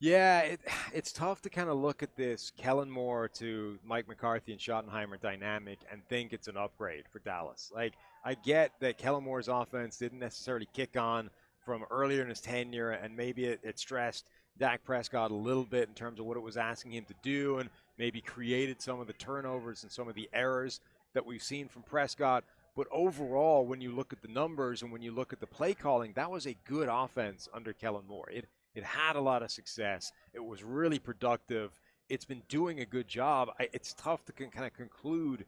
Speaker 8: Yeah, it's tough to kind of look at this Kellen Moore to Mike McCarthy and Schottenheimer dynamic and think it's an upgrade for Dallas. Like, I get that Kellen Moore's offense didn't necessarily kick on from earlier in his tenure, and maybe it stressed Dak Prescott a little bit in terms of what it was asking him to do, and maybe created some of the turnovers and some of the errors that we've seen from Prescott. But overall, when you look at the numbers and when you look at the play calling, that was a good offense under Kellen Moore. It had a lot of success. It was really productive. It's been doing a good job. It's tough to kind of conclude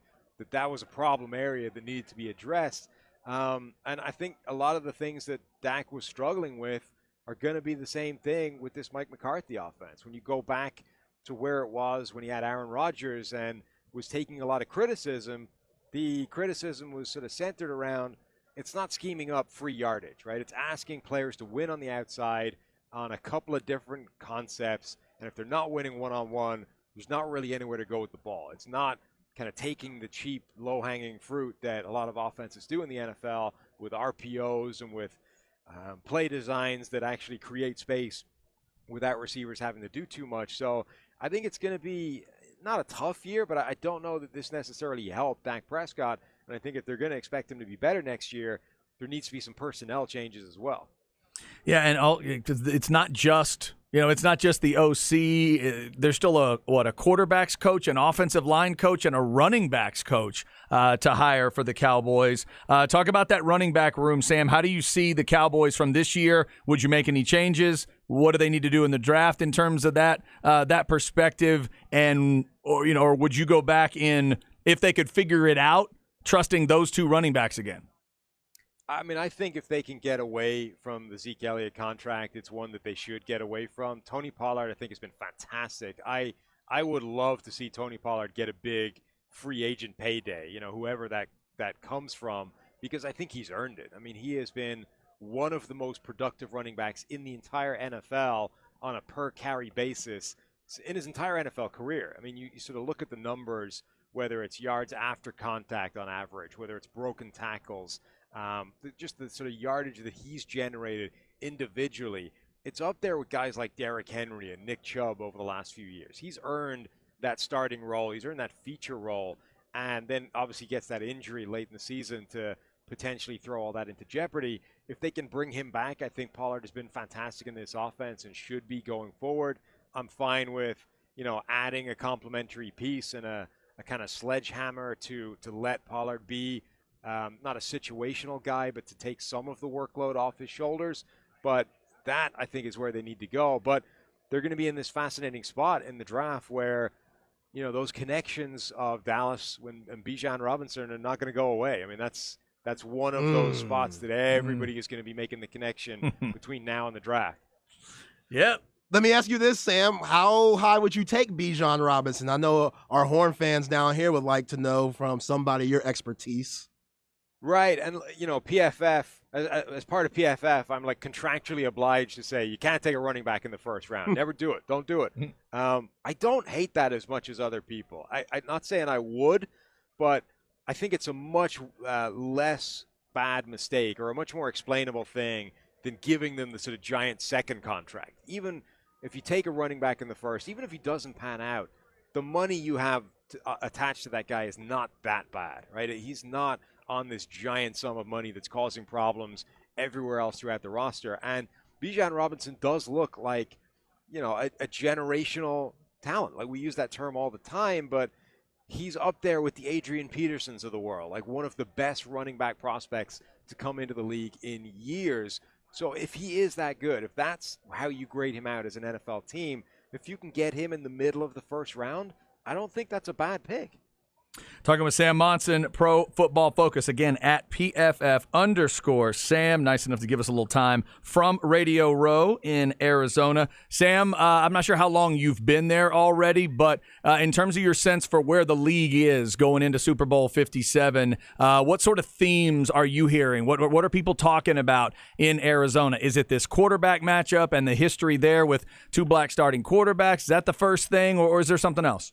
Speaker 8: that was a problem area that needed to be addressed. And I think a lot of the things that Dak was struggling with are going to be the same thing with this Mike McCarthy offense. When you go back to where it was when he had Aaron Rodgers and was taking a lot of criticism, the criticism was sort of centered around it's not scheming up free yardage, right? It's asking players to win on the outside on a couple of different concepts, and if they're not winning one-on-one, there's not really anywhere to go with the ball. It's not kind of taking the cheap, low-hanging fruit that a lot of offenses do in the NFL with RPOs and with play designs that actually create space without receivers having to do too much. So I think it's going to be not a tough year, but I don't know that this necessarily helped Dak Prescott. And I think if they're going to expect him to be better next year, there needs to be some personnel changes as well.
Speaker 4: Yeah, and it's not just it's not just the OC. There's still a quarterbacks coach, an offensive line coach, and a running backs coach to hire for the Cowboys. Talk about that running back room, Sam. How do you see the Cowboys from this year? Would you make any changes? What do they need to do in the draft in terms of that perspective? And or would you go back in if they could figure it out, trusting those two running backs again?
Speaker 8: I mean, I think if they can get away from the Zeke Elliott contract, it's one that they should get away from. Tony Pollard, I think, has been fantastic. I would love to see Tony Pollard get a big free agent payday, whoever that comes from, because I think he's earned it. I mean, he has been one of the most productive running backs in the entire NFL on a per-carry basis in his entire NFL career. I mean, you sort of look at the numbers, whether it's yards after contact on average, whether it's broken tackles, just the sort of yardage that he's generated individually, it's up there with guys like Derrick Henry and Nick Chubb over the last few years. He's earned that starting role. He's earned that feature role, and then obviously gets that injury late in the season to potentially throw all that into jeopardy. If they can bring him back, I think Pollard has been fantastic in this offense and should be going forward. I'm fine with, adding a complementary piece and a kind of sledgehammer to let Pollard be not a situational guy, but to take some of the workload off his shoulders. But that, I think, is where they need to go. But they're going to be in this fascinating spot in the draft where, those connections of Dallas and Bijan Robinson are not going to go away. I mean, that's one of those spots that everybody is going to be making the connection between now and the draft.
Speaker 4: Yep.
Speaker 1: Let me ask you this, Sam. How high would you take Bijan Robinson? I know our Horn fans down here would like to know from somebody your expertise.
Speaker 8: Right, and PFF, as part of PFF, I'm like contractually obliged to say you can't take a running back in the first round. Never do it. Don't do it. I don't hate that as much as other people. I'm not saying I would, but I think it's a much less bad mistake or a much more explainable thing than giving them the sort of giant second contract. Even if you take a running back in the first, even if he doesn't pan out, the money you have attached to that guy is not that bad, right? He's not on this giant sum of money that's causing problems everywhere else throughout the roster. And Bijan Robinson does look like, a generational talent. Like, we use that term all the time, but he's up there with the Adrian Petersons of the world, like one of the best running back prospects to come into the league in years. So if he is that good, if that's how you grade him out as an NFL team, if you can get him in the middle of the first round, I don't think that's a bad pick.
Speaker 4: Talking with Sam Monson, Pro Football Focus, again at PFF_Sam. Nice enough to give us a little time from Radio Row in Arizona. Sam, I'm not sure how long you've been there already, but in terms of your sense for where the league is going into Super Bowl 57, what sort of themes are you hearing? What are people talking about in Arizona? Is it this quarterback matchup and the history there with two black starting quarterbacks? Is that the first thing, or is there something else?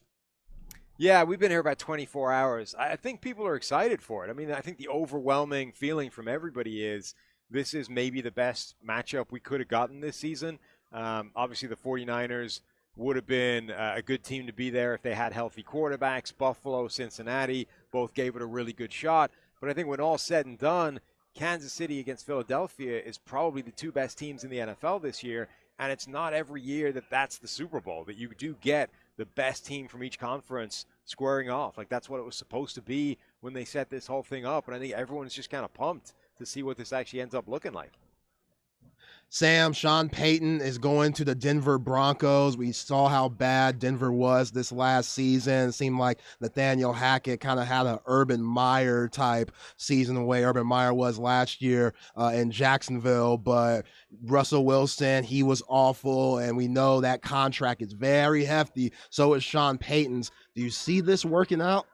Speaker 8: Yeah, we've been here about 24 hours. I think people are excited for it. I mean, I think the overwhelming feeling from everybody is this is maybe the best matchup we could have gotten this season. Obviously, the 49ers would have been a good team to be there if they had healthy quarterbacks. Buffalo, Cincinnati, both gave it a really good shot. But I think when all's said and done, Kansas City against Philadelphia is probably the two best teams in the NFL this year. And it's not every year that that's the Super Bowl, that you do get the best team from each conference squaring off. Like, that's what it was supposed to be when they set this whole thing up. And I think everyone's just kind of pumped to see what this actually ends up looking like.
Speaker 1: Sam, Sean Payton is going to the Denver Broncos. We saw how bad Denver was this last season. It seemed like Nathaniel Hackett kind of had an Urban Meyer type season the way Urban Meyer was last year in Jacksonville. But Russell Wilson, he was awful, and we know that contract is very hefty. So is Sean Payton's. Do you see this working out?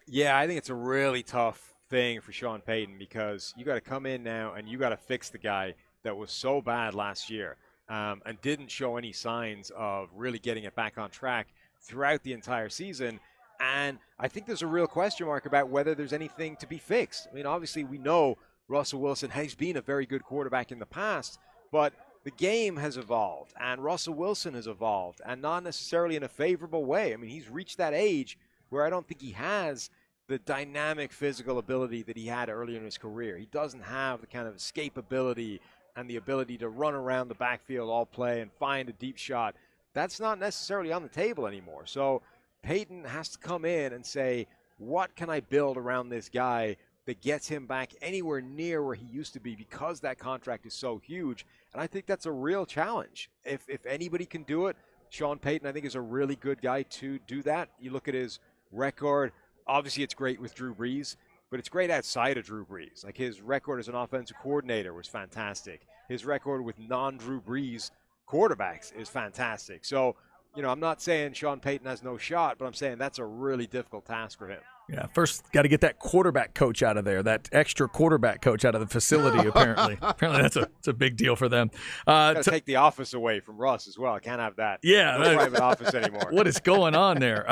Speaker 8: Yeah, I think it's a really tough thing for Sean Payton because you got to come in now and you got to fix the guy that was so bad last year and didn't show any signs of really getting it back on track throughout the entire season. And I think there's a real question mark about whether there's anything to be fixed. I mean, obviously, we know Russell Wilson has been a very good quarterback in the past, but the game has evolved and Russell Wilson has evolved, and not necessarily in a favorable way. I mean, he's reached that age where I don't think he has the dynamic physical ability that he had earlier in his career. He doesn't have the kind of escapability and the ability to run around the backfield all play and find a deep shot. That's not necessarily on the table anymore. So Payton has to come in and say, what can I build around this guy that gets him back anywhere near where he used to be, because that contract is so huge. And I think that's a real challenge. If anybody can do it, Sean Payton, I think, is a really good guy to do that. You look at his record. Obviously, it's great with Drew Brees, but it's great outside of Drew Brees. Like, his record as an offensive coordinator was fantastic. His record with non-Drew Brees quarterbacks is fantastic. So, you know, I'm not saying Sean Payton has no shot, but I'm saying that's a really difficult task for him.
Speaker 4: Yeah, first got to get that quarterback coach out of there, that extra quarterback coach out of the facility, apparently. Apparently that's a big deal for them.
Speaker 8: Got to take the office away from Russ as well. I can't have that.
Speaker 4: Yeah.
Speaker 8: No private office anymore.
Speaker 4: What is going on there?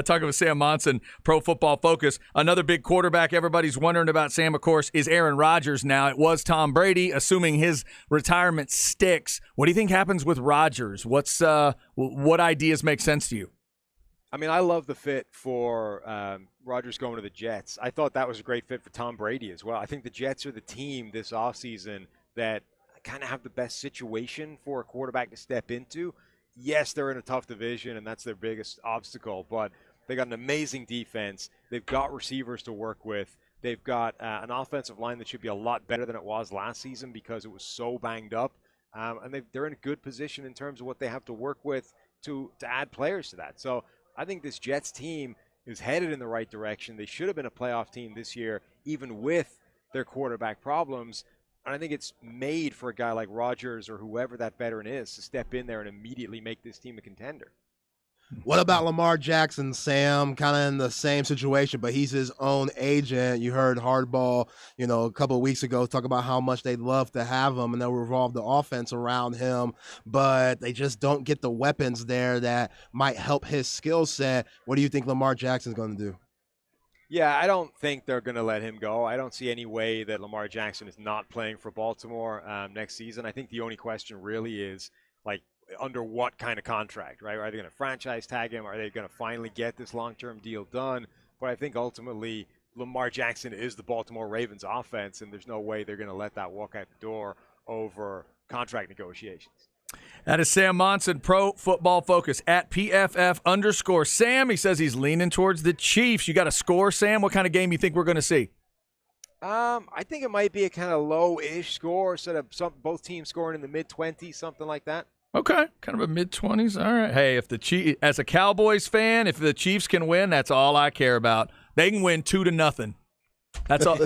Speaker 4: Talking with Sam Monson, Pro Football Focus. Another big quarterback everybody's wondering about, Sam, of course, is Aaron Rodgers now. It was Tom Brady, assuming his retirement sticks. What do you think happens with Rodgers? What ideas make sense to you?
Speaker 8: I mean, I love the fit for Rodgers going to the Jets. I thought that was a great fit for Tom Brady as well. I think the Jets are the team this offseason that kind of have the best situation for a quarterback to step into. Yes, they're in a tough division, and that's their biggest obstacle, but they got an amazing defense. They've got receivers to work with. They've got an offensive line that should be a lot better than it was last season because it was so banged up. And they're in a good position in terms of what they have to work with to add players to that. So I think this Jets team is headed in the right direction. They should have been a playoff team this year, even with their quarterback problems. And I think it's made for a guy like Rodgers or whoever that veteran is to step in there and immediately make this team a contender.
Speaker 1: What about Lamar Jackson, Sam? Kind of in the same situation, but he's his own agent. You heard Hardball, a couple of weeks ago talk about how much they'd love to have him and they'll revolve the offense around him, but they just don't get the weapons there that might help his skill set. What do you think Lamar Jackson's going to do?
Speaker 8: Yeah, I don't think they're going to let him go. I don't see any way that Lamar Jackson is not playing for Baltimore next season. I think the only question really is, under what kind of contract, right? Are they going to franchise tag him? Are they going to finally get this long-term deal done? But I think ultimately Lamar Jackson is the Baltimore Ravens offense, and there's no way they're going to let that walk out the door over contract negotiations.
Speaker 4: That is Sam Monson, Pro Football Focus, at PFF_Sam. He says he's leaning towards the Chiefs. You got a score, Sam? What kind of game you think we're going to see?
Speaker 8: I think it might be a kind of low-ish score, instead of both teams scoring in the mid-20s, something like that.
Speaker 4: Okay, kind of a mid-20s. All right. Hey, as a Cowboys fan, if the Chiefs can win, that's all I care about. They can win 2-0. That's all.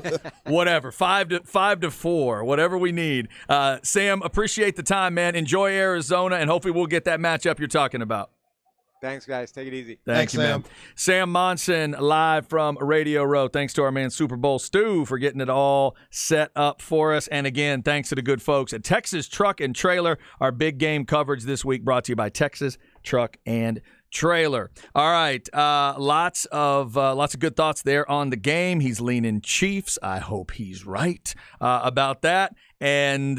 Speaker 4: Whatever, 5-4, whatever we need. Sam, appreciate the time, man. Enjoy Arizona, and hopefully we'll get that matchup you're talking about.
Speaker 8: Thanks, guys. Take it easy.
Speaker 4: Thanks, you,
Speaker 1: Sam.
Speaker 4: man. Sam Monson, live from Radio Row. Thanks to our man Super Bowl Stu for getting it all set up for us. And again, thanks to the good folks at Texas Truck and Trailer. Our big game coverage this week brought to you by Texas Truck and Trailer. All right, lots of good thoughts there on the game. He's leaning Chiefs. I hope he's right about that. And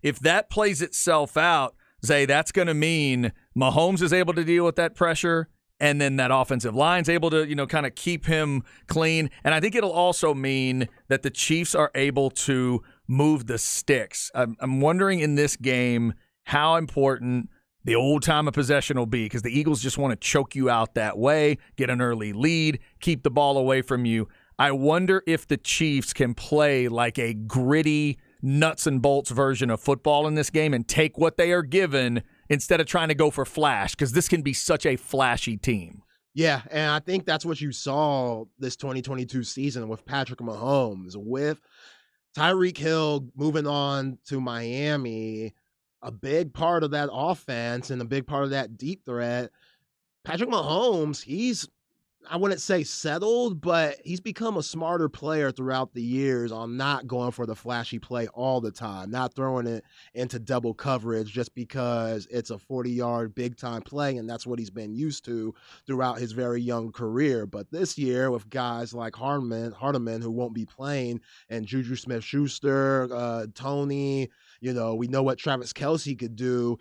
Speaker 4: if that plays itself out, Zay, that's going to mean Mahomes is able to deal with that pressure, and then that offensive line's able to, kind of keep him clean. And I think it'll also mean that the Chiefs are able to move the sticks. I'm wondering in this game how important the old time of possession will be, because the Eagles just want to choke you out that way, get an early lead, keep the ball away from you. I wonder if the Chiefs can play like a gritty, nuts and bolts version of football in this game and take what they are given instead of trying to go for flash, because this can be such a flashy team.
Speaker 1: Yeah, and I think that's what you saw this 2022 season with Patrick Mahomes. With Tyreek Hill moving on to Miami, a big part of that offense and a big part of that deep threat, Patrick Mahomes, I wouldn't say settled, but he's become a smarter player throughout the years on not going for the flashy play all the time, not throwing it into double coverage just because it's a 40-yard big-time play, and that's what he's been used to throughout his very young career. But this year, with guys like Hardeman, who won't be playing, and Juju Smith-Schuster, Tony, we know what Travis Kelce could do.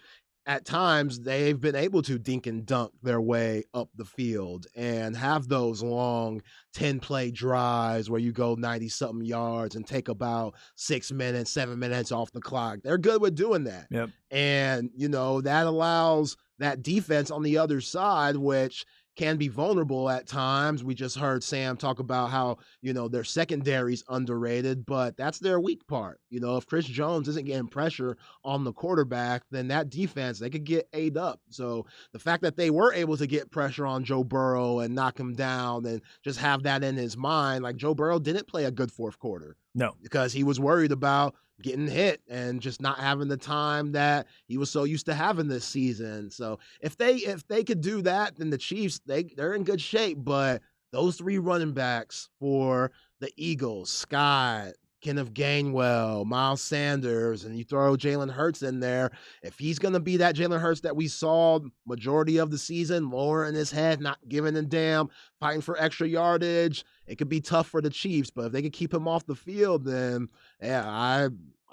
Speaker 1: At times, they've been able to dink and dunk their way up the field and have those long 10-play drives where you go 90-something yards and take about 6 minutes, 7 minutes off the clock. They're good with doing that.
Speaker 4: Yep. And,
Speaker 1: that allows that defense on the other side, which can be vulnerable at times. We just heard Sam talk about how, their secondary's underrated, but that's their weak part. If Chris Jones isn't getting pressure on the quarterback, then that defense, they could get ate up. So the fact that they were able to get pressure on Joe Burrow and knock him down and just have that in his mind, like Joe Burrow didn't play a good fourth quarter.
Speaker 4: No.
Speaker 1: Because he was worried about getting hit and just not having the time that he was so used to having this season. So if they could do that, then the Chiefs, they're in good shape. But those three running backs for the Eagles, Scott, Kenneth Gainwell, Miles Sanders, and you throw Jalen Hurts in there, if he's going to be that Jalen Hurts that we saw majority of the season, lowering his head, not giving a damn, fighting for extra yardage, it could be tough for the Chiefs. But if they could keep him off the field, then yeah, I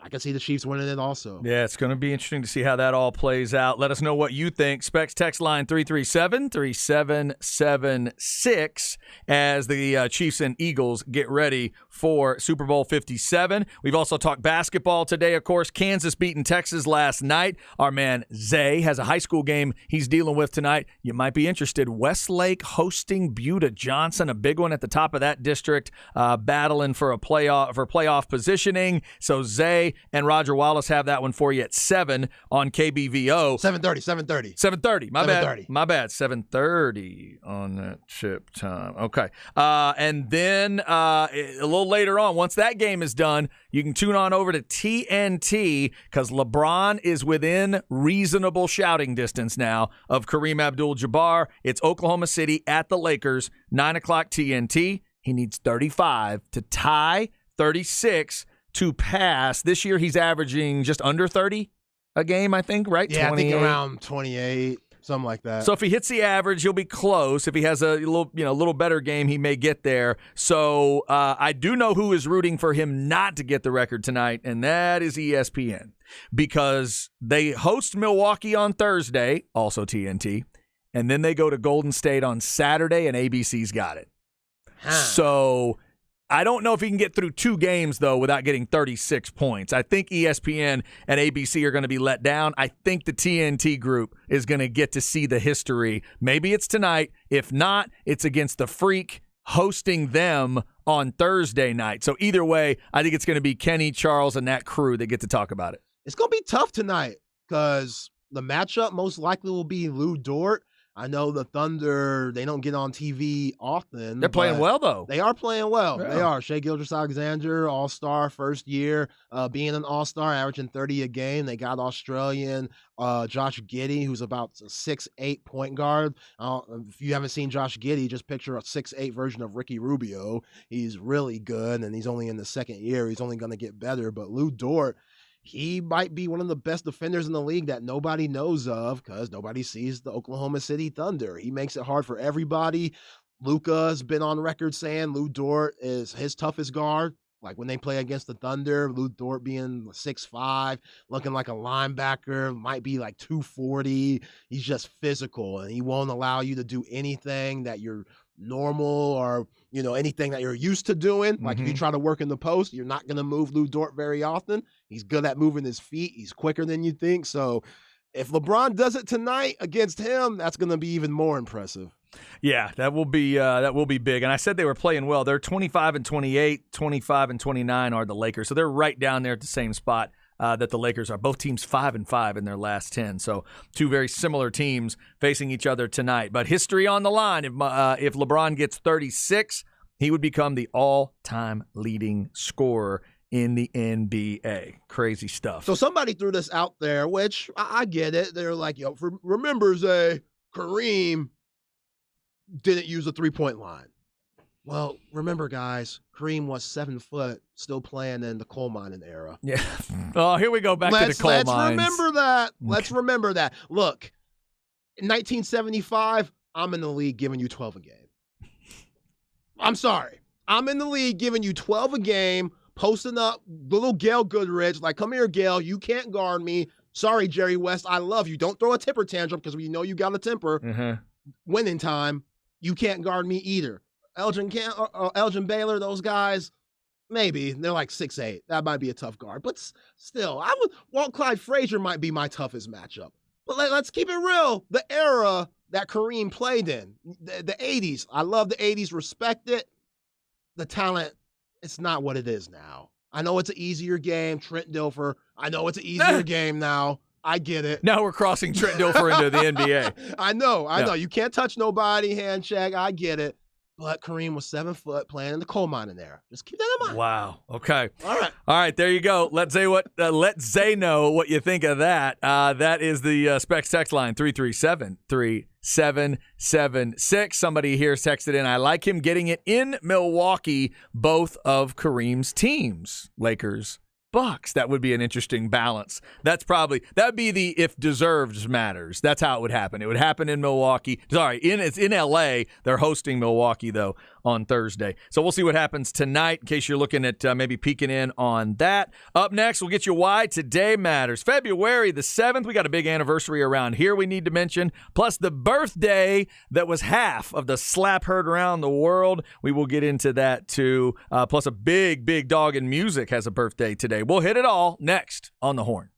Speaker 1: can see the Chiefs winning it also.
Speaker 4: Yeah, it's going to be interesting to see how that all plays out. Let us know what you think. Specs text line 337-3776 as the Chiefs and Eagles get ready for Super Bowl 57. We've also talked basketball today, of course. Kansas beating Texas last night. Our man Zay has a high school game he's dealing with tonight. You might be interested. Westlake hosting Buda Johnson, a big one at the top of that district, battling for playoff positioning. So Zay and Roger Wallace have that one for you at 7 on KBVO.
Speaker 1: 7:30.
Speaker 4: 7:30. My
Speaker 1: 7:30.
Speaker 4: bad. 7:30 on that chip time. Okay. And then a little later on, once that game is done, you can tune on over to TNT because LeBron is within reasonable shouting distance now of Kareem Abdul-Jabbar. It's Oklahoma City at the Lakers, 9 o'clock TNT. He needs 35 to tie, 36 to pass. This year he's averaging just under 30 a game, I think, right?
Speaker 1: Yeah,
Speaker 4: 28.
Speaker 1: I think around 28, something like that.
Speaker 4: So if he hits the average, he'll be close. If he has a little better game, he may get there. So I do know who is rooting for him not to get the record tonight, and that is ESPN, because they host Milwaukee on Thursday, also TNT, and then they go to Golden State on Saturday, and ABC's got it. So I don't know if he can get through 2 games, though, without getting 36 points. I think ESPN and ABC are going to be let down. I think the TNT group is going to get to see the history. Maybe it's tonight. If not, it's against the Freak hosting them on Thursday night. So either way, I think it's going to be Kenny, Charles, and that crew that get to talk about it.
Speaker 1: It's going to be tough tonight because the matchup most likely will be Lou Dort. I know the Thunder, they don't get on TV often.
Speaker 4: They're playing
Speaker 1: but
Speaker 4: well, though.
Speaker 1: They are playing well.
Speaker 4: Yeah.
Speaker 1: They are. Shai Gilgeous-Alexander, all-star first year, being an all-star, averaging 30 a game. They got Australian Josh Giddey, who's about a 6'8" point guard. If you haven't seen Josh Giddey, just picture a 6'8" version of Ricky Rubio. He's really good, and he's only in the second year. He's only going to get better. But Lou Dort, he might be one of the best defenders in the league that nobody knows of because nobody sees the Oklahoma City Thunder. He makes it hard for everybody. Luka's been on record saying Lou Dort is his toughest guard. Like when they play against the Thunder, Lou Dort being 6'5", looking like a linebacker, might be like 240. He's just physical, and he won't allow you to do anything that you're normal or, anything that you're used to doing. Like if you try to work in the post, you're not going to move Lou Dort very often. He's good at moving his feet. He's quicker than you think. So if LeBron does it tonight against him, that's going to be even more impressive.
Speaker 4: Yeah, that will be big. And I said they were playing well. They're 25-28, 25-29 are the Lakers. So they're right down there at the same spot that the Lakers are. Both teams 5-5 in their last 10. So two very similar teams facing each other tonight. But history on the line. If LeBron gets 36, he would become the all-time leading scorer in the NBA. Crazy stuff.
Speaker 1: So somebody threw this out there, which I get it. They're like, remember, Zay, Kareem didn't use a three-point line. Well, remember, guys, Kareem was 7 foot, still playing in the coal mining era.
Speaker 4: Yeah. Oh, here we go back to the coal mines.
Speaker 1: Let's remember that. Let's remember that. Look, in 1975, I'm in the league giving you 12 a game. I'm sorry. I'm in the league giving you 12 a game, posting up little Gail Goodrich, like, come here, Gail, you can't guard me. Sorry, Jerry West, I love you. Don't throw a temper tantrum because we know you got a temper. Winning time, you can't guard me either. Elgin Baylor, those guys, maybe. They're like 6'8". That might be a tough guard. But still, Walt Clyde Frazier might be my toughest matchup. But let's keep it real. The era that Kareem played in, the 80s. I love the 80s, respect it. The talent, it's not what it is now. I know it's an easier game. Trent Dilfer, I know it's an easier game now. I get it.
Speaker 4: Now we're crossing Trent Dilfer into the NBA.
Speaker 1: I know. You can't touch nobody, hand check. I get it. But Kareem was 7 foot playing in the coal mining era. Just keep that in mind.
Speaker 4: Wow. Okay.
Speaker 1: All
Speaker 4: right. There you go. Let Zay know what you think of that. That is the Specs text line 337-3776. Somebody here texted in. I like him getting it in Milwaukee. Both of Kareem's teams, Lakers, Bucks. That would be an interesting balance. That'd be the if deserved matters. That's how it would happen. It would happen in Milwaukee. Sorry, it's in LA. They're hosting Milwaukee though on Thursday. So we'll see what happens tonight in case you're looking at maybe peeking in on that. Up next, we'll get you why today matters. February the 7th, we got a big anniversary around here we need to mention, plus the birthday that was half of the slap heard around the world. We will get into that too. Plus a big dog in music has a birthday today. We'll hit it all next on The Horn.